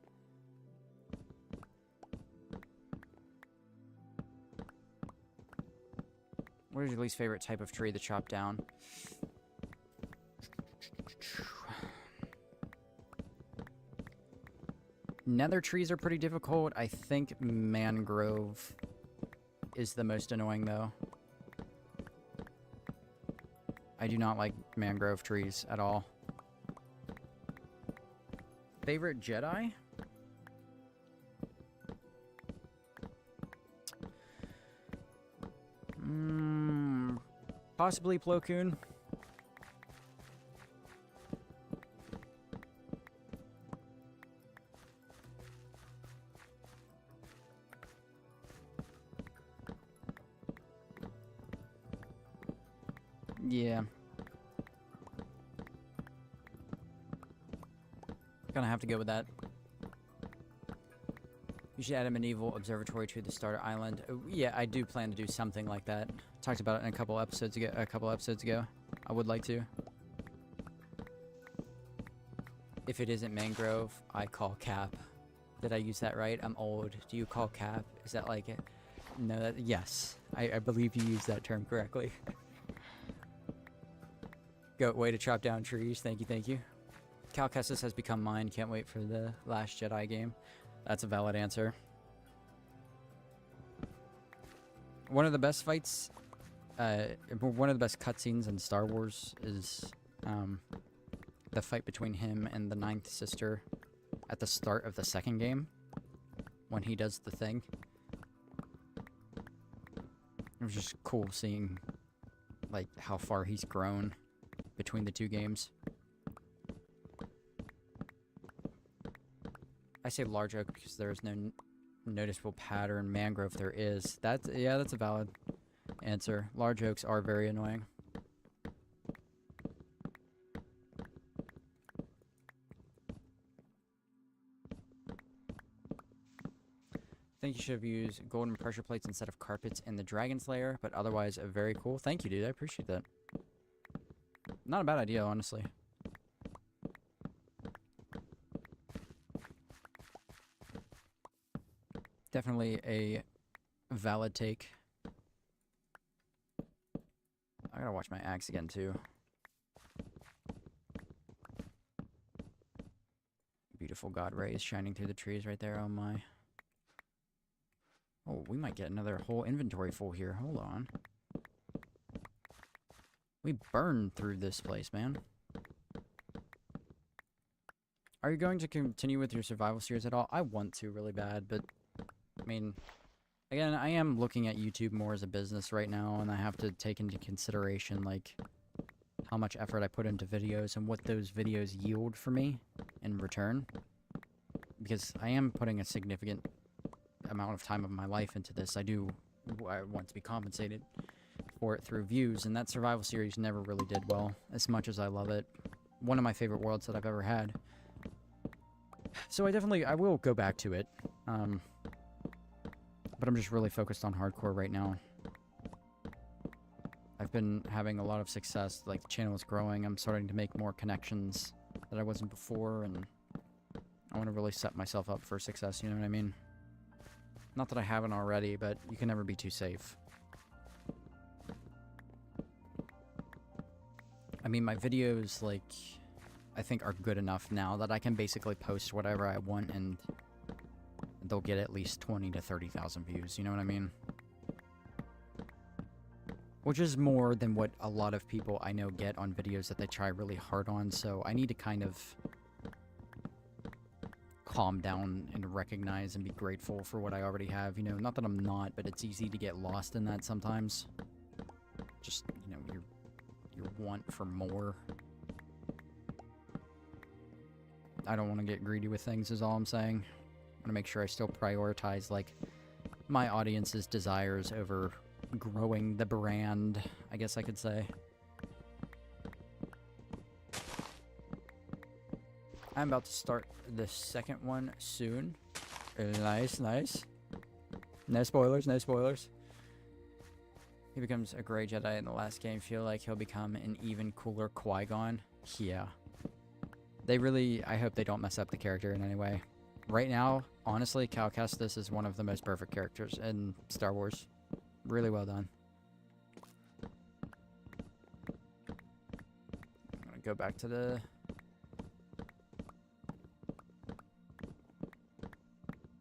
What is your least favorite type of tree to chop down? Nether trees are pretty difficult. I think mangrove is the most annoying, though. I do not like mangrove trees at all. Favorite Jedi? Possibly Plo Koon. Yeah. Gonna have to go with that. You should add a medieval observatory to the starter island. Yeah, I do plan to do something like that. Talked about it in a couple episodes ago. I would like to. If it isn't mangrove, I call cap. Did I use that right? I'm old. Do you call cap? Is that like it? No, yes. I believe you used that term correctly. Goat way to chop down trees. Thank you, thank you. Cal Kestis has become mine. Can't wait for the Last Jedi game. That's a valid answer. One of the best fights, one of the best cutscenes in Star Wars is the fight between him and the Ninth Sister at the start of the second game, when he does the thing. It was just cool seeing, like, how far he's grown between the two games. I say large oak because there is no noticeable pattern. Mangrove there is. That's a valid answer. Large oaks are very annoying. I think you should have used golden pressure plates instead of carpets in the Dragon's Lair, but otherwise very cool. Thank you, dude. I appreciate that. Not a bad idea, honestly. Definitely a valid take. I gotta watch my axe again, too. Beautiful god rays shining through the trees right there. Oh my. Oh, we might get another whole inventory full here. Hold on. We burned through this place, man. Are you going to continue with your survival series at all? I want to really bad, but I mean, again, I am looking at YouTube more as a business right now, and I have to take into consideration, like, how much effort I put into videos and what those videos yield for me in return. Because I am putting a significant amount of time of my life into this. I want to be compensated for it through views, and that survival series never really did well, as much as I love it. One of my favorite worlds that I've ever had. So I will go back to it. But I'm just really focused on hardcore right now. I've been having a lot of success, like the channel is growing, I'm starting to make more connections that I wasn't before, and I want to really set myself up for success, you know what I mean? Not that I haven't already, but you can never be too safe. I mean, my videos, like, I think are good enough now that I can basically post whatever I want and they'll get at least 20 to 30,000 views, you know what I mean? Which is more than what a lot of people I know get on videos that they try really hard on, so I need to kind of calm down and recognize and be grateful for what I already have, you know? Not that I'm not, but it's easy to get lost in that sometimes. Just, you know, your want for more. I don't want to get greedy with things is all I'm saying. I want to make sure I still prioritize, like, my audience's desires over growing the brand, I guess I could say. I'm about to start the second one soon. Nice, nice. No spoilers, no spoilers. He becomes a gray Jedi in the last game. Feel like he'll become an even cooler Qui-Gon. Yeah. I hope they don't mess up the character in any way. Right now, honestly, Cal Kestis is one of the most perfect characters in Star Wars. Really well done. I'm gonna go back to the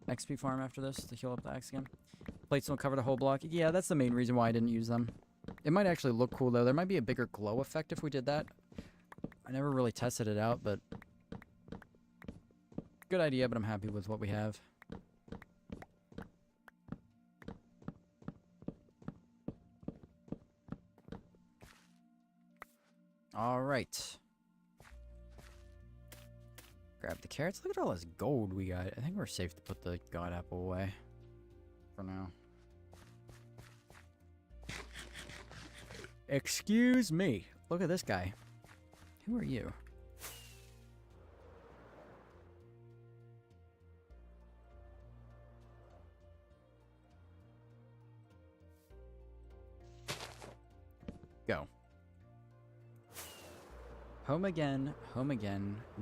XP farm after this to heal up the axe again. Plates don't cover the whole block. Yeah, that's the main reason why I didn't use them. It might actually look cool, though. There might be a bigger glow effect if we did that. I never really tested it out, but good idea, but I'm happy with what we have. All right. Grab the carrots. Look at all this gold we got. I think we're safe to put the god apple away for now. Excuse me. Look at this guy. Who are you? Go. Home again,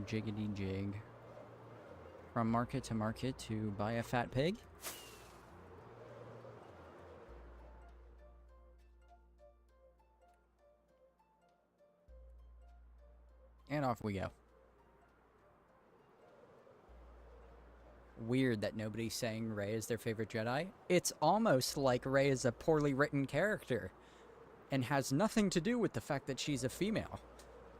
jiggity jig. From market to buy a fat pig. And off we go. Weird that nobody's saying Rey is their favorite Jedi. It's almost like Rey is a poorly written character and has nothing to do with the fact that she's a female.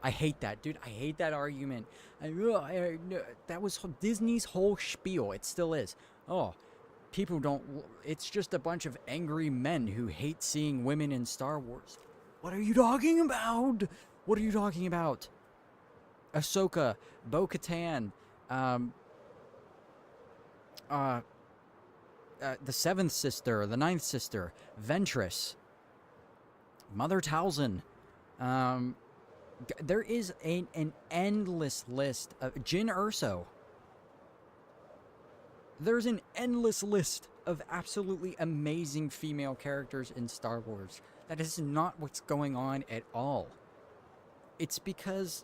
I hate that, dude. I hate that argument. That was Disney's whole spiel. It still is. Oh, people don't... It's just a bunch of angry men who hate seeing women in Star Wars. What are you talking about? What are you talking about? Ahsoka, Bo-Katan, the seventh sister, the ninth sister, Ventress, Mother Talzin. There is an endless list of Jyn Erso. There's an endless list of absolutely amazing female characters in Star Wars. That is not what's going on at all. It's because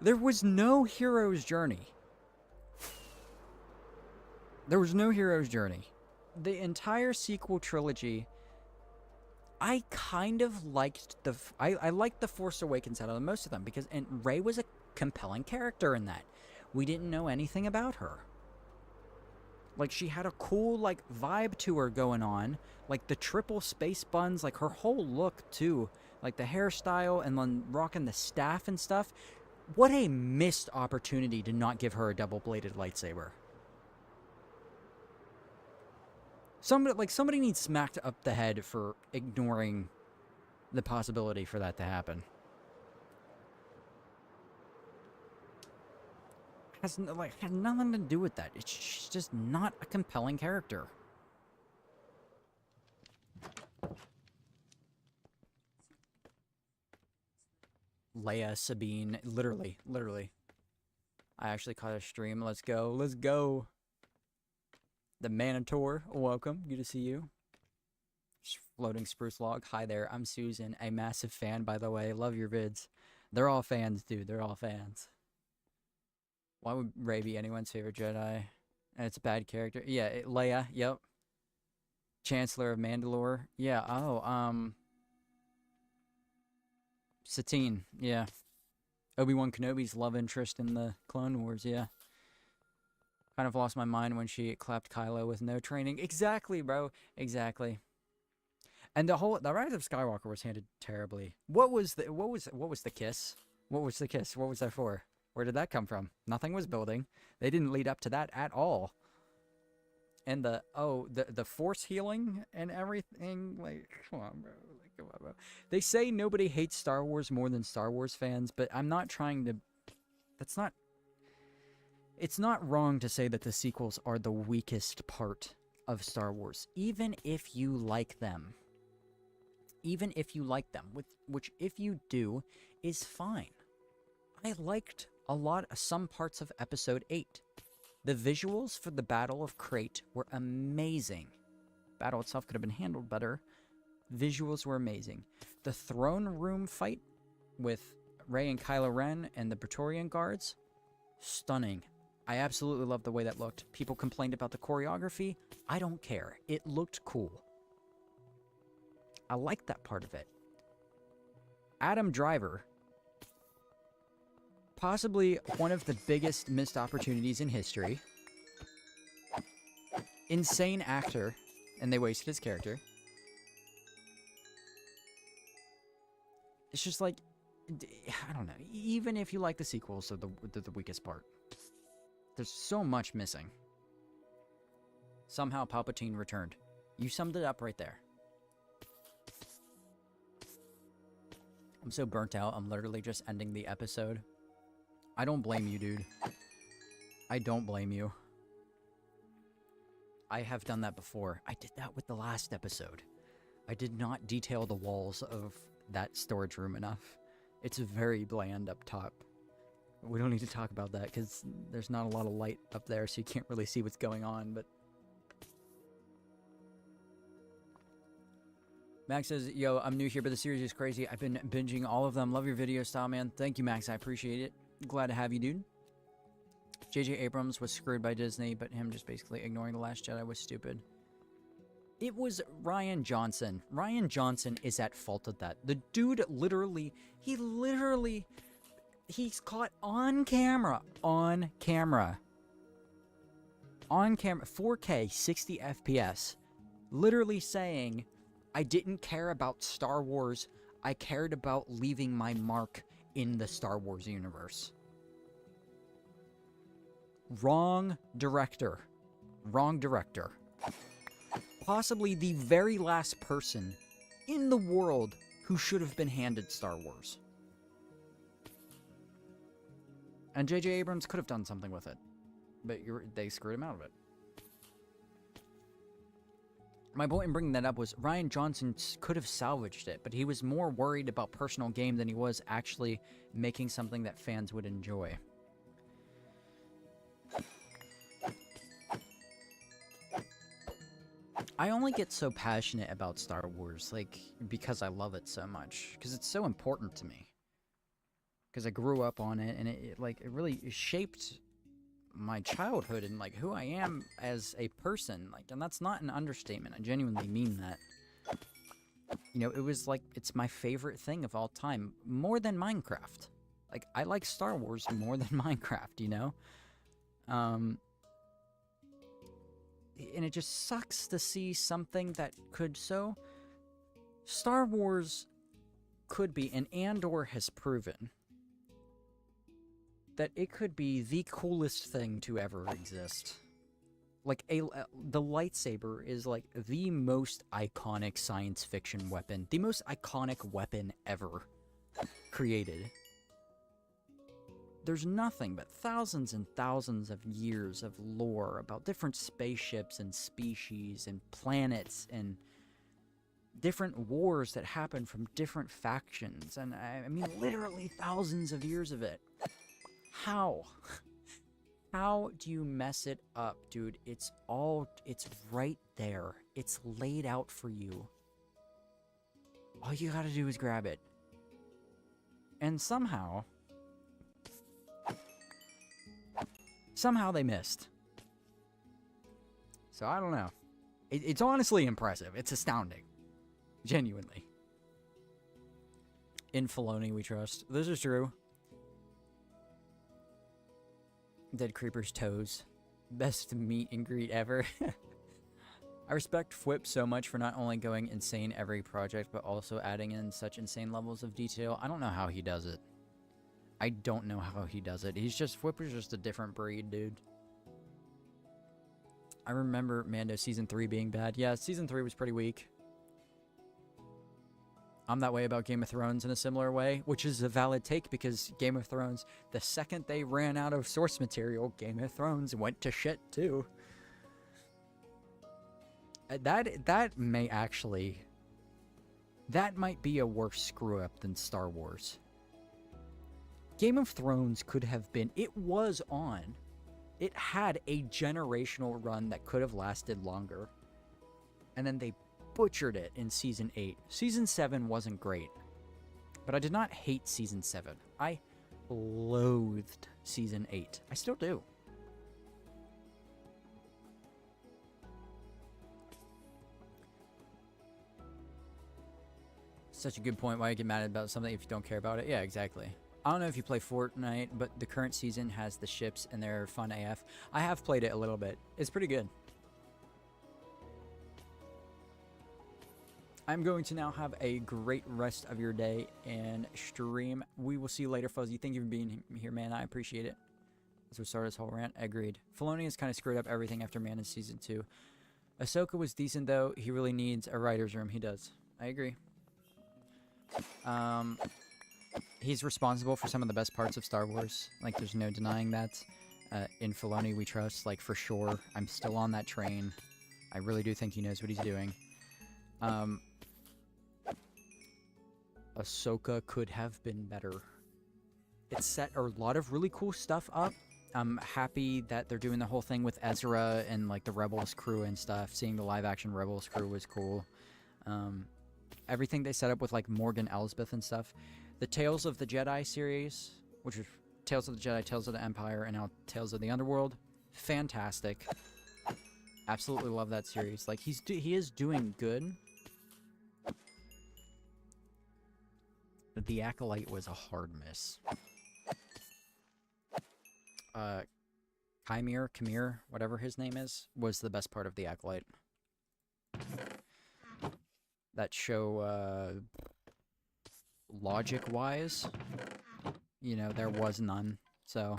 there was no hero's journey. There was no hero's journey. The entire sequel trilogy, I kind of liked I liked the Force Awakens out of most of them because Rey was a compelling character in that. We didn't know anything about her. Like, she had a cool, like, vibe to her going on. Like, the triple space buns, like, her whole look, too. Like, the hairstyle and then rocking the staff and stuff. What a missed opportunity to not give her a double-bladed lightsaber. Somebody needs smacked up the head for ignoring the possibility for that to happen. Has nothing to do with that. She's just not a compelling character. Leia, Sabine, literally. I actually caught a stream. Let's go. The Manator, welcome. Good to see you. Floating Spruce Log. Hi there, I'm Susan, a massive fan, by the way. Love your vids. They're all fans, dude. They're all fans. Why would Rey be anyone's favorite Jedi? And it's a bad character. Yeah, Leia, yep. Chancellor of Mandalore. Yeah, Satine, yeah. Obi-Wan Kenobi's love interest in the Clone Wars, yeah. Kind of lost my mind when she clapped Kylo with no training. Exactly, bro. Exactly. And the Rise of Skywalker was handled terribly. What was the kiss? What was the kiss? What was that for? Where did that come from? Nothing was building. They didn't lead up to that at all. And the force healing and everything, like, come on, bro. Like, come on, bro. They say nobody hates Star Wars more than Star Wars fans, but I'm not trying to... It's not wrong to say that the sequels are the weakest part of Star Wars, even if you like them. Even if you like them, which if you do, is fine. I liked some parts of Episode 8. The visuals for the Battle of Crate were amazing. Battle itself could have been handled better. Visuals were amazing. The throne room fight with Rey and Kylo Ren and the Praetorian Guards, stunning. I absolutely love the way that looked. People complained about the choreography. I don't care. It looked cool. I liked that part of it. Adam Driver, possibly one of the biggest missed opportunities in history. Insane actor, and they wasted his character. It's just like, I don't know. Even if you like the sequels, they're the weakest part. There's so much missing. Somehow Palpatine returned. You summed it up right there. I'm so burnt out, I'm literally just ending the episode. I don't blame you, dude. I don't blame you. I have done that before. I did that with the last episode. I did not detail the walls of that storage room enough. It's very bland up top. We don't need to talk about that because there's not a lot of light up there, so you can't really see what's going on, but... Max says, yo, I'm new here, but the series is crazy. I've been binging all of them. Love your video style, man. Thank you, Max. I appreciate it. Glad to have you, dude. J.J. Abrams was screwed by Disney, but him just basically ignoring The Last Jedi was stupid. It was Rian Johnson. Rian Johnson is at fault of that. The dude literally, He's caught on camera. On camera. On camera. 4K, 60 FPS. Literally saying, I didn't care about Star Wars. I cared about leaving my mark in the Star Wars universe. Wrong director. Wrong director. Possibly the very last person in the world who should have been handed Star Wars. And J.J. Abrams could have done something with it. But they screwed him out of it. My point in bringing that up was Rian Johnson could have salvaged it, but he was more worried about personal gain than he was actually making something that fans would enjoy. I only get so passionate about Star Wars, like, because I love it so much. Because it's so important to me. Because I grew up on it, and it really shaped my childhood and, like, who I am as a person. Like, and that's not an understatement. I genuinely mean that. You know, it was, like, it's my favorite thing of all time. More than Minecraft. Like, I like Star Wars more than Minecraft, you know? And it just sucks to see something that could so... Star Wars could be, and Andor has proven, that it could be the coolest thing to ever exist. Like, the lightsaber is, like, the most iconic science fiction weapon. The most iconic weapon ever created. There's nothing but thousands and thousands of years of lore about different spaceships and species and planets and different wars that happen from different factions. And I mean, literally thousands of years of it. How? How do you mess it up, dude? It's right there. It's laid out for you. All you gotta do is grab it. And somehow they missed. So I don't know. It's honestly impressive. It's astounding. Genuinely. In Filoni we trust. This is true. Dead Creeper's toes. Best meet and greet ever. I respect Fwip so much for not only going insane every project, but also adding in such insane levels of detail. I don't know how he does it. I don't know how he does it. Fwip is just a different breed, dude. I remember Mando Season 3 being bad. Yeah, Season 3 was pretty weak. I'm that way about Game of Thrones in a similar way, which is a valid take because Game of Thrones, the second they ran out of source material, Game of Thrones went to shit too. That might be a worse screw up than Star Wars. Game of Thrones could have been, it had a generational run that could have lasted longer. And then they butchered it in Season 8. Season 7 wasn't great. But I did not hate Season 7. I loathed Season 8. I still do. Such a good point. Why you get mad about something if you don't care about it? Yeah, exactly. I don't know if you play Fortnite, but the current season has the ships and they're fun AF. I have played it a little bit. It's pretty good. I'm going to now have a great rest of your day and stream. We will see you later, Fuzzy. Thank you for being here, man. I appreciate it. As we start this whole rant, agreed. Filoni has kind of screwed up everything after Man in Season 2. Ahsoka was decent, though. He really needs a writer's room. He does. I agree. He's responsible for some of the best parts of Star Wars. Like, there's no denying that. In Filoni, we trust, like, for sure. I'm still on that train. I really do think he knows what he's doing. Ahsoka could have been better. It set a lot of really cool stuff up. I'm happy that they're doing the whole thing with Ezra and, like, the Rebels crew and stuff. Seeing the live-action Rebels crew was cool. Everything they set up with, like, Morgan Elsbeth and stuff. The Tales of the Jedi series, which was Tales of the Jedi, Tales of the Empire, and now Tales of the Underworld. Fantastic. Absolutely love that series. Like, he is doing good. The Acolyte was a hard miss. Chimere, whatever his name is, was the best part of the Acolyte. That show, logic-wise, you know, there was none. So,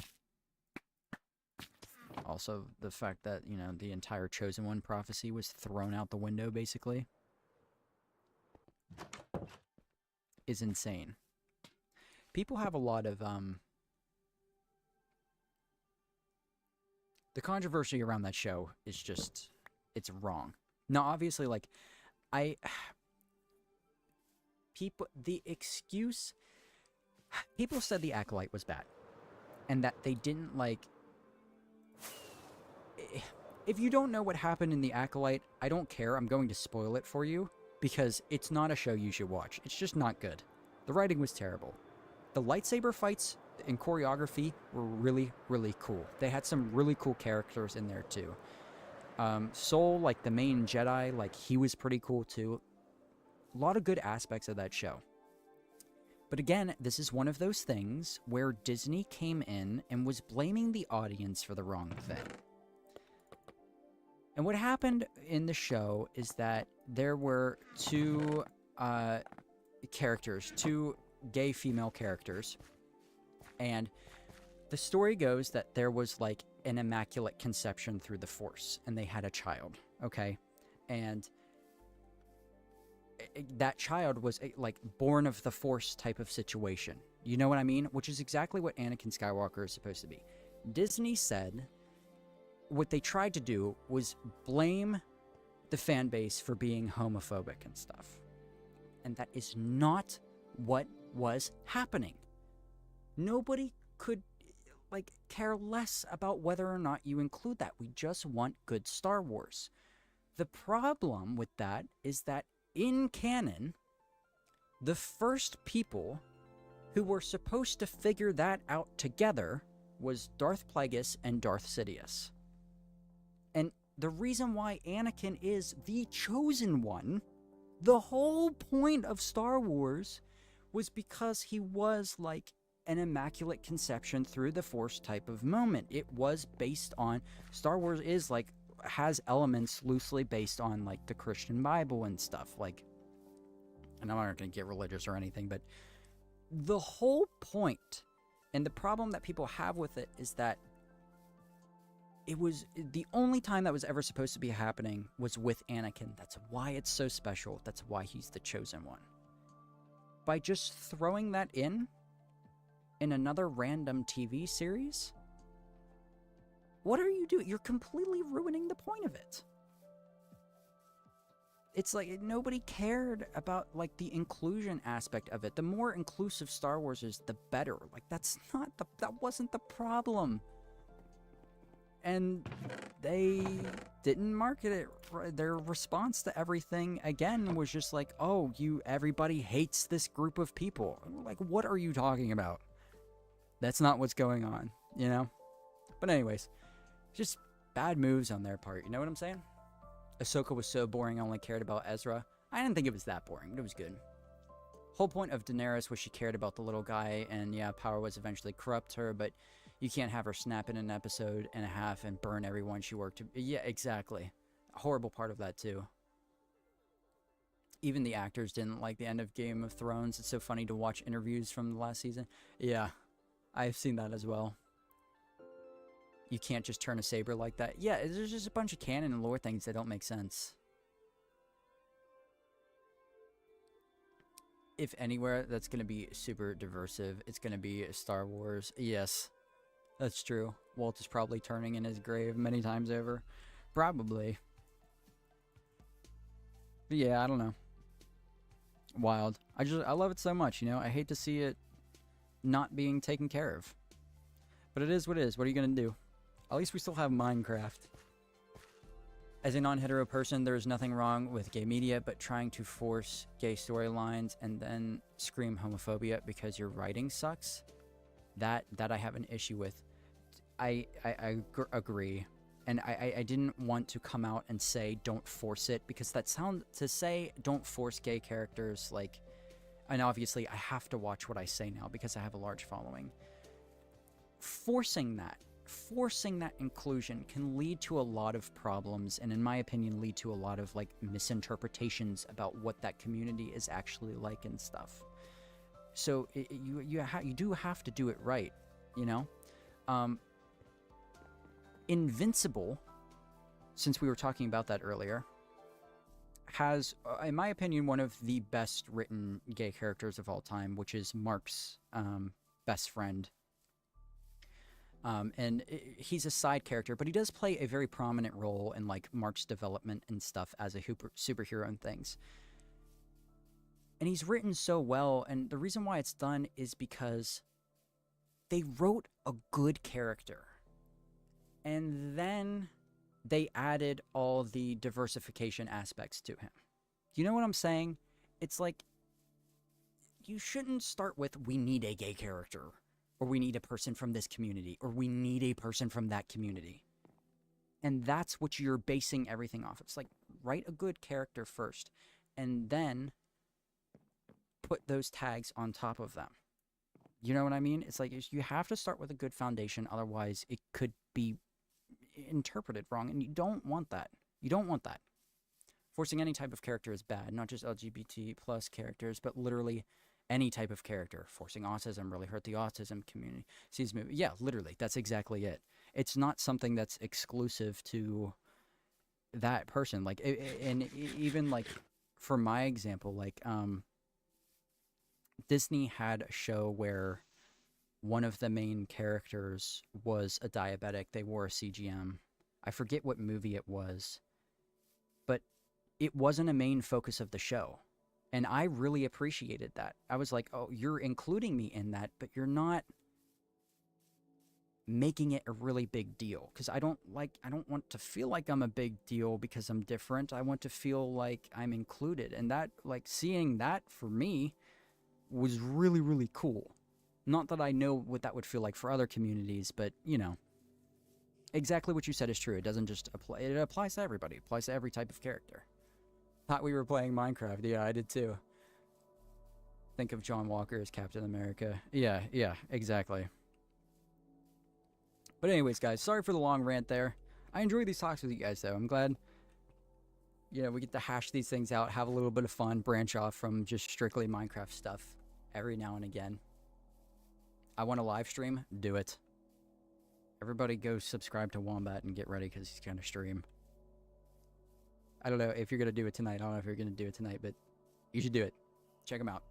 also the fact that, you know, the entire Chosen One prophecy was thrown out the window, basically, is insane. People have a lot of, the controversy around that show is just, it's wrong. Now, obviously, like, the excuse, people said the Acolyte was bad, and that they didn't, like, if you don't know what happened in the Acolyte, I don't care, I'm going to spoil it for you, because it's not a show you should watch. It's just not good. The writing was terrible. The lightsaber fights and choreography were really, really cool. They had some really cool characters in there, too. Soul, like the main Jedi, like, he was pretty cool, too. A lot of good aspects of that show. But again, this is one of those things where Disney came in and was blaming the audience for the wrong thing. And what happened in the show is that there were two characters, two gay female characters, and the story goes that there was like an immaculate conception through the Force, and they had a child, okay? And that child was like born of the Force type of situation. You know what I mean? Which is exactly what Anakin Skywalker is supposed to be. Disney said what they tried to do was blame the fan base for being homophobic and stuff. And that is not what was happening. Nobody could, like, care less about whether or not you include that. We just want good Star Wars. The problem with that is that in canon, the first people who were supposed to figure that out together was Darth Plagueis and Darth Sidious. And the reason why Anakin is the chosen one, the whole point of Star Wars, was because he was like an immaculate conception through the Force type of moment. It was based on, Star Wars is like, has elements loosely based on like the Christian Bible and stuff, like, and I'm not going to get religious or anything, but the whole point and the problem that people have with it is that it was the only time that was ever supposed to be happening was with Anakin. That's why it's so special. That's why he's the chosen one. By just throwing that in another random TV series, what are you doing? You're completely ruining the point of it. It's like nobody cared about like the inclusion aspect of it. The more inclusive Star Wars is, the better. Like that wasn't the problem. And they didn't market it. Their response to everything again was just like, "Oh, everybody hates this group of people." Like, what are you talking about? That's not what's going on, you know? But anyways, just bad moves on their part, you know what I'm saying? Ahsoka was so boring, I only cared about Ezra. I didn't think it was that boring, but it was good. Whole point of Daenerys was she cared about the little guy, and yeah, power was eventually corrupt her, but you can't have her snap in an episode and a half and burn everyone she worked to. Yeah, exactly. A horrible part of that, too. Even the actors didn't like the end of Game of Thrones. It's so funny to watch interviews from the last season. Yeah, I've seen that as well. You can't just turn a saber like that. Yeah, there's just a bunch of canon and lore things that don't make sense. If anywhere that's going to be super diversive, it's going to be Star Wars. Yes, that's true. Walt is probably turning in his grave many times over. Probably. But yeah, I don't know. Wild. I love it so much, you know? I hate to see it not being taken care of. But it is what it is. What are you going to do? At least we still have Minecraft. As a non-hetero person, there is nothing wrong with gay media, but trying to force gay storylines and then scream homophobia because your writing sucks, that I have an issue with. I agree. And I didn't want to come out and say don't force it, because to say don't force gay characters, like, and obviously I have to watch what I say now because I have a large following. Forcing that forcing that inclusion can lead to a lot of problems, and in my opinion lead to a lot of like misinterpretations about what that community is actually like and stuff. So you do have to do it right, you know. Invincible, since we were talking about that earlier, has, in my opinion, one of the best written gay characters of all time, which is Mark's best friend. And he's a side character, but he does play a very prominent role in like Mark's development and stuff as a superhero and things. And he's written so well, and the reason why it's done is because they wrote a good character. And then they added all the diversification aspects to him. You know what I'm saying? It's like, you shouldn't start with, we need a gay character, or we need a person from this community, or we need a person from that community. And that's what you're basing everything off. It's like, write a good character first, and then put those tags on top of them. You know what I mean? It's like, you have to start with a good foundation, otherwise it could be interpreted wrong, and you don't want that. You don't want that. Forcing any type of character is bad, not just LGBT plus characters, but literally any type of character. Forcing autism really hurt the autism community. See this movie? Yeah, literally, that's exactly it. It's not something that's exclusive to that person. Like, and even like, for my example, like, Disney had a show where one of the main characters was a diabetic. They wore a CGM. I forget what movie it was, but it wasn't a main focus of the show. And I really appreciated that. I was like, oh, you're including me in that, but you're not making it a really big deal. Because I don't want to feel like I'm a big deal because I'm different. I want to feel like I'm included. And that, like, seeing that for me was really, really cool. Not that I know what that would feel like for other communities, but, you know, exactly what you said is true. It doesn't just apply. It applies to everybody. It applies to every type of character. Thought we were playing Minecraft. Yeah, I did too. Think of John Walker as Captain America. Yeah, exactly. But anyways, guys, sorry for the long rant there. I enjoy these talks with you guys, though. I'm glad, you know, we get to hash these things out, have a little bit of fun, branch off from just strictly Minecraft stuff every now and again. I want to live stream? Do it. Everybody go subscribe to Wombat and get ready, because he's going to stream. I don't know if you're going to do it tonight. I don't know if you're going to do it tonight, but you should do it. Check him out.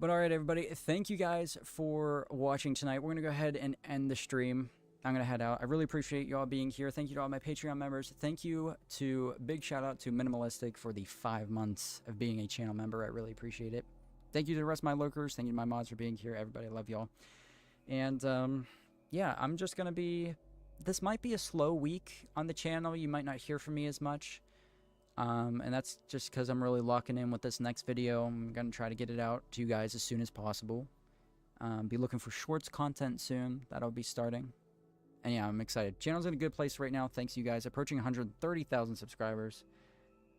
But alright, everybody. Thank you guys for watching tonight. We're going to go ahead and end the stream. I'm going to head out. I really appreciate you all being here. Thank you to all my Patreon members. Thank you to, big shout out to Minimalistic for the 5 months of being a channel member. I really appreciate it. Thank you to the rest of my lurkers. Thank you to my mods for being here. Everybody, I love y'all. And, yeah, I'm just going to be... This might be a slow week on the channel. You might not hear from me as much. And that's just because I'm really locking in with this next video. I'm going to try to get it out to you guys as soon as possible. Be looking for shorts content soon. That'll be starting. And yeah, I'm excited. Channel's in a good place right now. Thanks, you guys. Approaching 130,000 subscribers.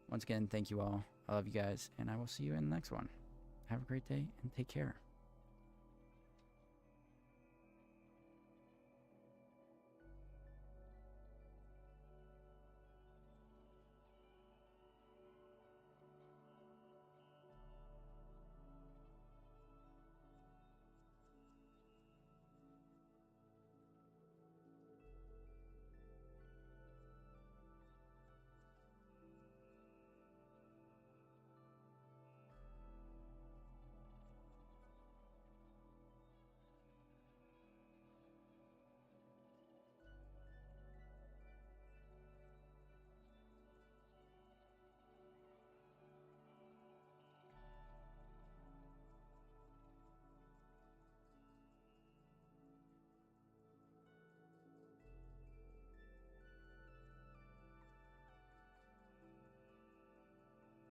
Once again, thank you all. I love you guys. And I will see you in the next one. Have a great day and take care.